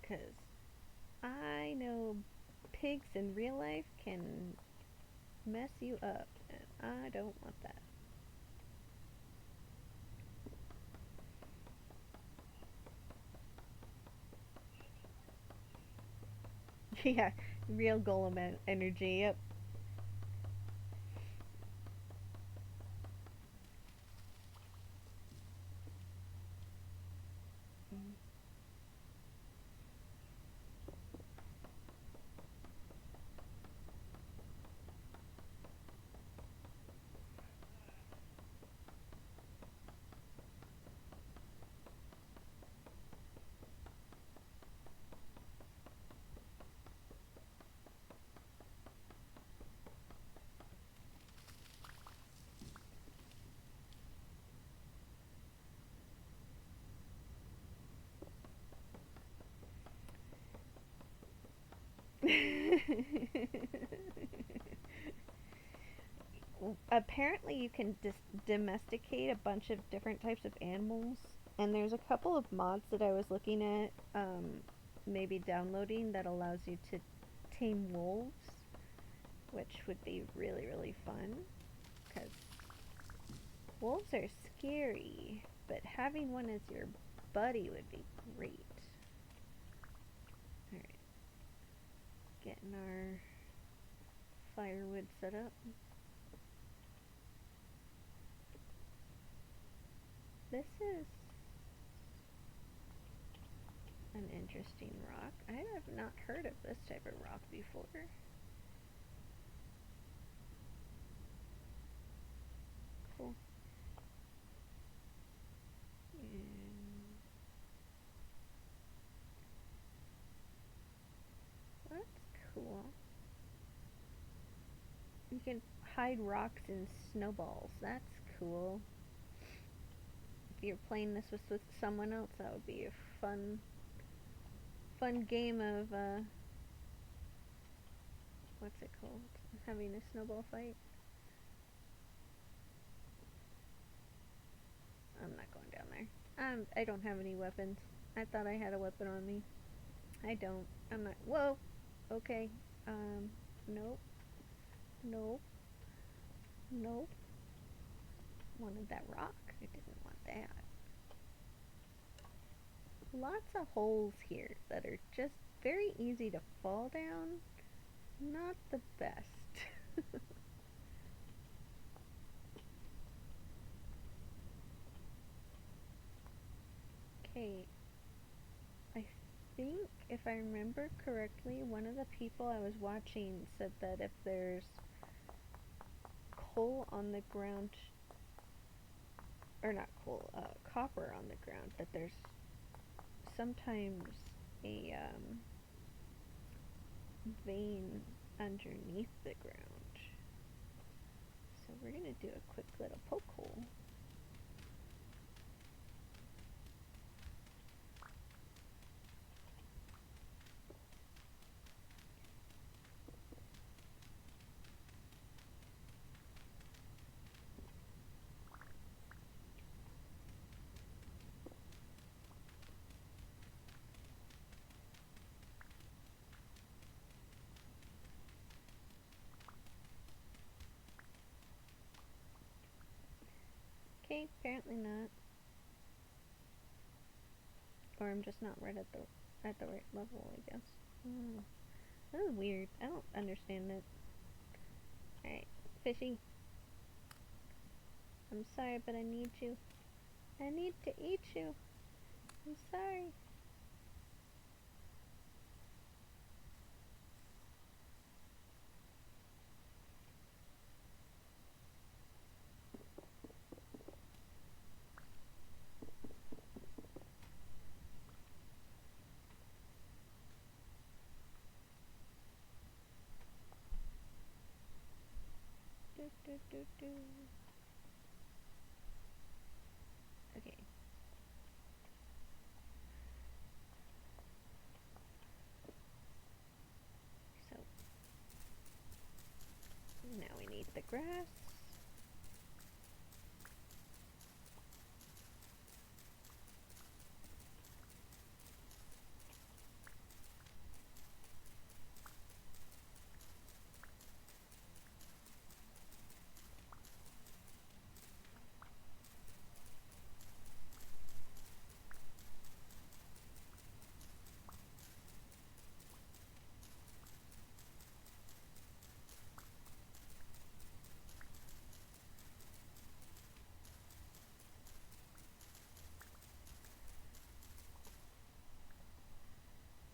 Speaker 1: Because I know pigs in real life can mess you up, and I don't want that. Yeah, real golem energy, yep. Apparently you can domesticate a bunch of different types of animals, and there's a couple of mods that I was looking at, maybe downloading, that allows you to tame wolves, which would be really, really fun, because wolves are scary, but having one as your buddy would be great. Alright, getting our firewood set up. This is... I an interesting rock. I have not heard of this type of rock before. Cool. And that's cool. You can hide rocks in snowballs. That's cool. If you're playing this with someone else, that would be a fun game of what's it called? Having a snowball fight. I'm not going down there. I don't have any weapons. I thought I had a weapon on me. I don't. I'm not. Whoa. Okay. Nope. Nope. Nope. Wanted that rock. I didn't want that. Lots of holes here that are just very easy to fall down. Not the best. Okay. I think if I remember correctly, one of the people I was watching said that if there's coal on the ground, or not coal, copper on the ground, that there's sometimes a vein underneath the ground. So we're gonna do a quick little poke hole. Okay, apparently not. Or I'm just not right at the right level, I guess. That is weird. I don't understand it. Alright, fishy. I'm sorry, but I need you. I need to eat you. I'm sorry. Okay. So now we need the grass.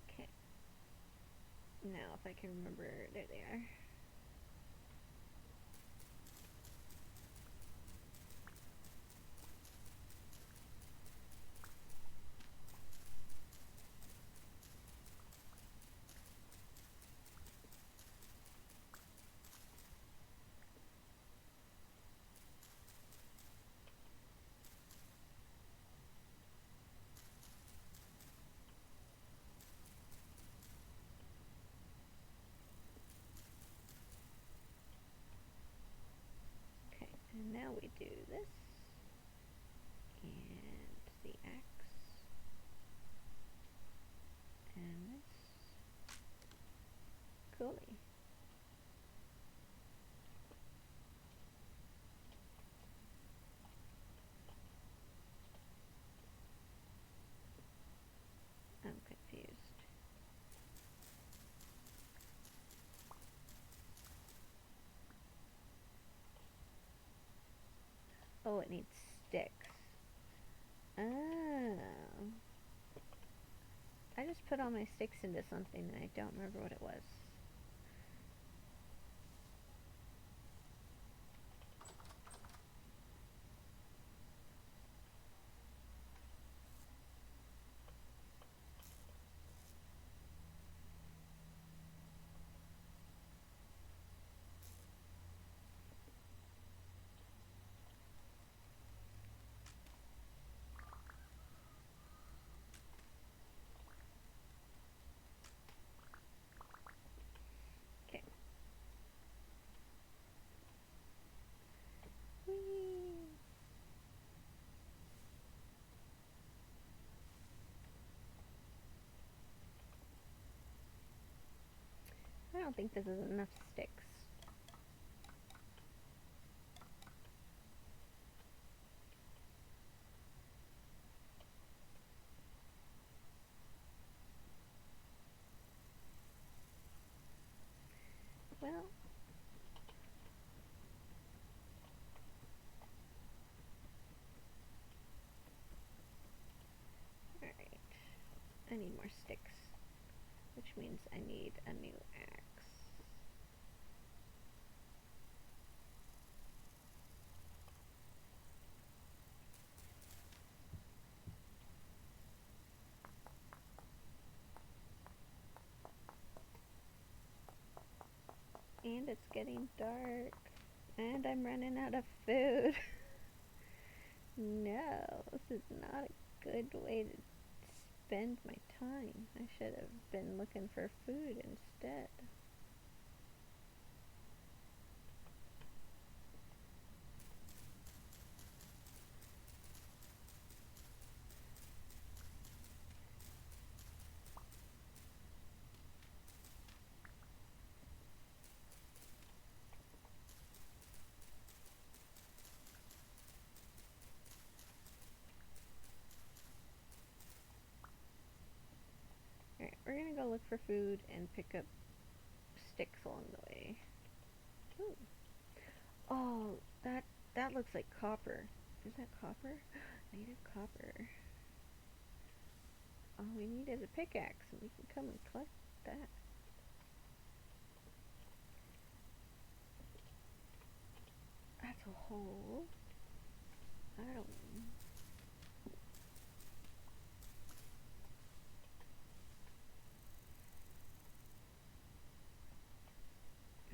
Speaker 1: Okay. Now if I can remember, there they are. Okay, and now we do this. And the axe. And this. Coolie. I'm confused. Oh, it needs sticks. Oh. I just put all my sticks into something and I don't remember what it was. Okay. Whee! I don't think this is enough sticks. Well, alright. I need more sticks, which means I need a new axe. And it's getting dark. And I'm running out of food. No, this is not a good way to spend my time. I should have been looking for food instead. Alright, we're gonna go look for food and pick up sticks along the way. Ooh. Oh, that looks like copper. Is that copper? Native copper. All we need is a pickaxe and we can come and collect that. That's a hole. I don't know.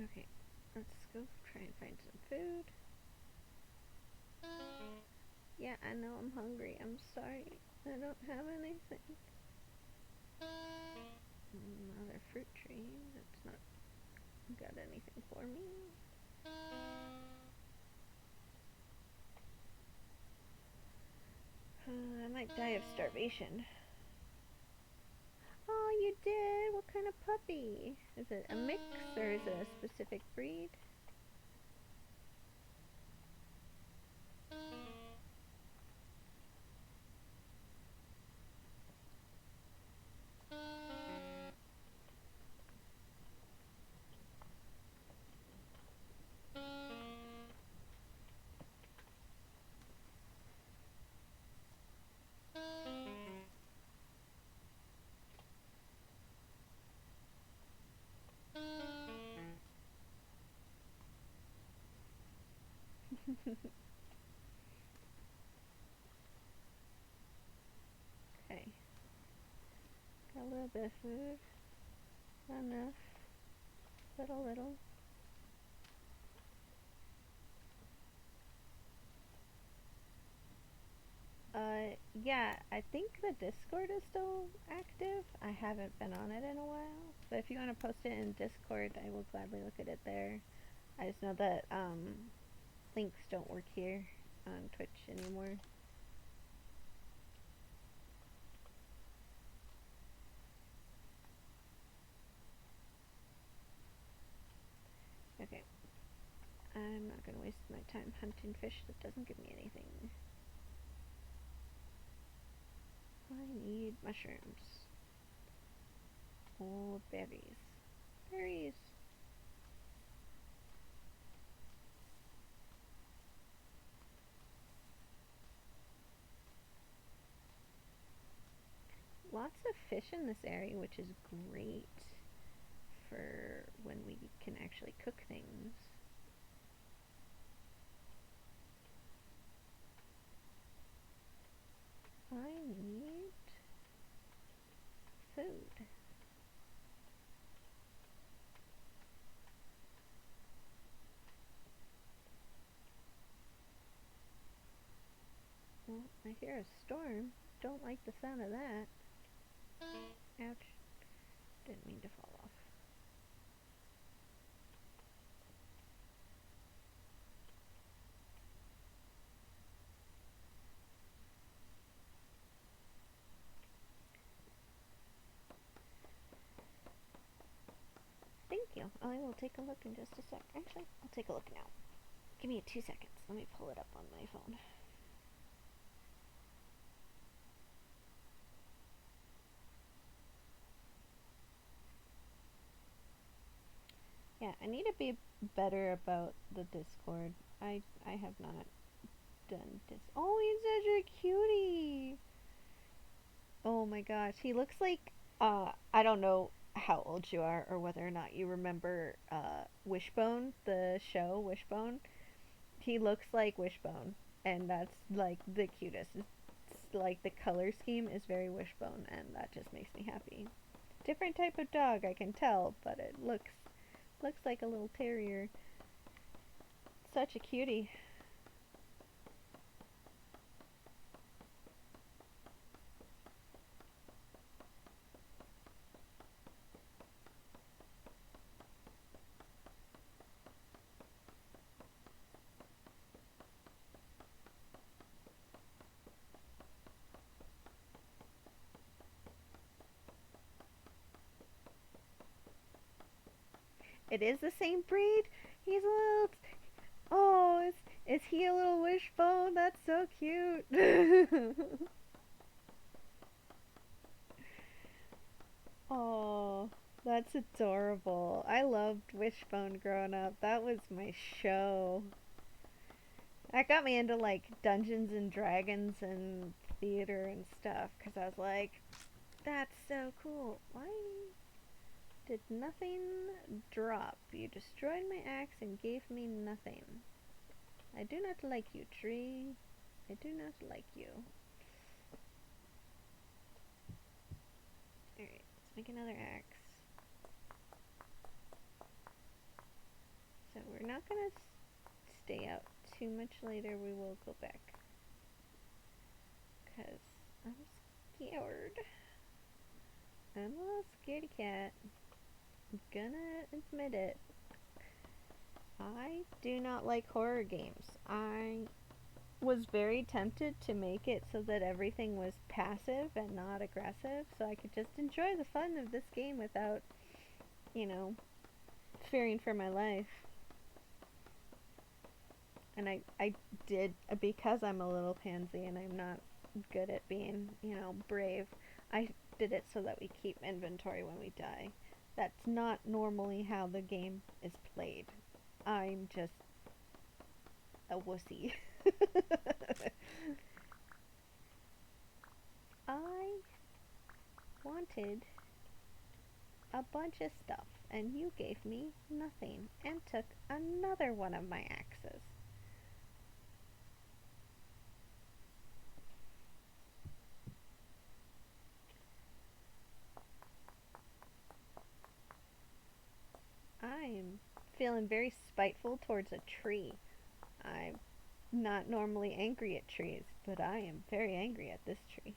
Speaker 1: Okay, let's go try and find some food. Yeah, I know I'm hungry. I'm sorry. I don't have anything. Another fruit tree. That's not got anything for me. I might die of starvation. Oh, you did? What kind of puppy? Is it a mix or is it a specific breed? Okay. Got a little bit of food. Not enough, but a little. Yeah, I think the Discord is still active. I haven't been on it in a while. But if you want to post it in Discord, I will gladly look at it there. I just know that links don't work here on Twitch anymore. Okay. I'm not gonna waste my time hunting fish that doesn't give me anything. I need mushrooms. Oh, berries. Berries! Lots of fish in this area, which is great for when we can actually cook things. I need food. Well, I hear a storm. Don't like the sound of that. Ouch. Didn't mean to fall off. Thank you. I will take a look in just a sec. Actually, I'll take a look now. Give me 2 seconds. Let me pull it up on my phone. Yeah, I need to be better about the Discord. I have not done this. Oh, he's such a cutie. Oh my gosh, he looks like I don't know how old you are or whether or not you remember Wishbone, the show Wishbone. He looks like Wishbone, and that's like the cutest. It's like the color scheme is very Wishbone, and that just makes me happy. Different type of dog, I can tell, but it looks like a little terrier. Such a cutie. It is the same breed. He's a little. Oh, is he a little Wishbone? That's so cute. Oh, that's adorable. I loved Wishbone growing up. That was my show. That got me into like Dungeons and Dragons and theater and stuff because I was like, that's so cool. Why did nothing drop? You destroyed my axe and gave me nothing. I do not like you, tree. I do not like you. Alright, let's make another axe. So we're not gonna stay out too much later. We will go back. Because I'm scared. I'm a little scaredy cat. I'm gonna admit it. I do not like horror games. I was very tempted to make it so that everything was passive and not aggressive, so I could just enjoy the fun of this game without, you know, fearing for my life. And I did, because I'm a little pansy and I'm not good at being, brave, I did it so that we keep inventory when we die. That's not normally how the game is played. I'm just a wussy. I wanted a bunch of stuff, and you gave me nothing and took another one of my axes. I'm feeling very spiteful towards a tree. I'm not normally angry at trees, but I am very angry at this tree.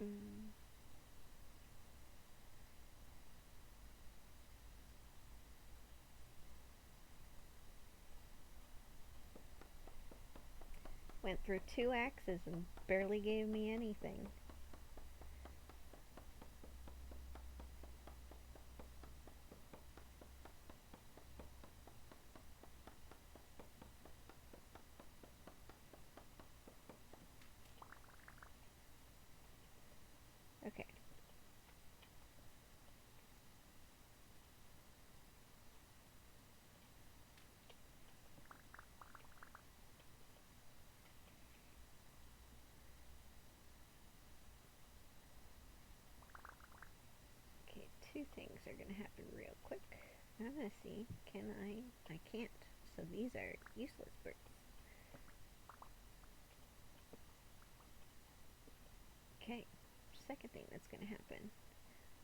Speaker 1: Mm. Went through 2 axes and barely gave me anything. Okay. two things are gonna happen real quick. I'm gonna see, can I can't. So these are useless bricks. Okay, second thing that's gonna happen.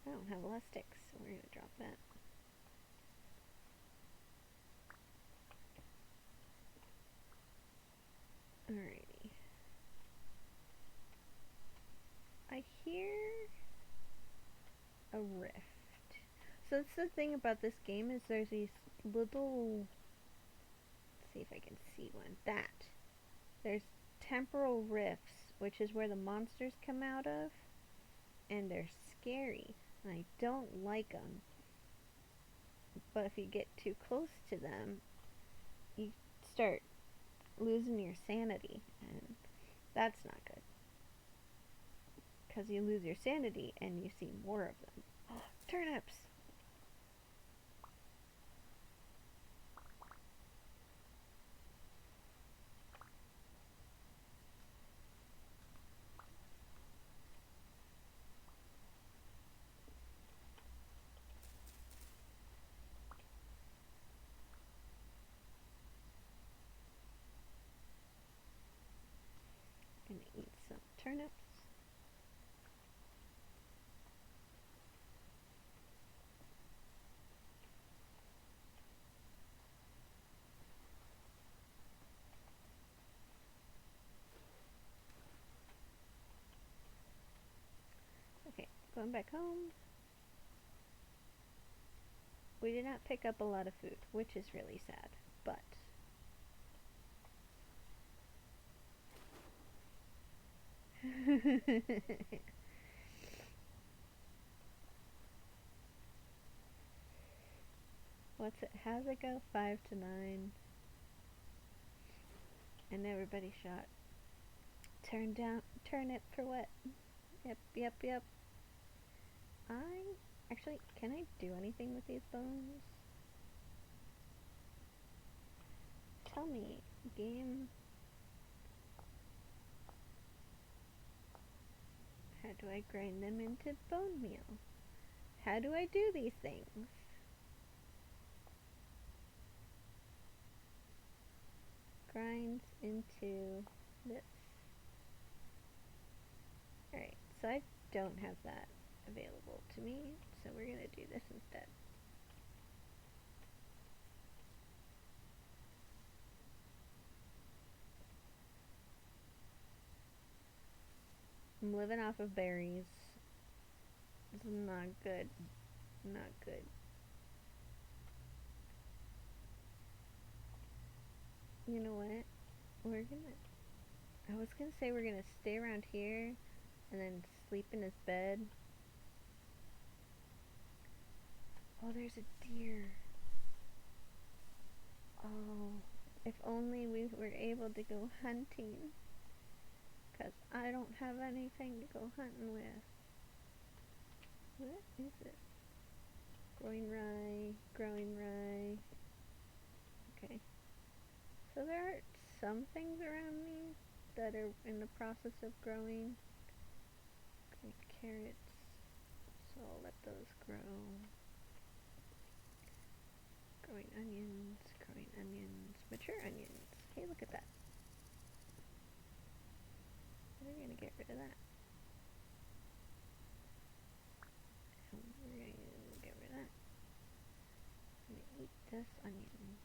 Speaker 1: I don't have a lot of sticks, so we're gonna drop that. Alrighty. I hear a rift. So that's the thing about this game is there's these little, let's see if I can see one. There's temporal rifts, which is where the monsters come out of, and they're scary. And I don't like them. But if you get too close to them, you start losing your sanity, and that's not good. Because you lose your sanity and you see more of them. Oh, turnips! Gonna eat some turnips. Okay, going back home. We did not pick up a lot of food, which is really sad, but what's it? How's it go? 5 to 9. And everybody shot. Turnip for what? Yep. Actually, can I do anything with these bones? Tell me, game. How do I grind them into bone meal? How do I do these things? Grinds into this. Alright, so I don't have that available to me, so we're gonna do this instead. I'm living off of berries. This is not good. Not good. You know what? I was gonna say we're gonna stay around here and then sleep in his bed. Oh, there's a deer. Oh, if only we were able to go hunting. Because I don't have anything to go hunting with. What is this? Growing rye. Okay. So there are some things around me that are in the process of growing. Green carrots. So I'll let those grow. Growing onions. Mature onions. Hey, look at that. We're gonna get rid of that. And we're gonna get rid of that. I'm gonna eat this onion.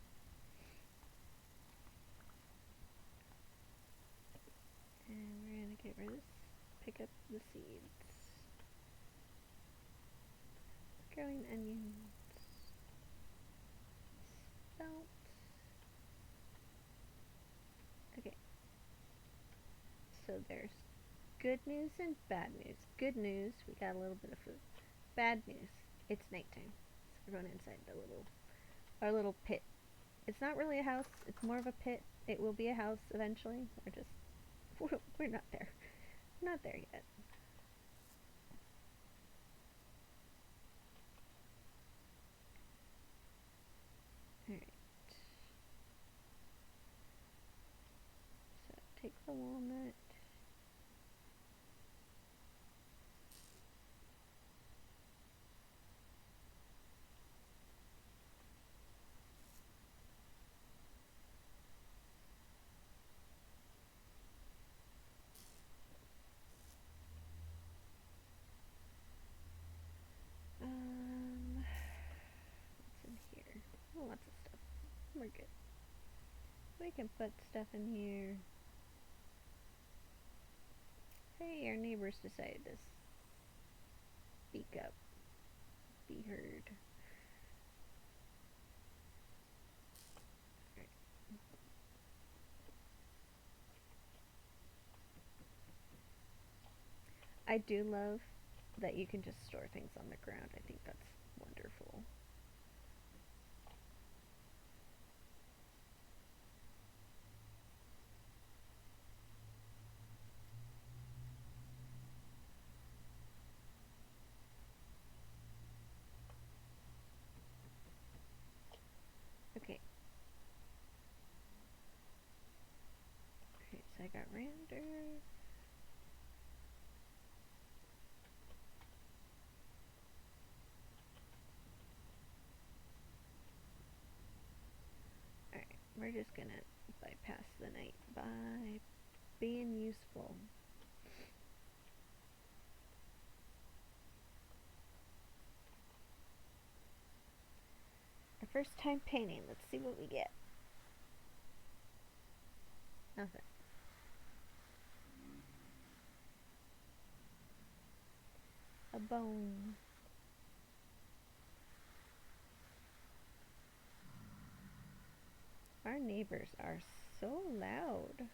Speaker 1: And we're gonna get rid of this. Pick up the seeds. Growing onions. Spelt. Okay. So there's good news and bad news. Good news, we got a little bit of food. Bad news, it's nighttime. So we're going inside our little pit. It's not really a house, it's more of a pit. It will be a house eventually. We're not there. We're not there yet. Alright. So take the walnut. We can put stuff in here. Hey, our neighbors decided to speak up, be heard. Right. I do love that you can just store things on the ground. I think that's wonderful. Okay. Okay, so I got Rander. Alright, we're just gonna bypass the night by being useful. Our first time painting. Let's see what we get. Nothing. A bone. Our neighbors are so loud.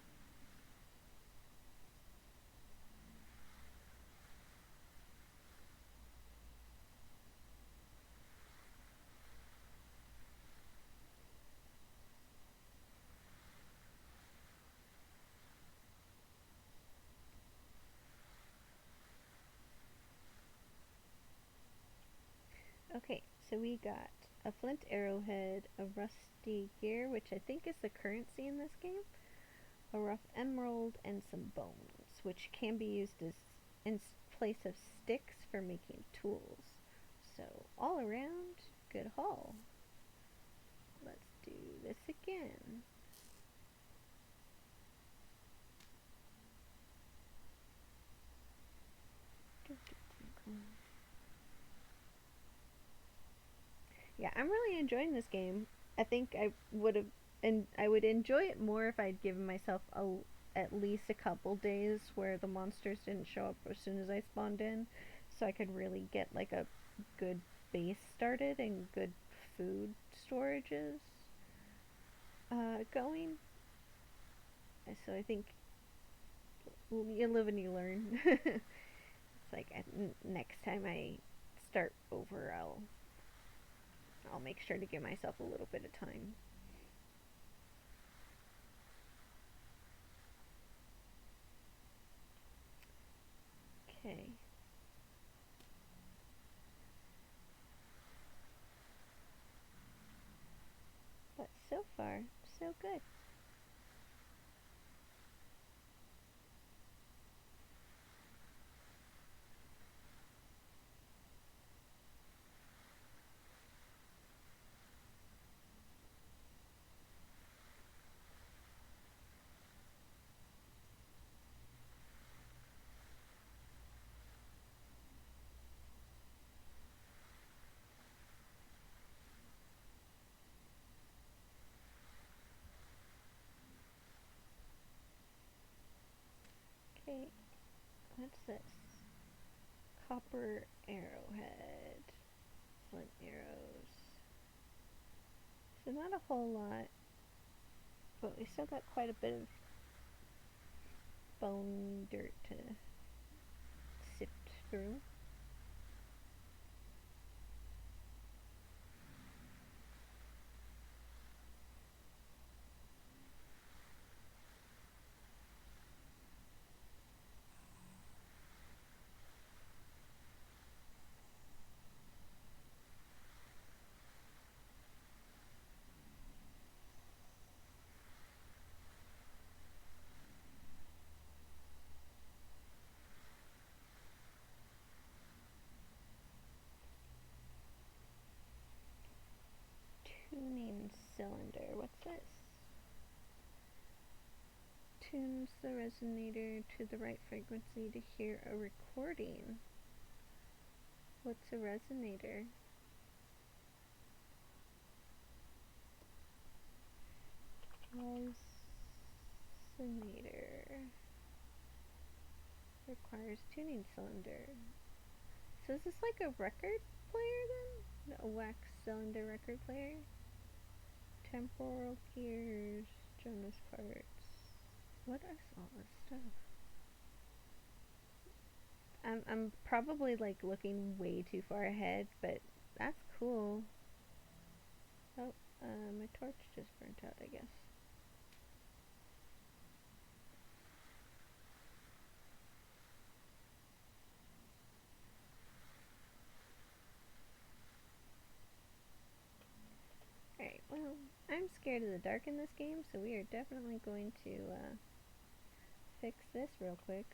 Speaker 1: Okay, so we got a flint arrowhead, a rusty gear, which I think is the currency in this game, a rough emerald, and some bones, which can be used as in place of sticks for making tools. So all around, good haul. Let's do this again. Yeah, I'm really enjoying this game. I think I would have, and I would enjoy it more if I'd given myself at least a couple days where the monsters didn't show up as soon as I spawned in, so I could really get like a good base started and good food storages going. So I think you live and you learn. It's like next time I start over, I'll make sure to give myself a little bit of time. Okay. But so far, so good. Okay, what's this? Copper arrowhead. Flint arrows. So not a whole lot, but we still got quite a bit of bone dirt to sift through. Tuning cylinder. What's this? Tunes the resonator to the right frequency to hear a recording. What's a resonator? Resonator. Requires tuning cylinder. So is this like a record player then? A wax cylinder record player? Temporal gears, Jonas parts. What is all this stuff? I'm probably like looking way too far ahead, but that's cool. Oh, my torch just burnt out, I guess. Alright, well, I'm scared of the dark in this game, so we are definitely going to fix this real quick.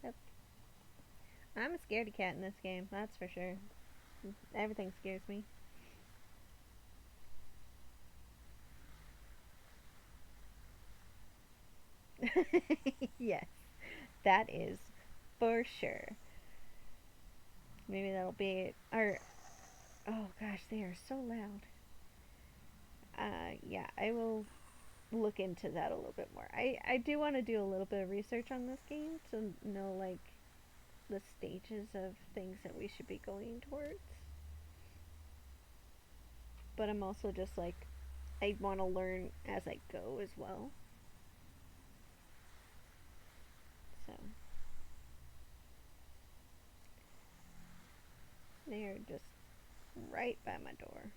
Speaker 1: Yep. I'm a scaredy cat in this game, that's for sure. Everything scares me. Yes, that is for sure. Maybe that'll be our. Oh gosh, they are so loud. Yeah, I will look into that a little bit more. I do want to do a little bit of research on this game to know like the stages of things that we should be going towards. But I'm also just like I want to learn as I go as well. So they are just right by my door.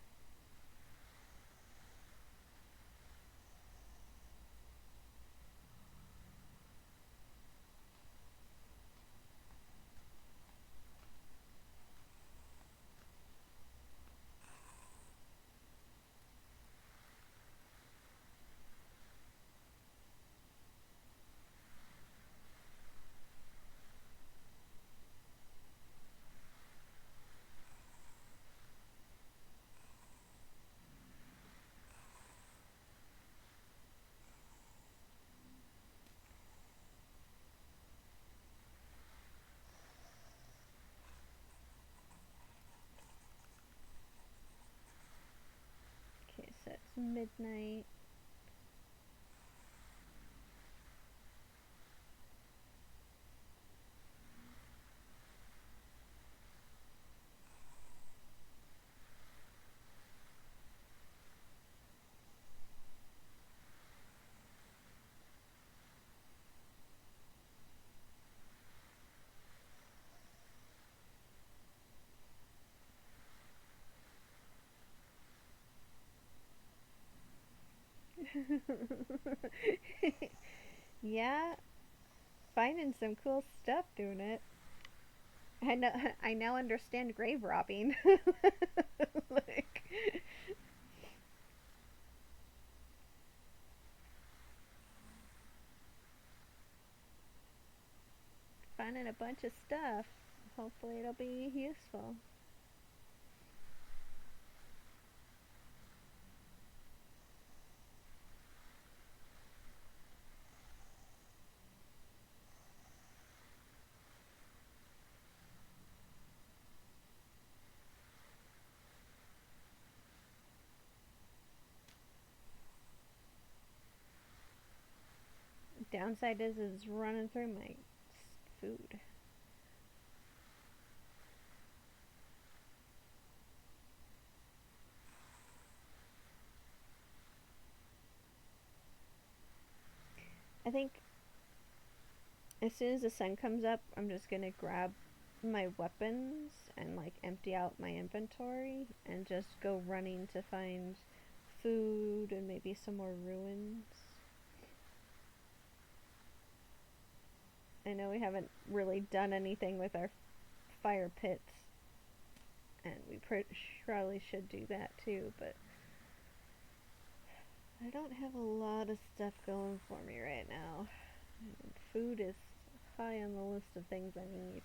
Speaker 1: Okay, so it's midnight. Yeah, finding some cool stuff doing it. I know. I now understand grave robbing. Like finding a bunch of stuff. Hopefully, it'll be useful. Downside is it's running through my food. I think as soon as the sun comes up, I'm just gonna grab my weapons and like empty out my inventory and just go running to find food and maybe some more ruins. I know we haven't really done anything with our fire pits, and we probably should do that too, but I don't have a lot of stuff going for me right now. Food is high on the list of things I need.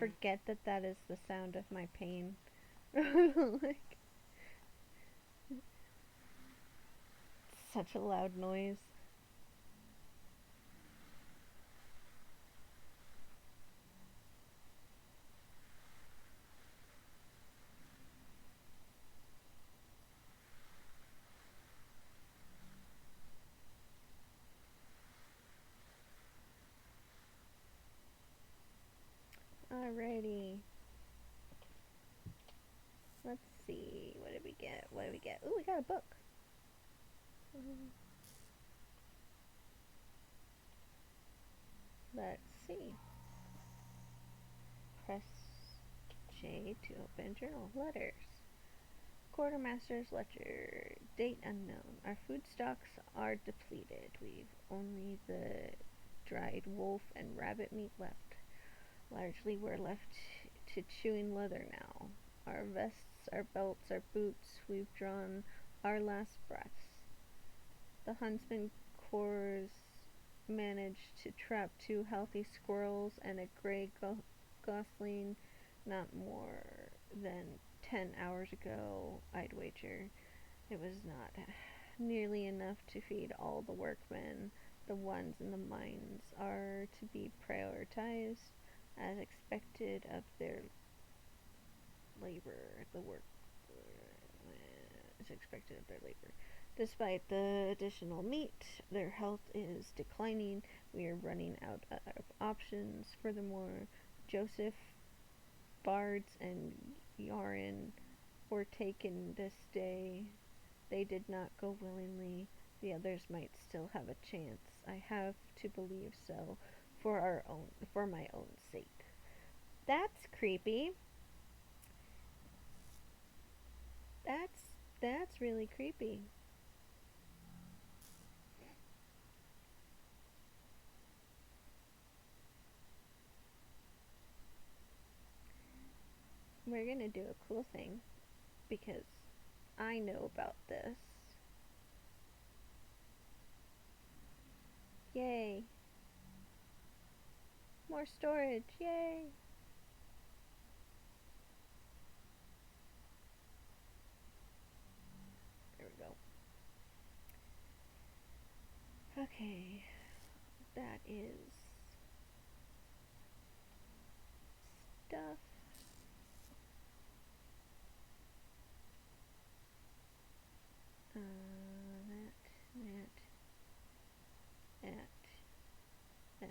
Speaker 1: forget that that is the sound of my pain. Like, such a loud noise. Alrighty. Let's see. What did we get? What did we get? Ooh, we got a book. Let's see. Press J to open journal. Letters. Quartermaster's ledger. Date unknown. Our food stocks are depleted. We've only the dried wolf and rabbit meat left. Largely we're left to chewing leather now. Our vests, our belts, our boots, we've drawn our last breaths. The huntsman corps managed to trap 2 healthy squirrels and a gray gosling not more than 10 hours ago, I'd wager. It was not nearly enough to feed all the workmen. The ones in the mines are to be prioritized as expected of their labor. The work is expected of their labor. Despite the additional meat, their health is declining. We are running out of options. Furthermore, Joseph, Bards, and Yarin were taken this day. They did not go willingly. The others might still have a chance. I have to believe so for my own sake. That's creepy. That's really creepy. We're gonna do a cool thing because I know about this. Yay. More storage. Yay. There we go. Okay. That is stuff. That.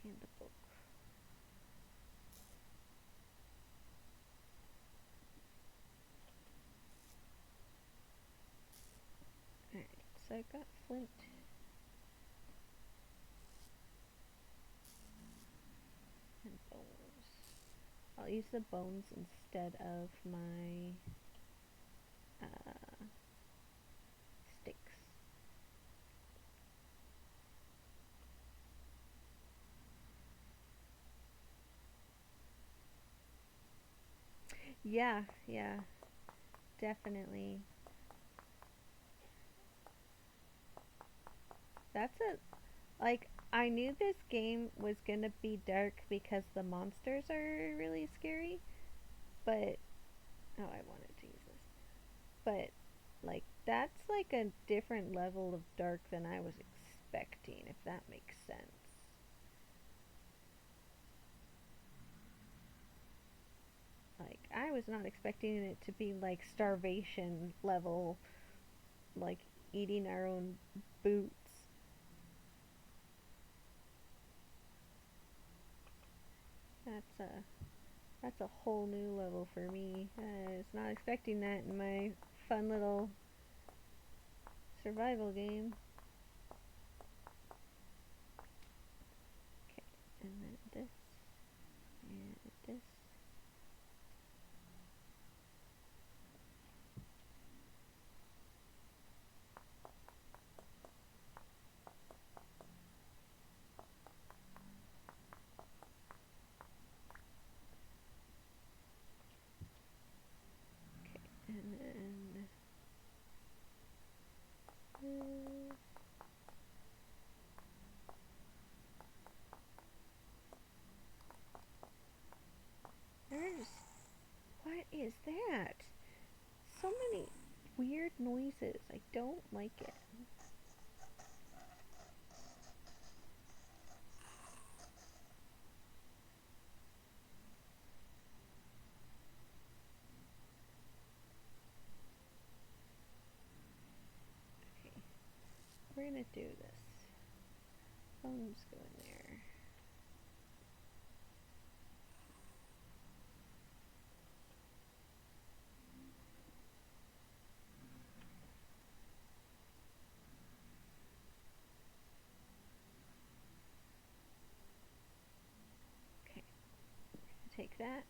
Speaker 1: In the book. Alright, so I've got flint. And bones. I'll use the bones instead of my sticks. Yeah, definitely. That's a like I knew this game was gonna be dark because the monsters are really scary, but oh, I wanted to use this. But like that's like a different level of dark than I was expecting, if that makes sense. Like I was not expecting it to be like starvation level, like eating our own boots. That's a that's a whole new level for me. I was not expecting that in my fun little survival game. Okay, and then this and this. Okay, and then this. don't like it. Okay, we're gonna do this. Bones go in there. Okay, take that,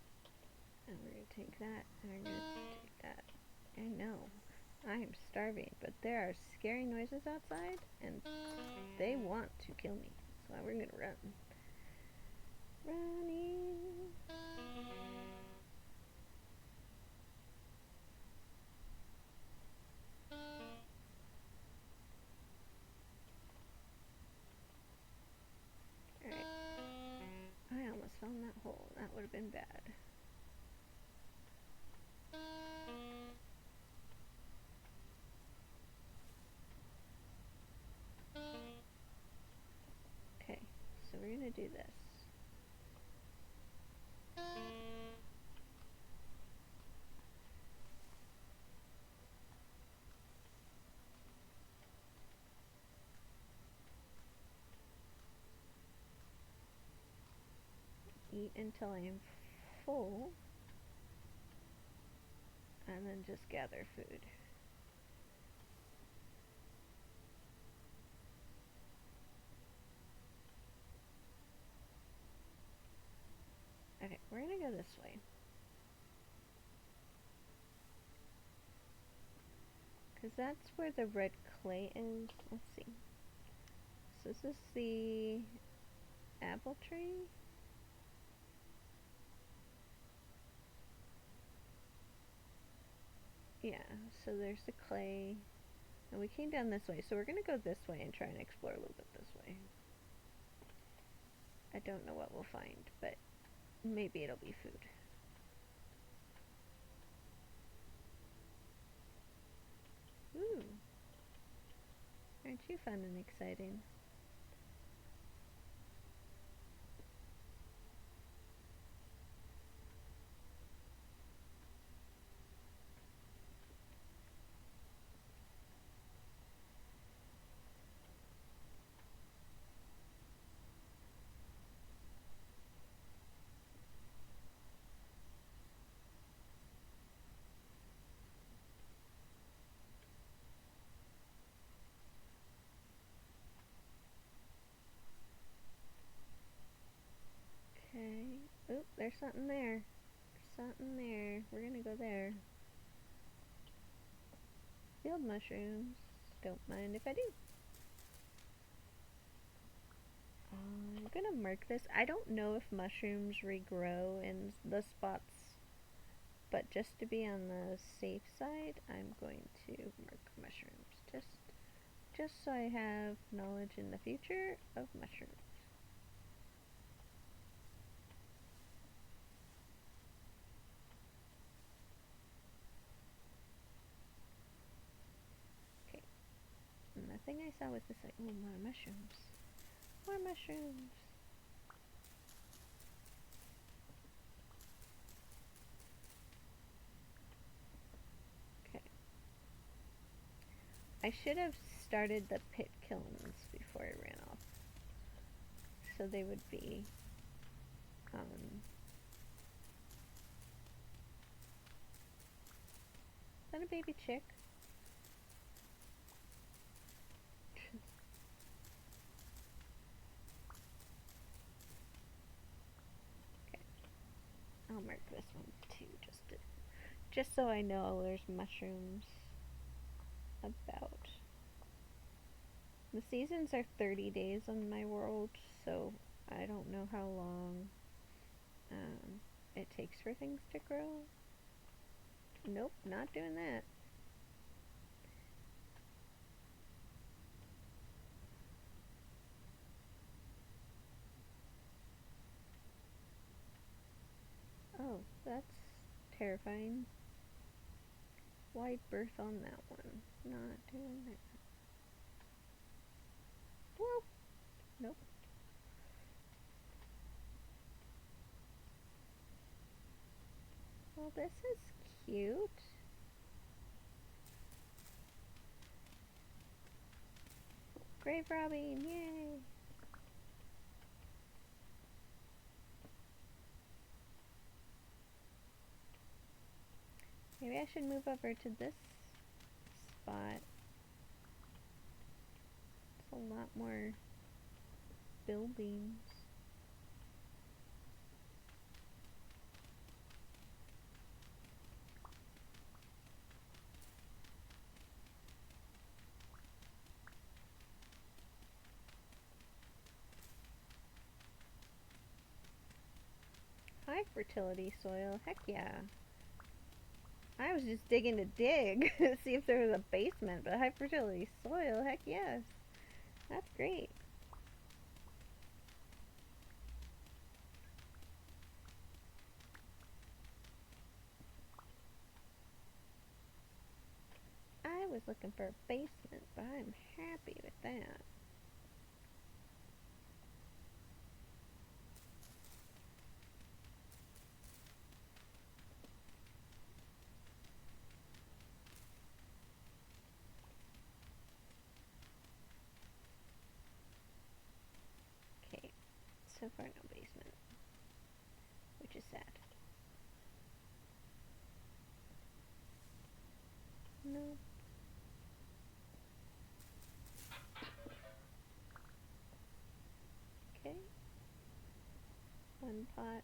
Speaker 1: and we're gonna take that, and we're gonna take that. I know, I am starving, but there are scary noises outside, and they want to kill me, so we're gonna run. Running. Alright. I almost fell in that hole. That would have been bad. Okay, so we're gonna do this. Eat until I am full, and then just gather food. Okay, we're gonna go this way. Because that's where the red clay is. Let's see. So this is the apple tree. Yeah, so there's the clay. And we came down this way, so we're gonna go this way and try and explore a little bit this way. I don't know what we'll find, but maybe it'll be food. Ooh. Aren't you fun and exciting? Okay. Oop, there's something there. There's something there. We're gonna go there. Field mushrooms. Don't mind if I do. I'm gonna mark this. I don't know if mushrooms regrow in the spots, but just to be on the safe side, I'm going to mark mushrooms. Just so I have knowledge in the future of mushrooms. Okay. And the thing I saw was this like, oh, more mushrooms. More mushrooms. Okay. I should have started the pit kilns before I ran off. So they would be is that a baby chick? Okay. I'll mark this one too, just so I know there's mushrooms about. The seasons are 30 days on my world, so I don't know how long it takes for things to grow. Nope, not doing that. Oh, that's terrifying. wide berth on that one. Not doing that. Whoa! Nope. Well, this is cute. Grave robbing, yay! Maybe I should move over to this spot. It's a lot more buildings. High fertility soil, heck yeah. I was just digging to dig to see if there was a basement, but high fertility soil, heck yes. That's great. I was looking for a basement, but I'm happy with that. Okay, so far no basement, which is sad. No. Okay. One pot.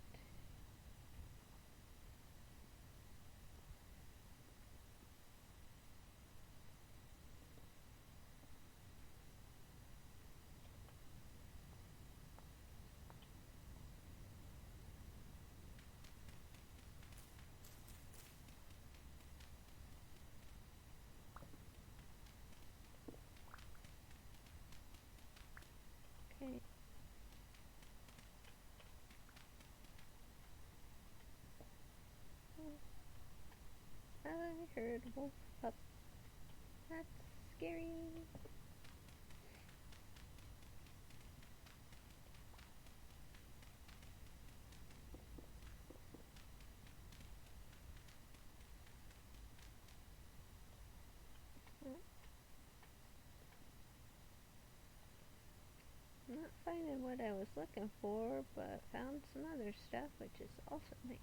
Speaker 1: Okay. I heard wolf pup. That's scary. Not finding what I was looking for, but found some other stuff, which is also nice.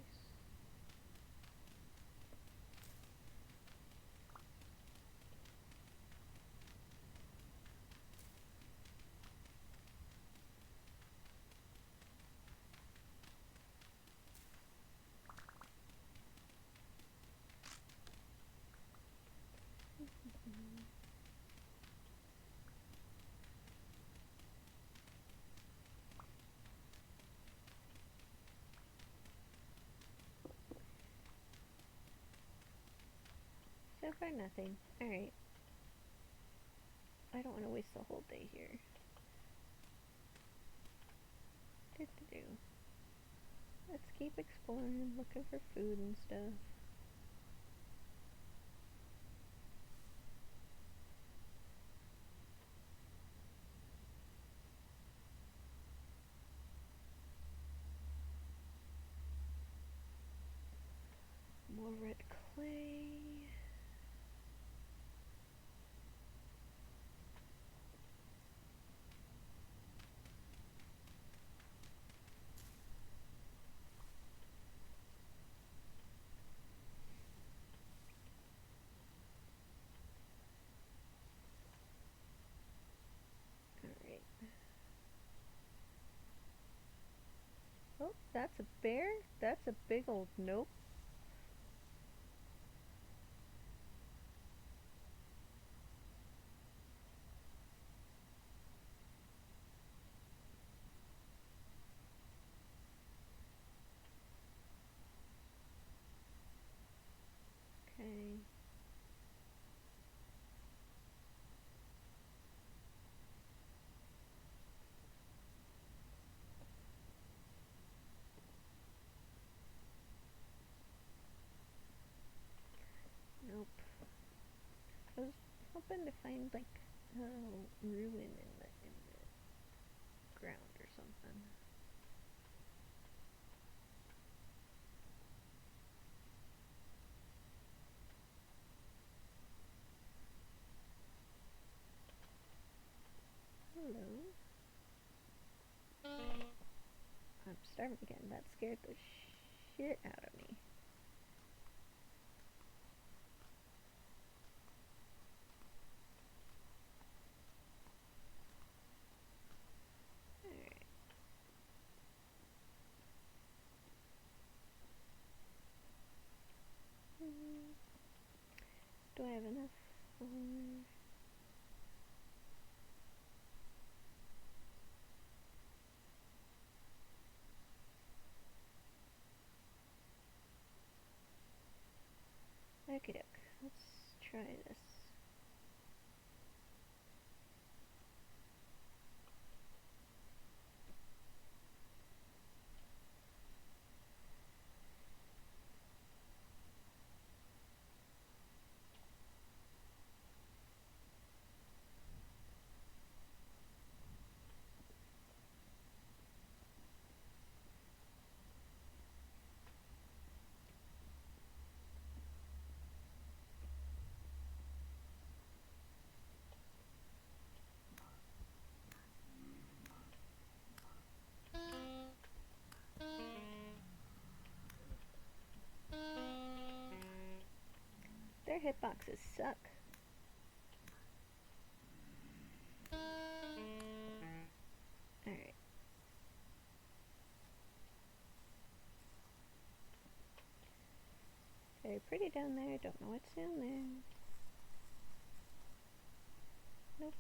Speaker 1: So far nothing. Alright. I don't want to waste the whole day here. Do-do-do. Let's keep exploring, looking for food and stuff. More red clay. Alright. Oh, that's a bear? That's a big old nope. Okay. hoping to find like a ruin in the ground or something. Hello. I'm starving again. That scared the shit out of me. Alright. Do I have enough for... Okie doke. Let's try this. Their hitboxes suck. Alright. Very pretty down there. Don't know what's down there. Nope.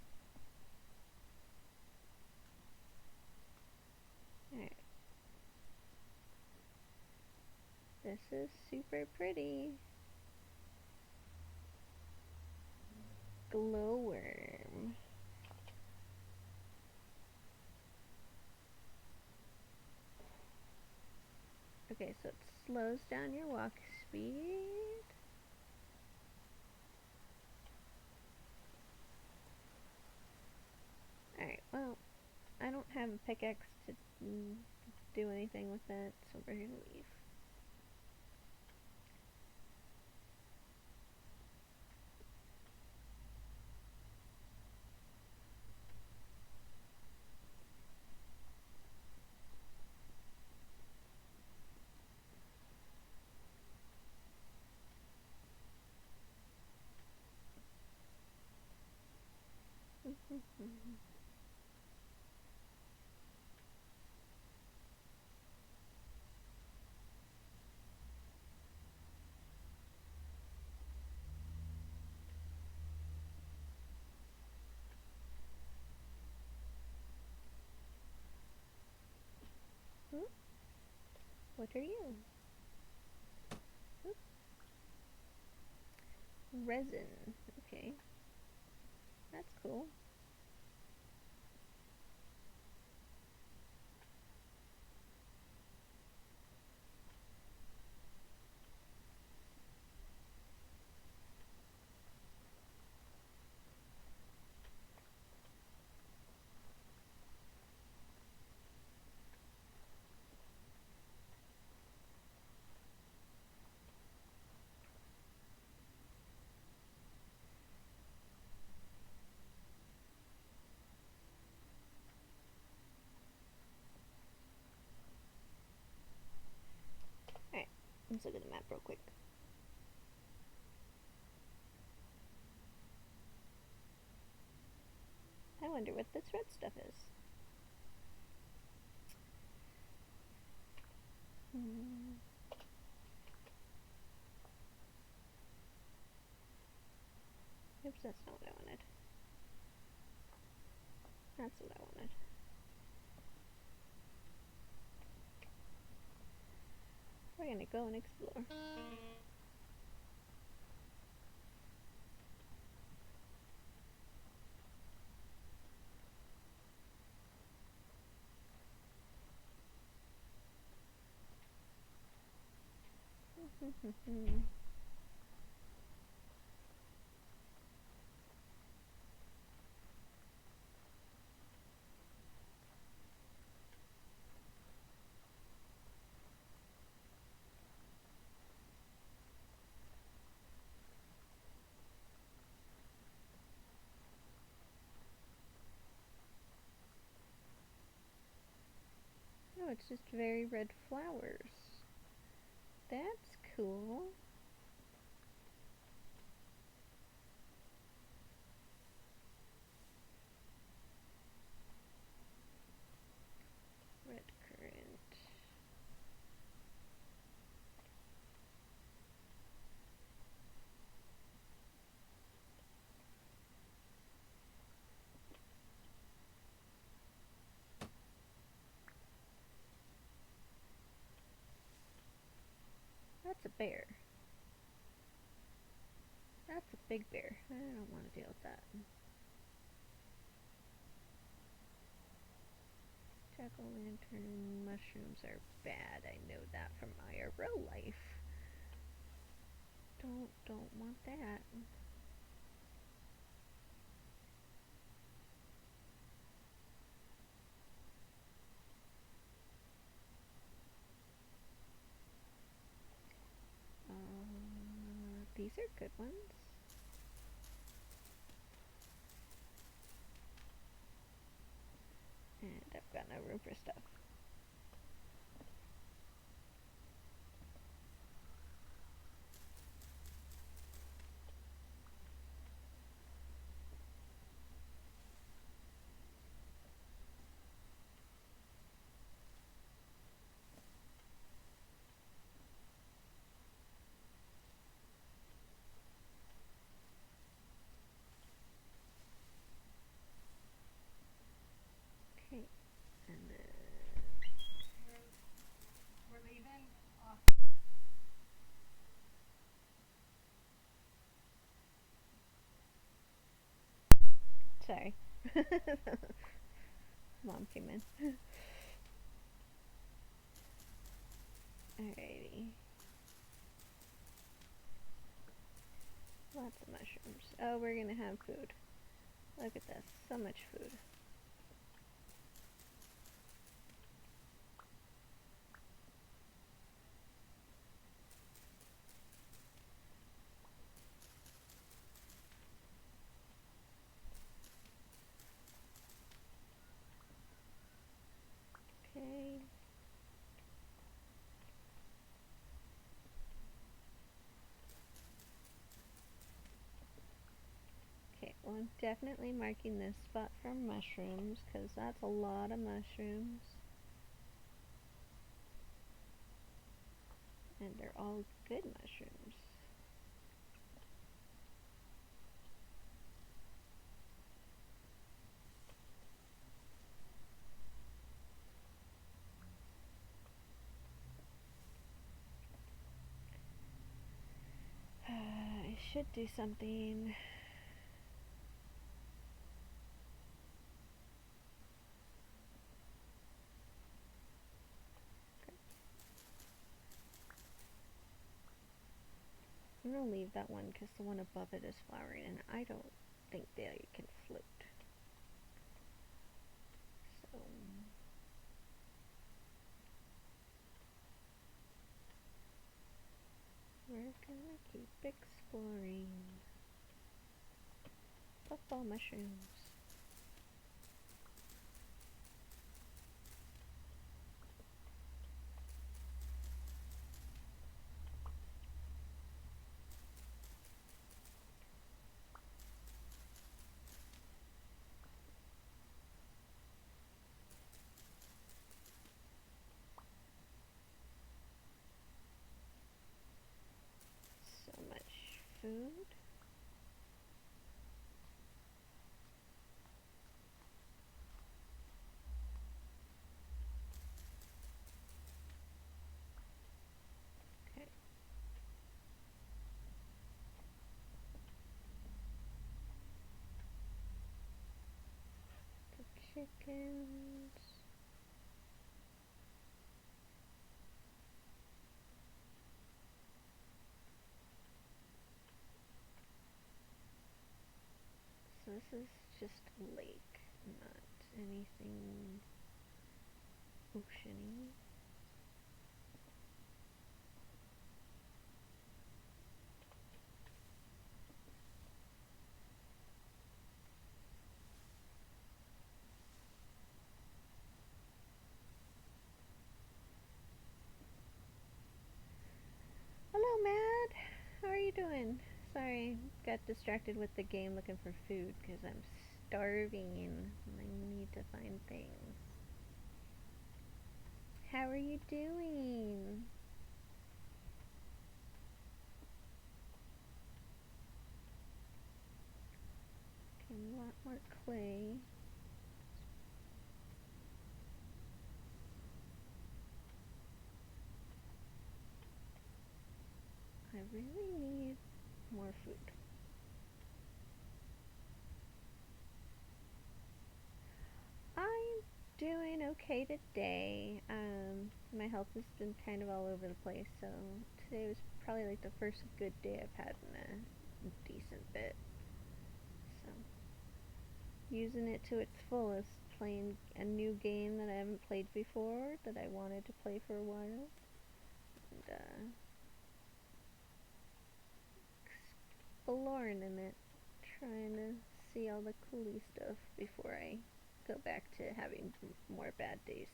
Speaker 1: Alright. This is super pretty. Glowworm. Okay, so it slows down your walk speed. Alright, well, I don't have a pickaxe to do anything with that, so we're gonna leave. What are you? Oop. Resin. Okay. That's cool. Alright, let's look at the map real quick. I wonder what this red stuff is. Oops, that's not what I wanted. That's what I wanted. We're gonna go and explore. it's just very red flowers. That's cool. Red currant. That's a bear. That's a big bear. I don't want to deal with that. Jack-o'-lantern mushrooms are bad. I know that from IRL life. Don't want that. These are good ones. And I've got no room for stuff. Okay, and then
Speaker 2: We're leaving.
Speaker 1: sorry. Mom came in. Alrighty. Lots of mushrooms. Oh, we're gonna have food. Look at this. So much food. Okay. Okay, well I'm definitely marking this spot for mushrooms because that's a lot of mushrooms. And they're all good mushrooms. I should do something. I'm gonna leave that one because the one above it is flowering and I don't think they can float. So we're gonna keep exploring. Puffball mushrooms. So much food. Okay. The chickens. So this is just a lake, not anything oceany. Sorry, got distracted with the game looking for food because I'm starving and I need to find things. How are you doing? Okay, a lot more clay. I really need more food. I'm doing okay today. My health has been kind of all over the place, so today was probably like the first good day I've had in a decent bit. So, using it to its fullest, playing a new game that I haven't played before that I wanted to play for a while, and exploring in it, trying to see all the coolie stuff before I go back to having more bad days.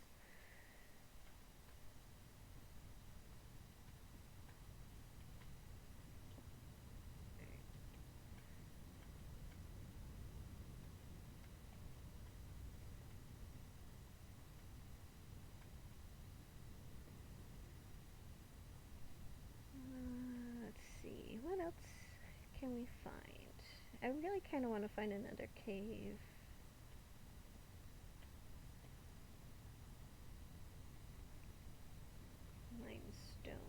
Speaker 1: Let's see, what else can we find? I really kind of want to find another cave. Limestone.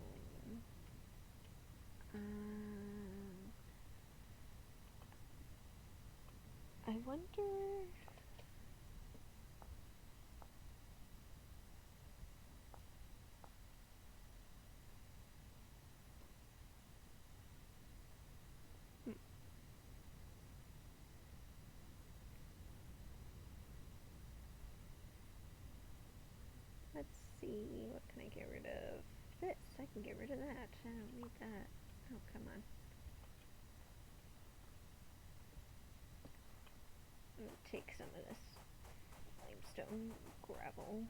Speaker 1: I wonder. Hmm, let's see. What can I get rid of? This. I can get rid of that. I don't need that. Oh, come on. I'm gonna take some of this limestone gravel.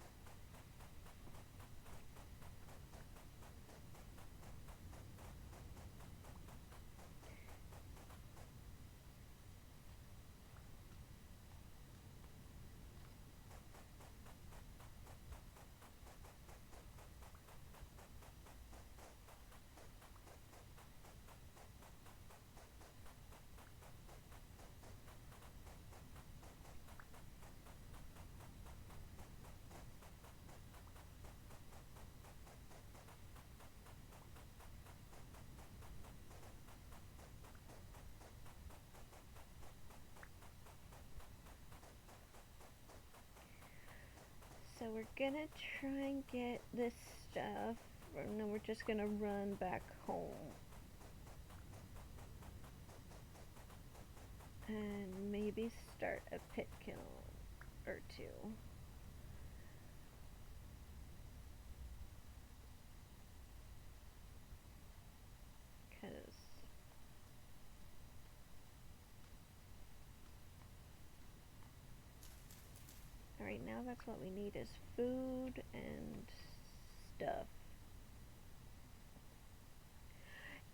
Speaker 1: So we're gonna try and get this stuff, and then we're just gonna run back home. And maybe start a pit kiln or two. Because right now that's what we need is food and stuff.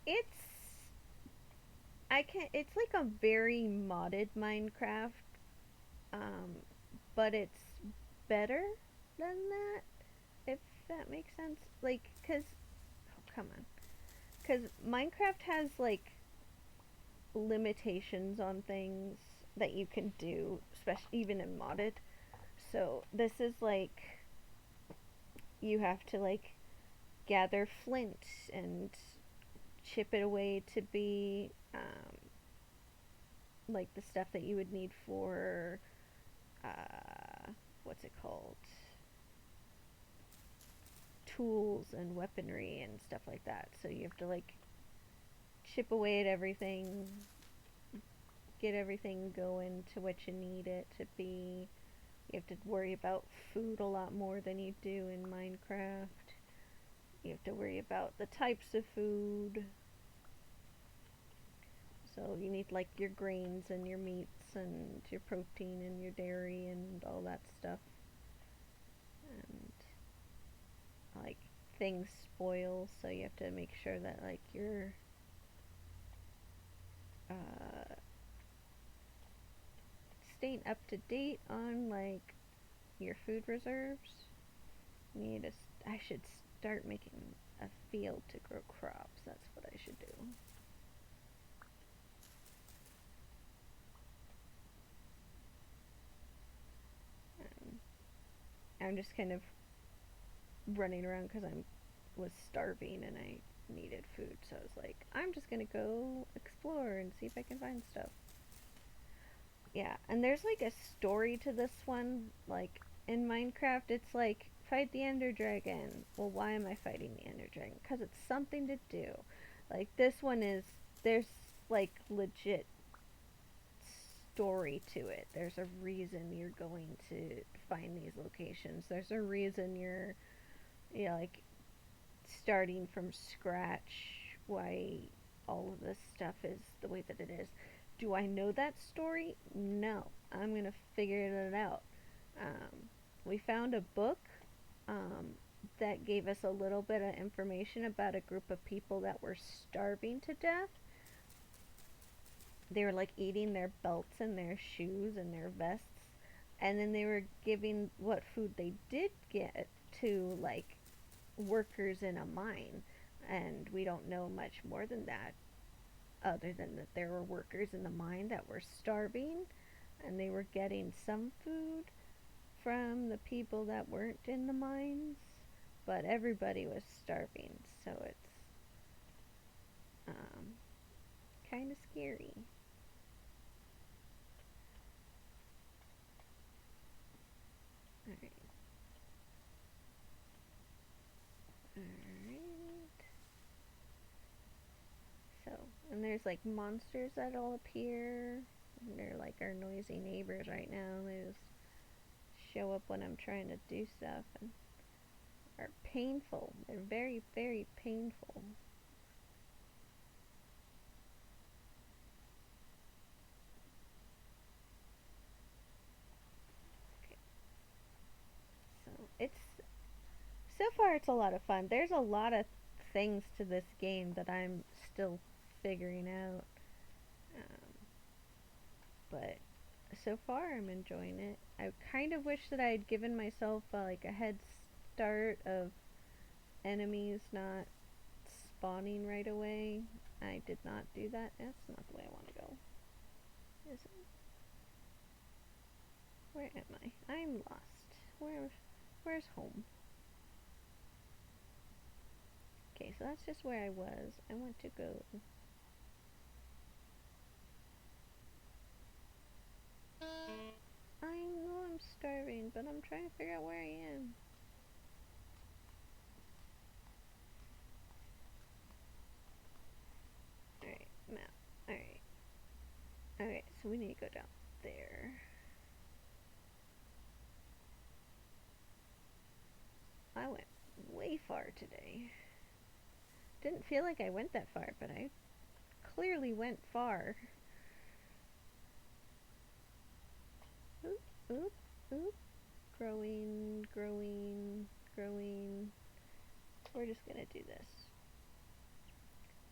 Speaker 1: It's it's like a very modded Minecraft, um, but it's better than that, if that makes sense. Like, oh, come on. Because Minecraft has, like, limitations on things that you can do, especially even in modded. So, this is like, you have to, like, gather flint and chip it away to be, like, the stuff that you would need for, what's it called? Tools and weaponry and stuff like that. So you have to like chip away at everything, get everything going to what you need it to be. You have to worry about food a lot more than you do in Minecraft. You have to worry about the types of food. So you need like your grains and your meats and your protein and your dairy and all that stuff. And like things spoil, so you have to make sure that like your uh, staying up to date on like your food reserves. Need to. I should start making a field to grow crops. That's what I should do. Um, I'm just kind of running around because I was starving and I needed food. So I was like, I'm just gonna go explore and see if I can find stuff. Yeah, and there's like a story to this one. Like in Minecraft, it's like fight the Ender Dragon. Well, why am I fighting the Ender Dragon? Because it's something to do. Like this one is there's like legit story to it. There's a reason you're going to find these locations. There's a reason you're like starting from scratch. Why all of this stuff is the way that it is. Do I know that story? No. I'm going to figure it out. We found a book um, that gave us a little bit of information about a group of people that were starving to death. They were like eating their belts and their shoes and their vests. And then they were giving what food they did get to like workers in a mine. And we don't know much more than that, other than that there were workers in the mine that were starving and they were getting some food from the people that weren't in the mines, but everybody was starving, so it's um, kind of scary. Alright, alright. So, and there's like monsters that'll appear. And they're like our noisy neighbors right now. They just show up when I'm trying to do stuff and are painful. They're very, very painful. Okay, so so far it's a lot of fun. There's a lot of things to this game that I'm still figuring out. Um, but so far I'm enjoying it. I kind of wish that I had given myself like a head start of enemies not spawning right away. I did not do that. That's not the way I want to go. Is it? Where am I? I'm lost. Where's home? Okay, so that's just where I was. I want to go. I know I'm starving, but I'm trying to figure out where I am. Alright, map. Alright. Okay, so we need to go down there. I went way far today. Didn't feel like I went that far, but I clearly went far. Oop, oop, oop. Growing, growing, growing. We're just gonna do this.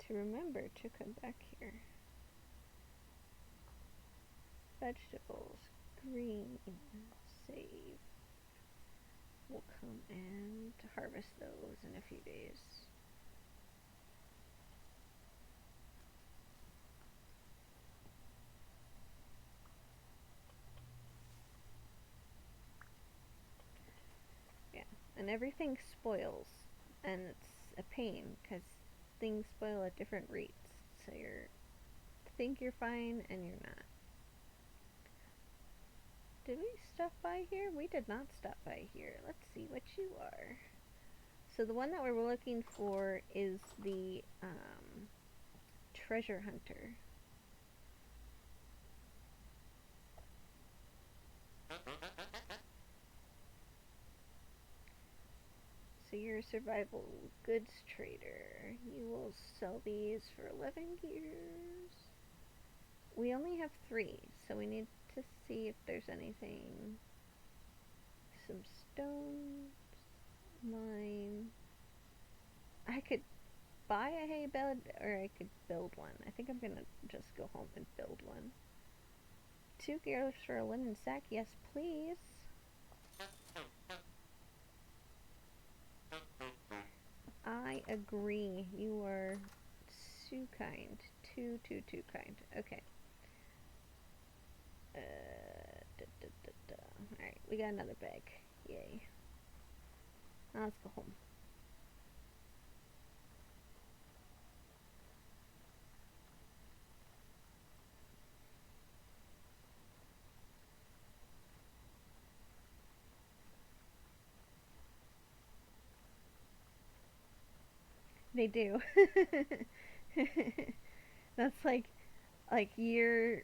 Speaker 1: To remember to come back here. Vegetables, green, save. We'll come and harvest those in a few days. Yeah, and everything spoils, and it's a pain because things spoil at different rates. So you think you're fine and you're not. Did we stop by here? We did not stop by here. Let's see what you are. So the one that we're looking for is the treasure hunter. So you're a survival goods trader. You will sell these for 11 gears. We only have 3, so we need to see if there's anything. Some stones, mine. I could buy a hay bed or I could build one. I think I'm gonna just go home and build one. 2 gears for a linen sack, yes please. I agree. You are too kind. Too kind. Okay. Alright, we got another bag. Yay. Now let's go home. They do. That's like you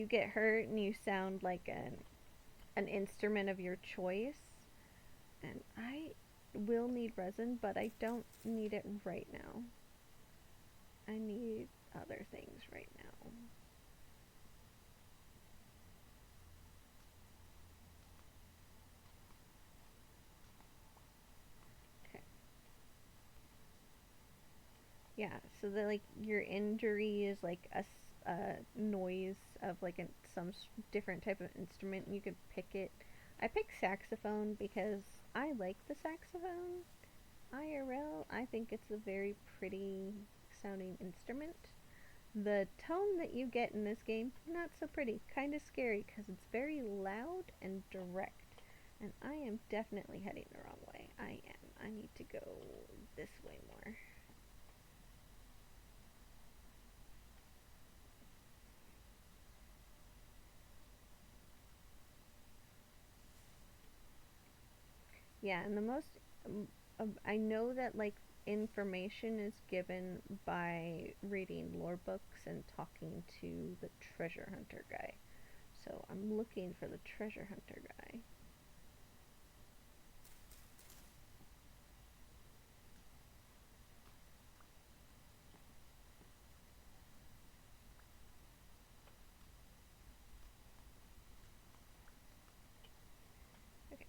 Speaker 1: get hurt and you sound like an instrument of your choice. And I will need resin, but I don't need it right now. I need other things right now. Okay. Yeah, so the like your injury is like a noise of like some different type of instrument. And you could pick it. I picked saxophone because I like the saxophone. IRL, I think it's a very pretty sounding instrument. The tone that you get in this game, not so pretty. Kind of scary because it's very loud and direct. And I am definitely heading the wrong way. I am. I need to go this way more. Yeah, and the most I know that like information is given by reading lore books and talking to the treasure hunter guy. So I'm looking for the treasure hunter guy. Okay.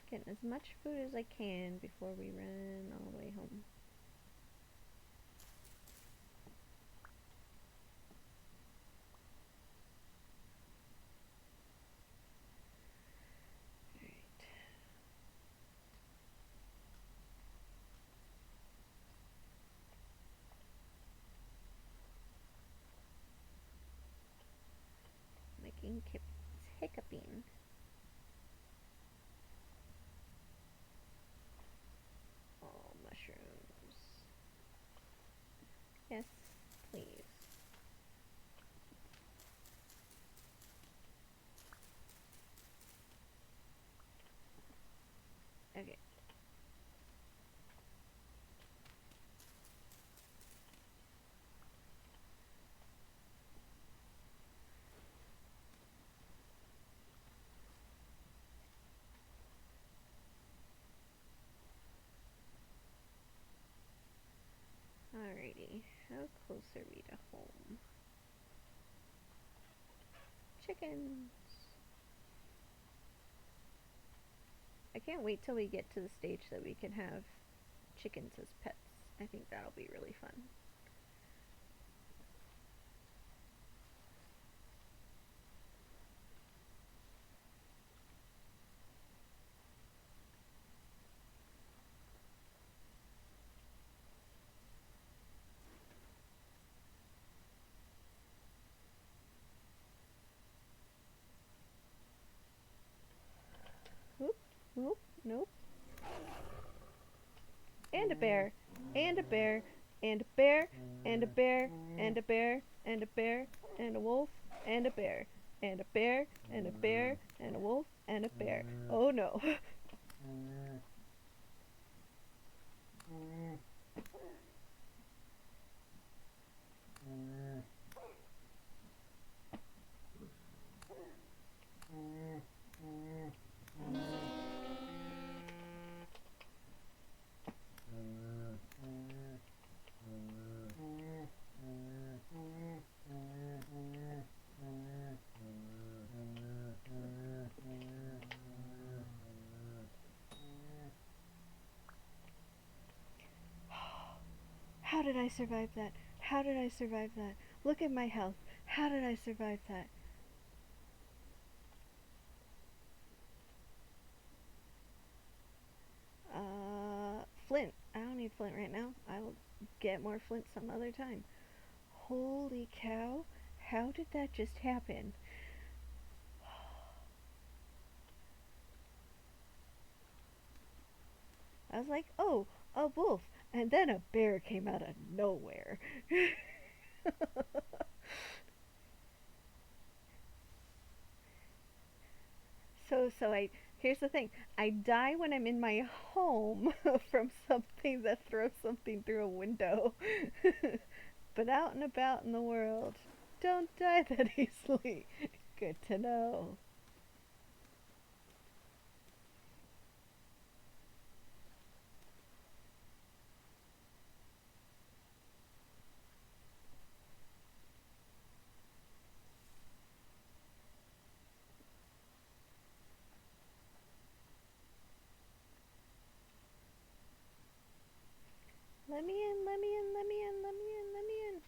Speaker 1: Getting as much food as I can before we run all the way home. Alright. Making kips hiccuping. Oh, mushrooms. Yes, please. Okay. Alrighty. How close are we to home? Chickens. I can't wait till we get to the stage that we can have chickens as pets. I think that'll be really fun. Whoop, whoop, nope. And a bear, and a bear, and a bear, and a bear, and a bear, and a bear, and a wolf, and a bear, and a bear, and a bear, and a wolf, and a bear. Oh no. did I survive that? How did I survive that? Look at my health. How did I survive that? Flint. I don't need flint right now. I will get more flint some other time. Holy cow. How did that just happen? I was like, oh, a wolf. And then a bear came out of nowhere. Here's the thing. I die when I'm in my home from something that throws something through a window. But out and about in the world, don't die that easily. Good to know. Let me in, let me in, let me in, let me in, let me in.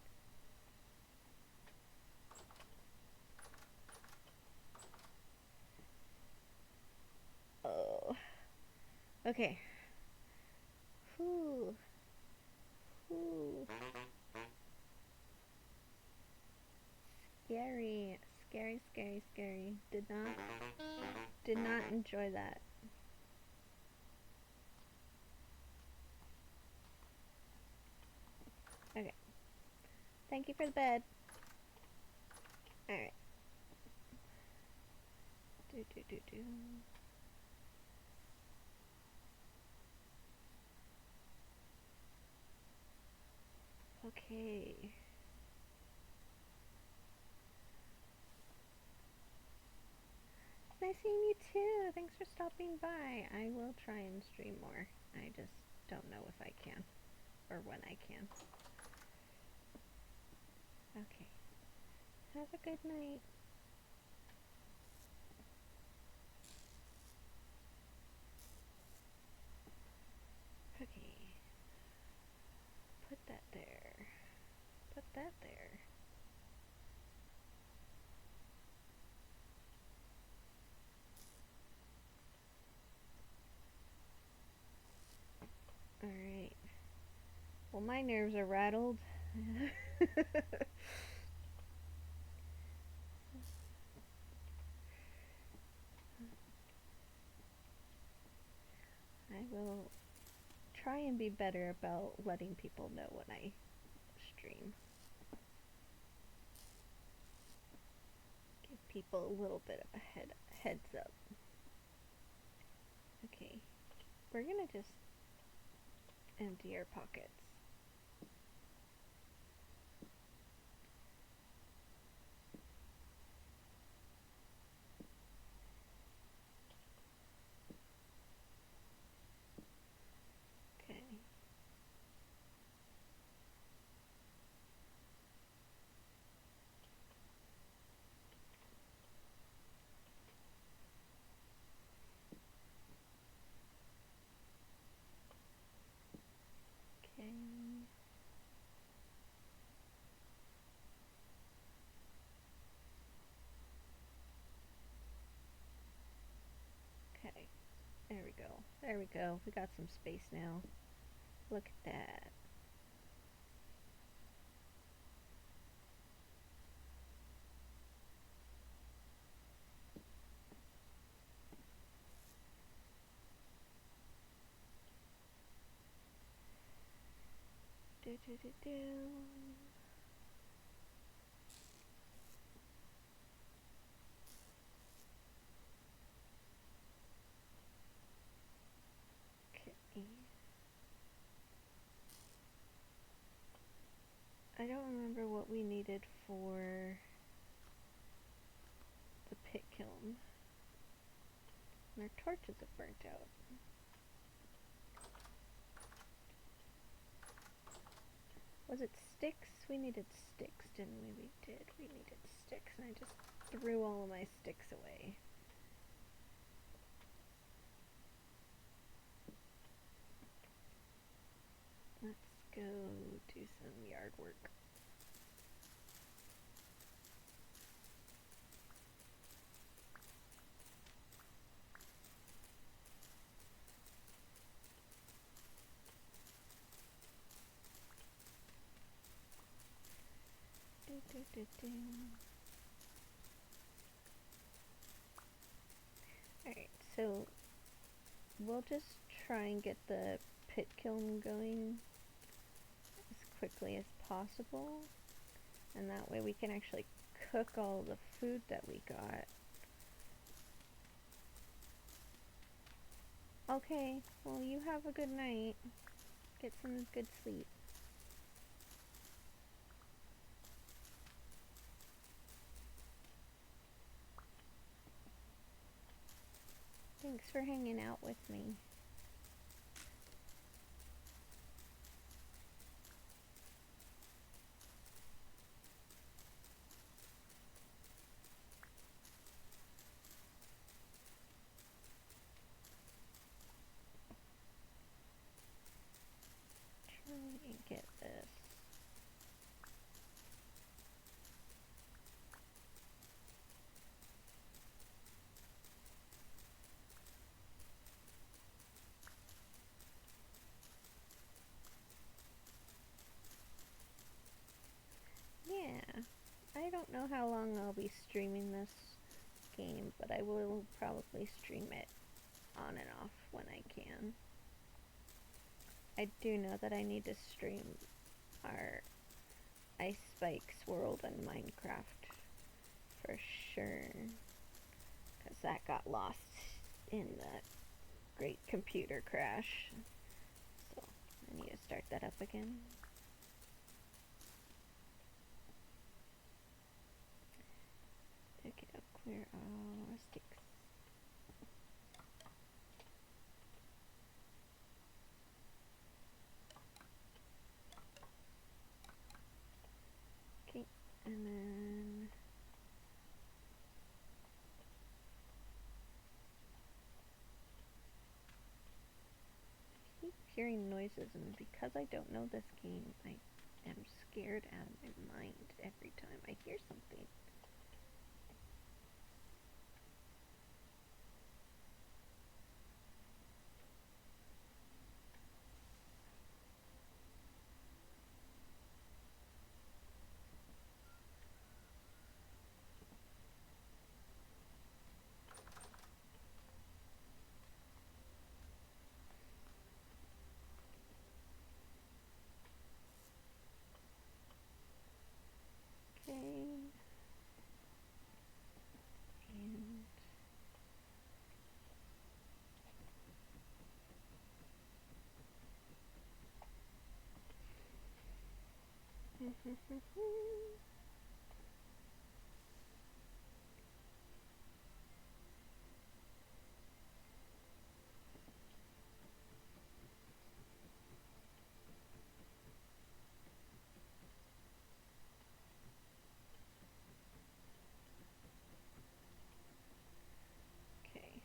Speaker 1: Oh. Okay. Whew. Whew. Scary. Scary, scary, scary. Did not enjoy that. Okay. Thank you for the bed. Alright. Do do do do. Okay. Nice seeing you too. Thanks for stopping by. I will try and stream more. I just don't know if I can or when I can. Okay. Have a good night. Okay. Put that there. Put that there. Alright. Well, my nerves are rattled. I will try and be better about letting people know when I stream. Give people a little bit of a heads up. Okay. We're gonna just empty our pockets. Okay. Okay. Okay. There we go. There we go. We got some space now. Look at that. Do do do do. Okay. I don't remember what we needed for the pit kiln. And our torches have burnt out. Was it sticks? We needed sticks, didn't we? We did. We needed sticks, and I just threw all of my sticks away. Let's go do work. Alright, so we'll just try and get the pit kiln going as quickly as possible, and that way we can actually cook all the food that we got. Okay, well, you have a good night. Get some good sleep. Thanks for hanging out with me. Try and get this. Yeah, I don't know how long I'll be streaming this game, but I will probably stream it on and off when I can. I do know that I need to stream our Ice Spikes world in Minecraft for sure, because that got lost in the great computer crash. So I need to start that up again. Okay, I'll clear all our sticks. Okay, and then I keep hearing noises, and because I don't know this game, I am scared out of my mind every time I hear something. Okay. And okay.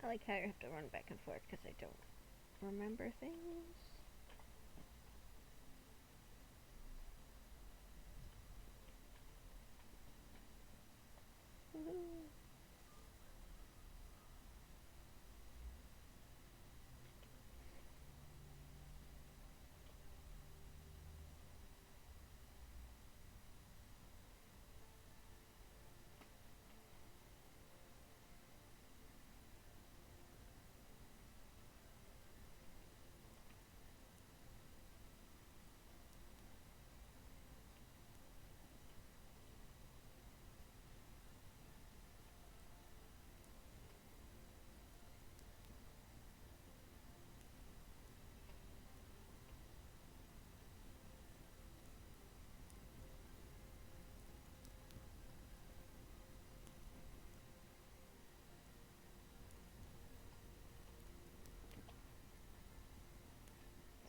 Speaker 1: I like how you have to run back and forth because I don't remember things. Woohoo.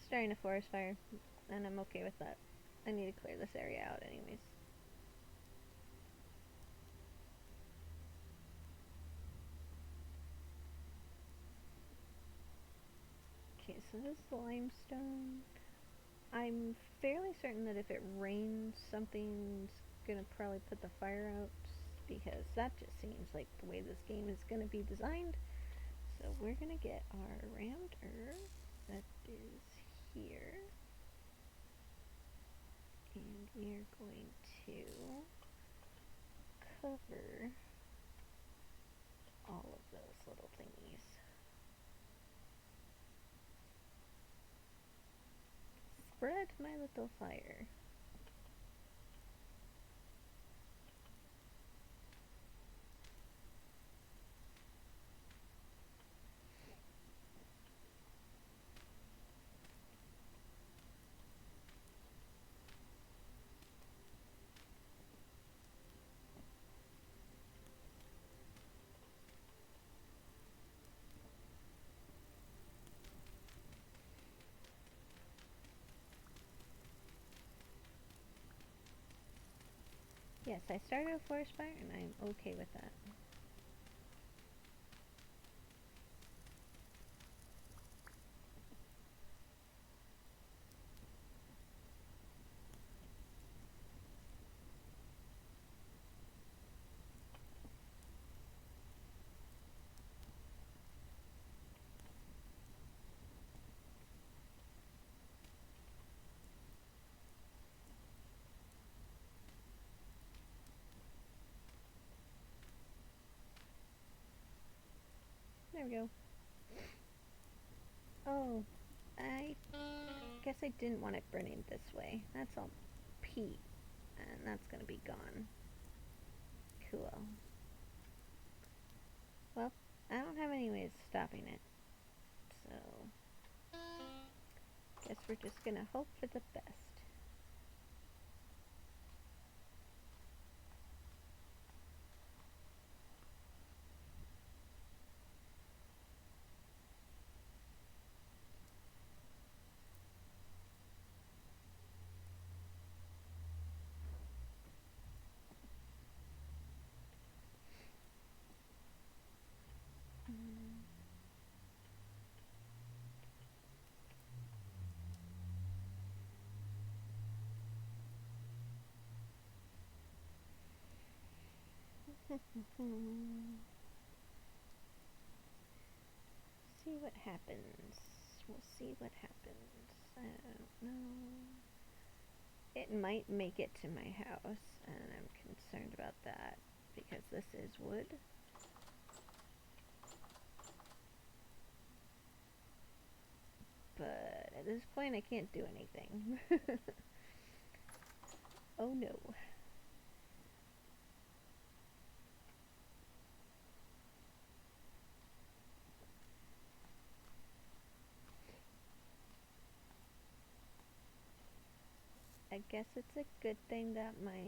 Speaker 1: Starting a forest fire, and I'm okay with that. I need to clear this area out anyways. so this is limestone. I'm fairly certain that if it rains, something's gonna probably put the fire out, because that just seems like the way this game is gonna be designed. So we're gonna get our rammed herb that is here, and we are going to cover all of those little thingies. Spread my little fire. Yes, I started a forest fire and I'm okay with that. There we go. Oh, I guess I didn't want it burning this way. That's all peat, and that's gonna be gone. Cool. Well, I don't have any ways of stopping it, so guess we're just gonna hope for the best. See what happens. We'll see what happens. I don't know. It might make it to my house, and I'm concerned about that because this is wood. But at this point, I can't do anything. Oh no. I guess it's a good thing that my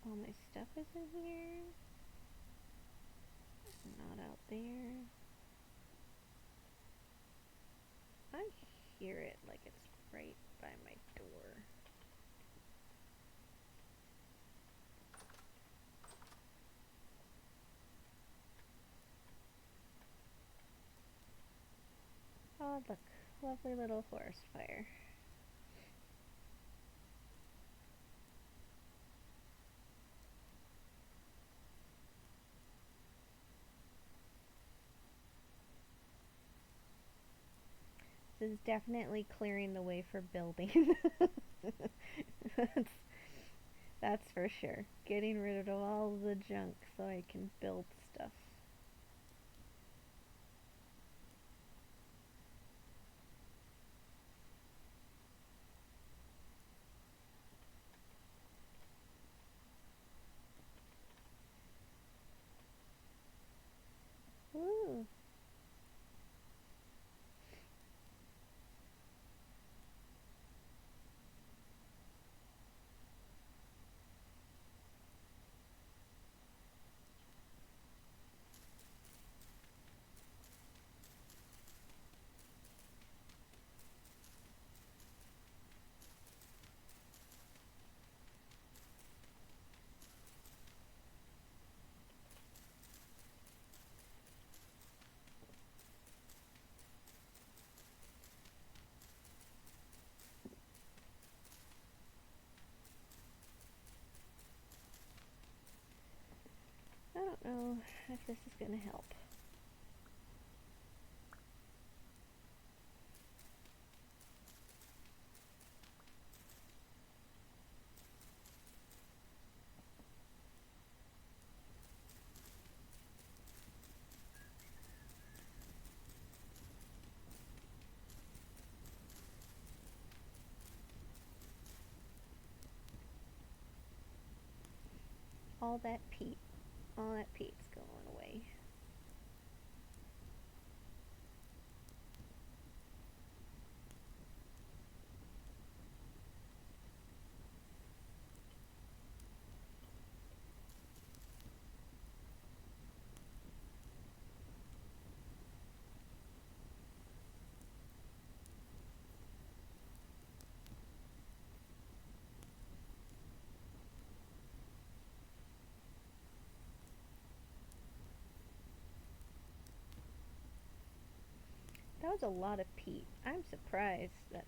Speaker 1: all my stuff is in here, not out there. I hear it like it's right by my door. Oh look, lovely little forest fire. This is definitely clearing the way for building. that's, that's for sure. Getting rid of all the junk so I can build stuff. Ooh. don't know if this is going to help. All that peat's going away. That was a lot of peat. I'm surprised that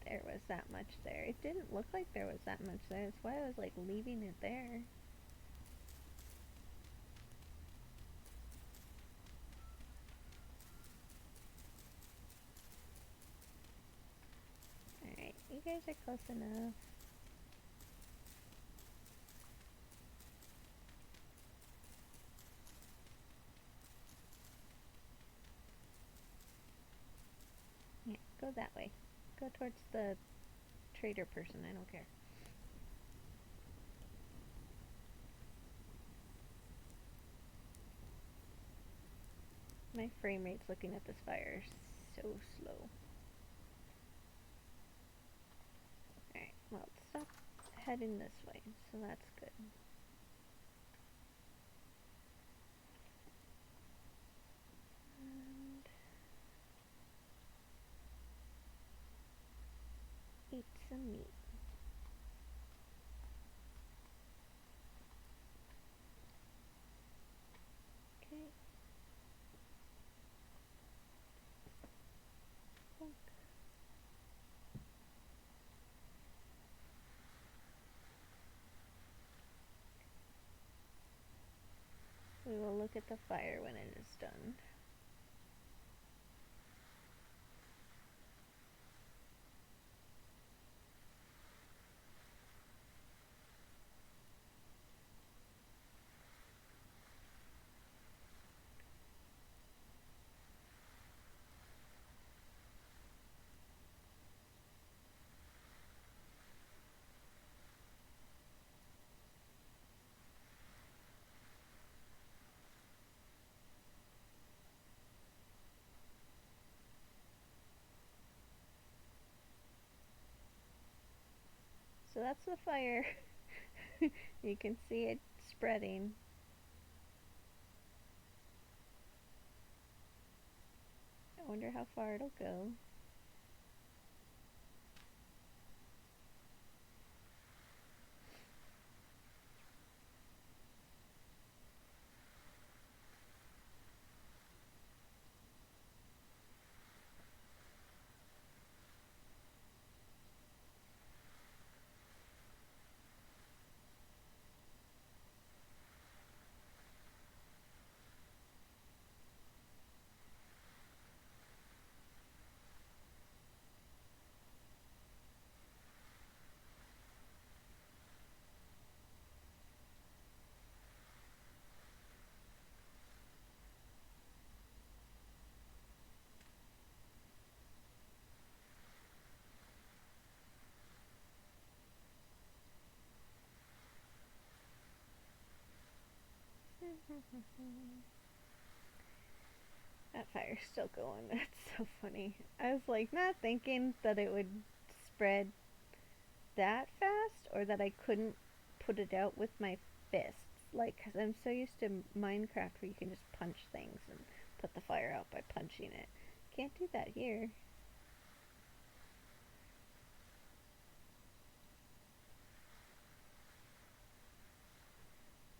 Speaker 1: there was that much there. It didn't look like there was that much there. That's why I was like leaving it there. Alright, you guys are close enough. Yeah, go that way. Go towards the trader person. I don't care. My frame rate's looking at this fire so slow. Alright, well, stop heading this way, so that's good. And eat some meat. Okay. Bonk. We will look at the fire when it is done. So that's the fire. You can see it spreading. I wonder how far it'll go. That fire's still going. That's so funny. I was like not thinking that it would spread that fast or that I couldn't put it out with my fists. Like, cause I'm so used to Minecraft where you can just punch things and put the fire out by punching it. Can't do that here.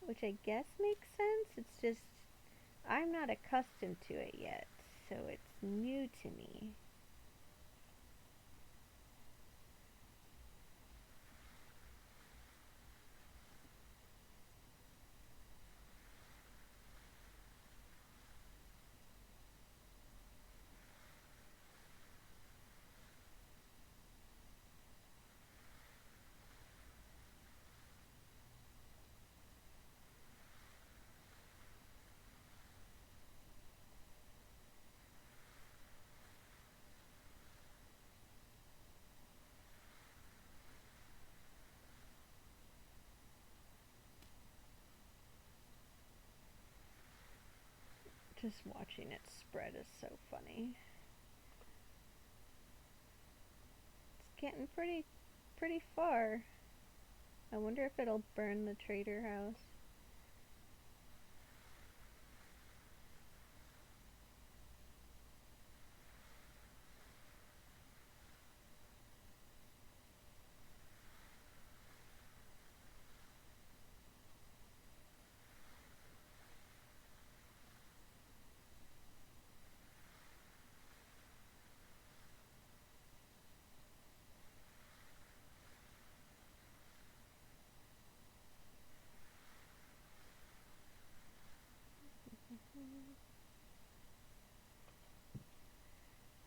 Speaker 1: Which I guess makes sense. It's just I'm not accustomed to it yet, so it's new to me. Just watching it spread is so funny. It's getting pretty far. I wonder if it'll burn the trader house.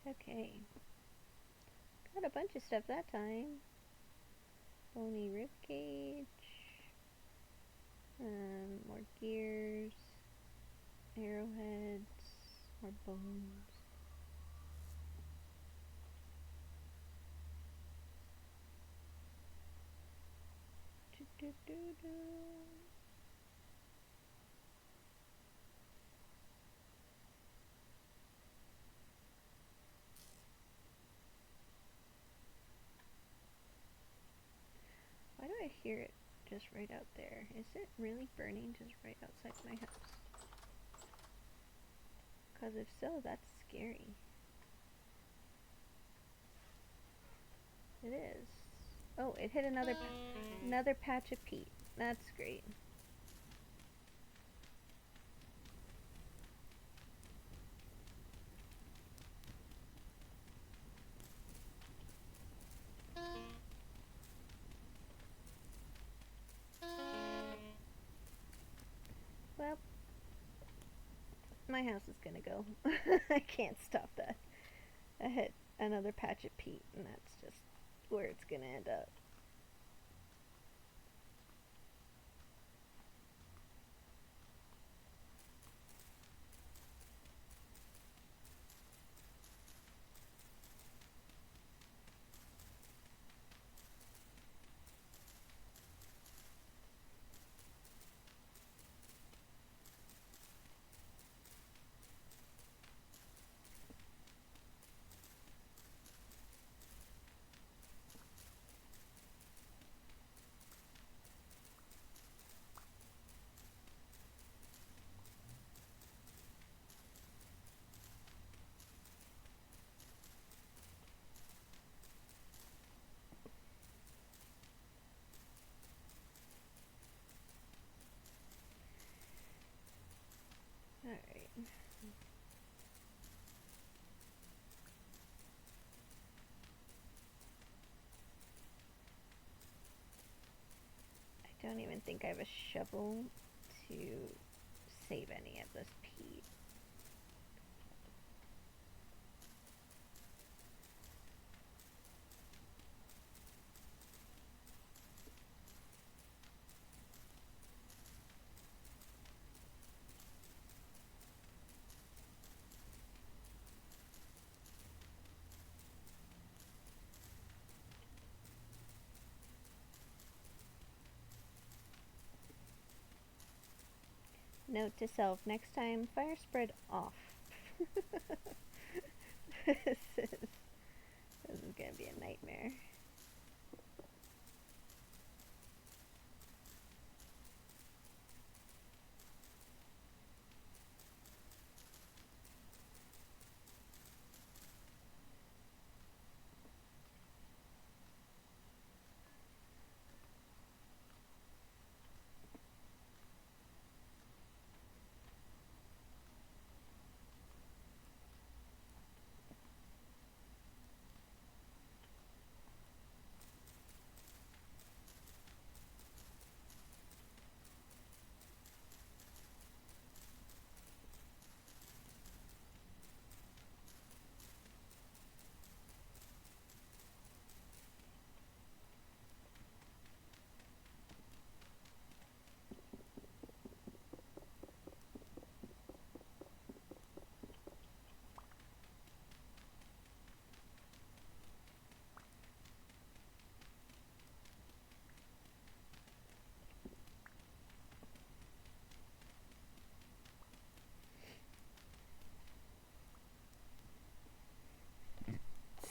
Speaker 1: Okay. Got a bunch of stuff that time. Bony ribcage. More gears. Arrowheads. More bones. Why do I hear it just right out there? Is it really burning just right outside my house? Because if so, that's scary. It is. Oh, it hit another patch of peat. That's great. Well, my house is gonna go. I can't stop that. I hit another patch of peat, and that's just where it's gonna end up. Alright. I don't even think I have a shovel to save any of this peat. Note to self, next time, fire spread off. This is gonna be a nightmare.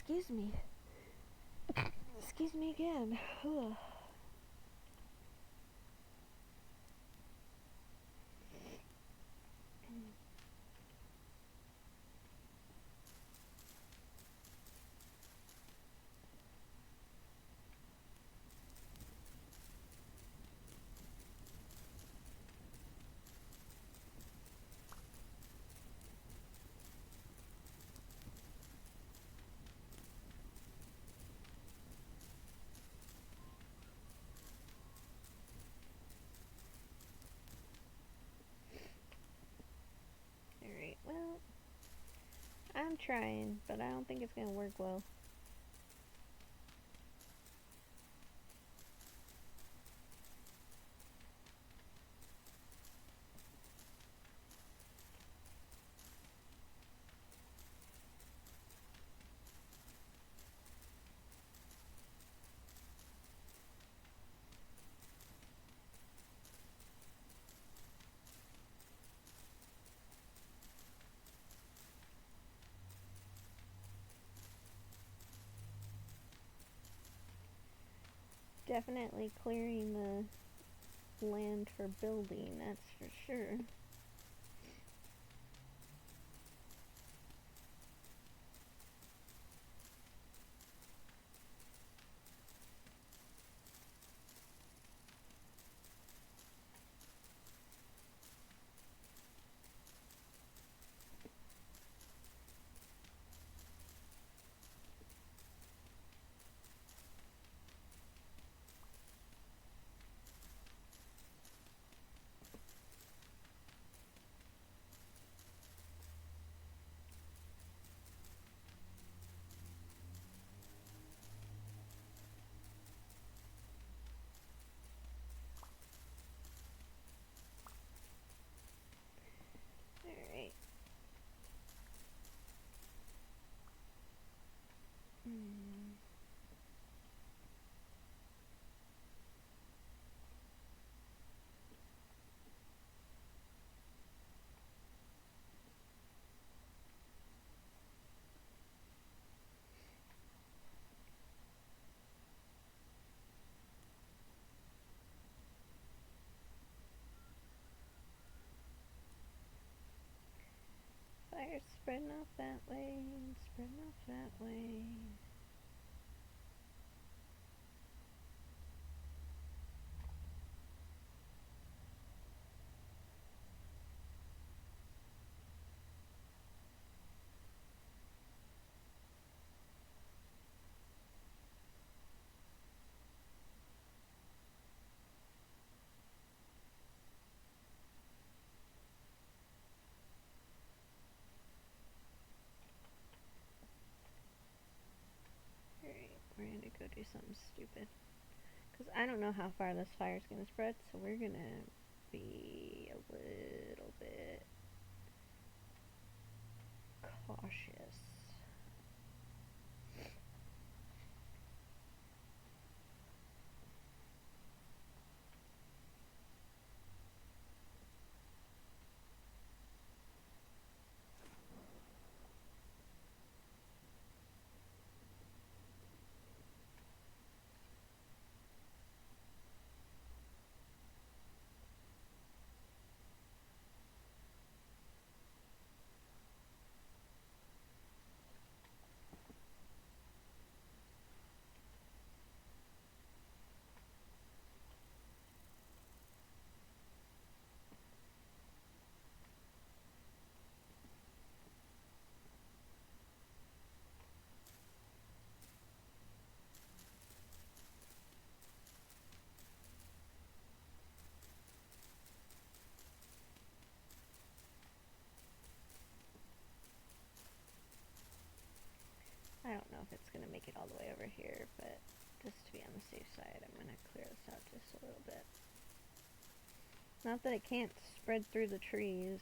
Speaker 1: excuse me. Excuse me again. Alright, well, I'm trying, but I don't think it's gonna work well. Definitely clearing the land for building, that's for sure. Alright. Fire spreading off that way, spreading off that way. Alright, we're gonna go do something stupid. Because I don't know how far this fire's gonna spread, so we're gonna be a little bit cautious. I don't know if it's gonna make it all the way over here, but just to be on the safe side, I'm gonna clear this out just a little bit. Not that it can't spread through the trees.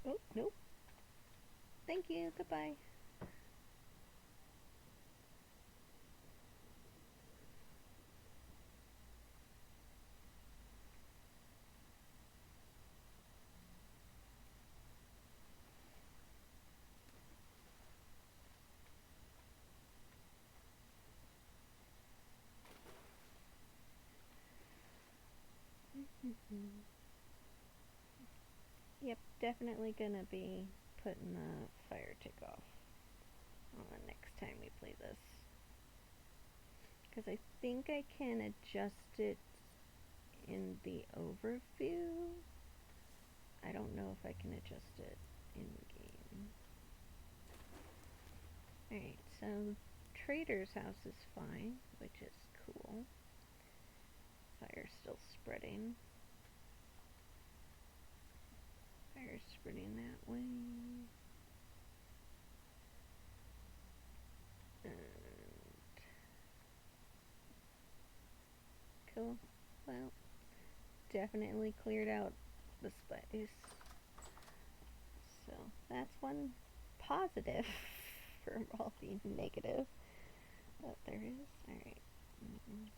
Speaker 1: Oh, nope. Thank you, goodbye. Mm-hmm. Yep, definitely gonna be putting the fire tick off on the next time we play this. Because I think I can adjust it in the overview. I don't know if I can adjust it in game. Alright, so Trader's house is fine, which is cool. Fire's still spreading. Fire's spreading that way. And cool. Well, definitely cleared out the space. So that's one positive for all the negative that there is. Alright. Alright.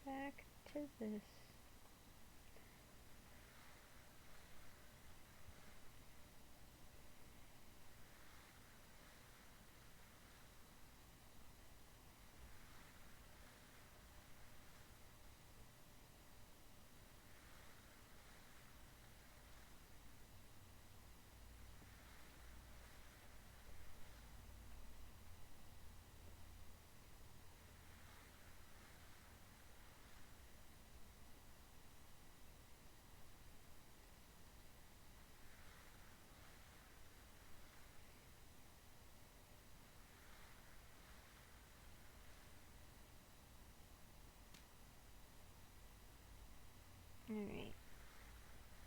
Speaker 1: Back to this. Alright.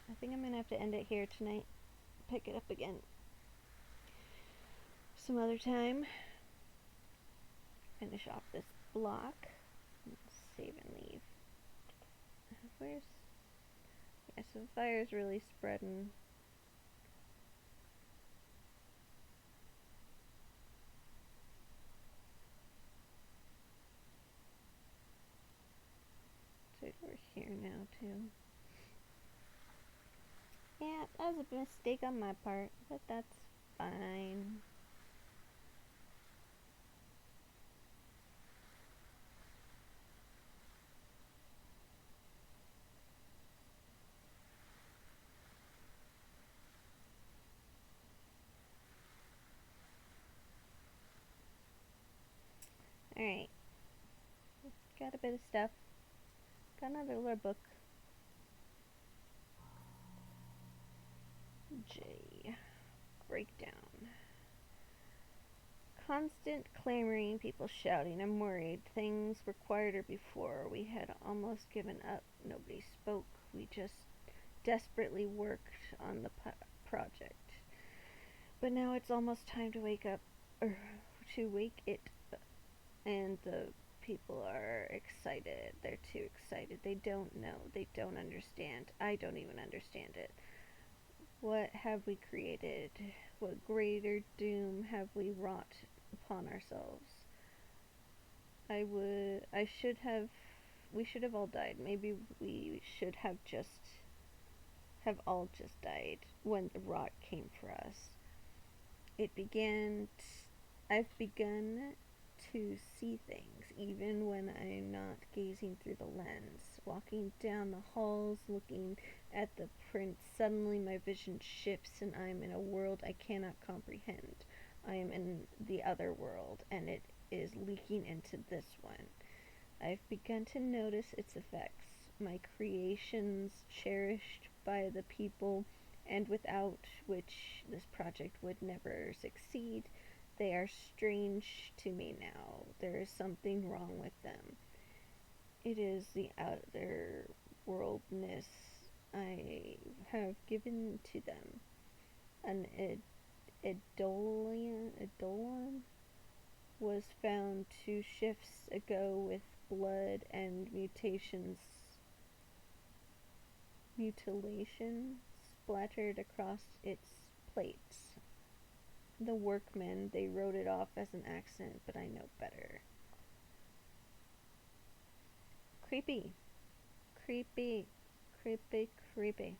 Speaker 1: I think I'm gonna have to end it here tonight. Pick it up again some other time. Finish off this block. Save and leave. Where's... Yeah, so the fire's really spreading. So we're here now too. Yeah, that was a mistake on my part, but that's fine. Alright. Got a bit of stuff. Got another little book. J. Breakdown. Constant clamoring, people shouting. I'm worried. Things were quieter before. We had almost given up. Nobody spoke. We just desperately worked on the project. But now it's almost time to wake up, or to wake it up. And the people are excited. They're too excited. They don't know. They don't understand. I don't even understand it. What have we created? What greater doom have we wrought upon ourselves? We should have all died. Maybe we should have all just died when the rot came for us. I've begun to see things, even when I'm not gazing through the lens. Walking down the halls, looking at the prints, suddenly my vision shifts and I'm in a world I cannot comprehend. I am in the other world, and it is leaking into this one. I've begun to notice its effects. My creations, cherished by the people and without which this project would never succeed, they are strange to me now. There is something wrong with them. It is the outer worldness I have given to them. Edolan was found 2 shifts ago with blood and mutilation splattered across its plates. The workmen, they wrote it off as an accident, but I know better. Creepy. Creepy. Creepy, creepy.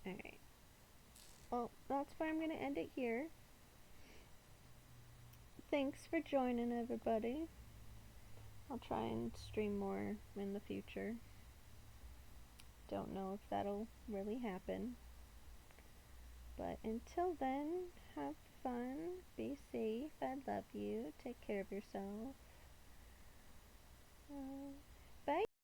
Speaker 1: Alright. Well, that's where I'm going to end it here. Thanks for joining, everybody. I'll try and stream more in the future. Don't know if that'll really happen. But until then, have fun, be safe, I love you, take care of yourself.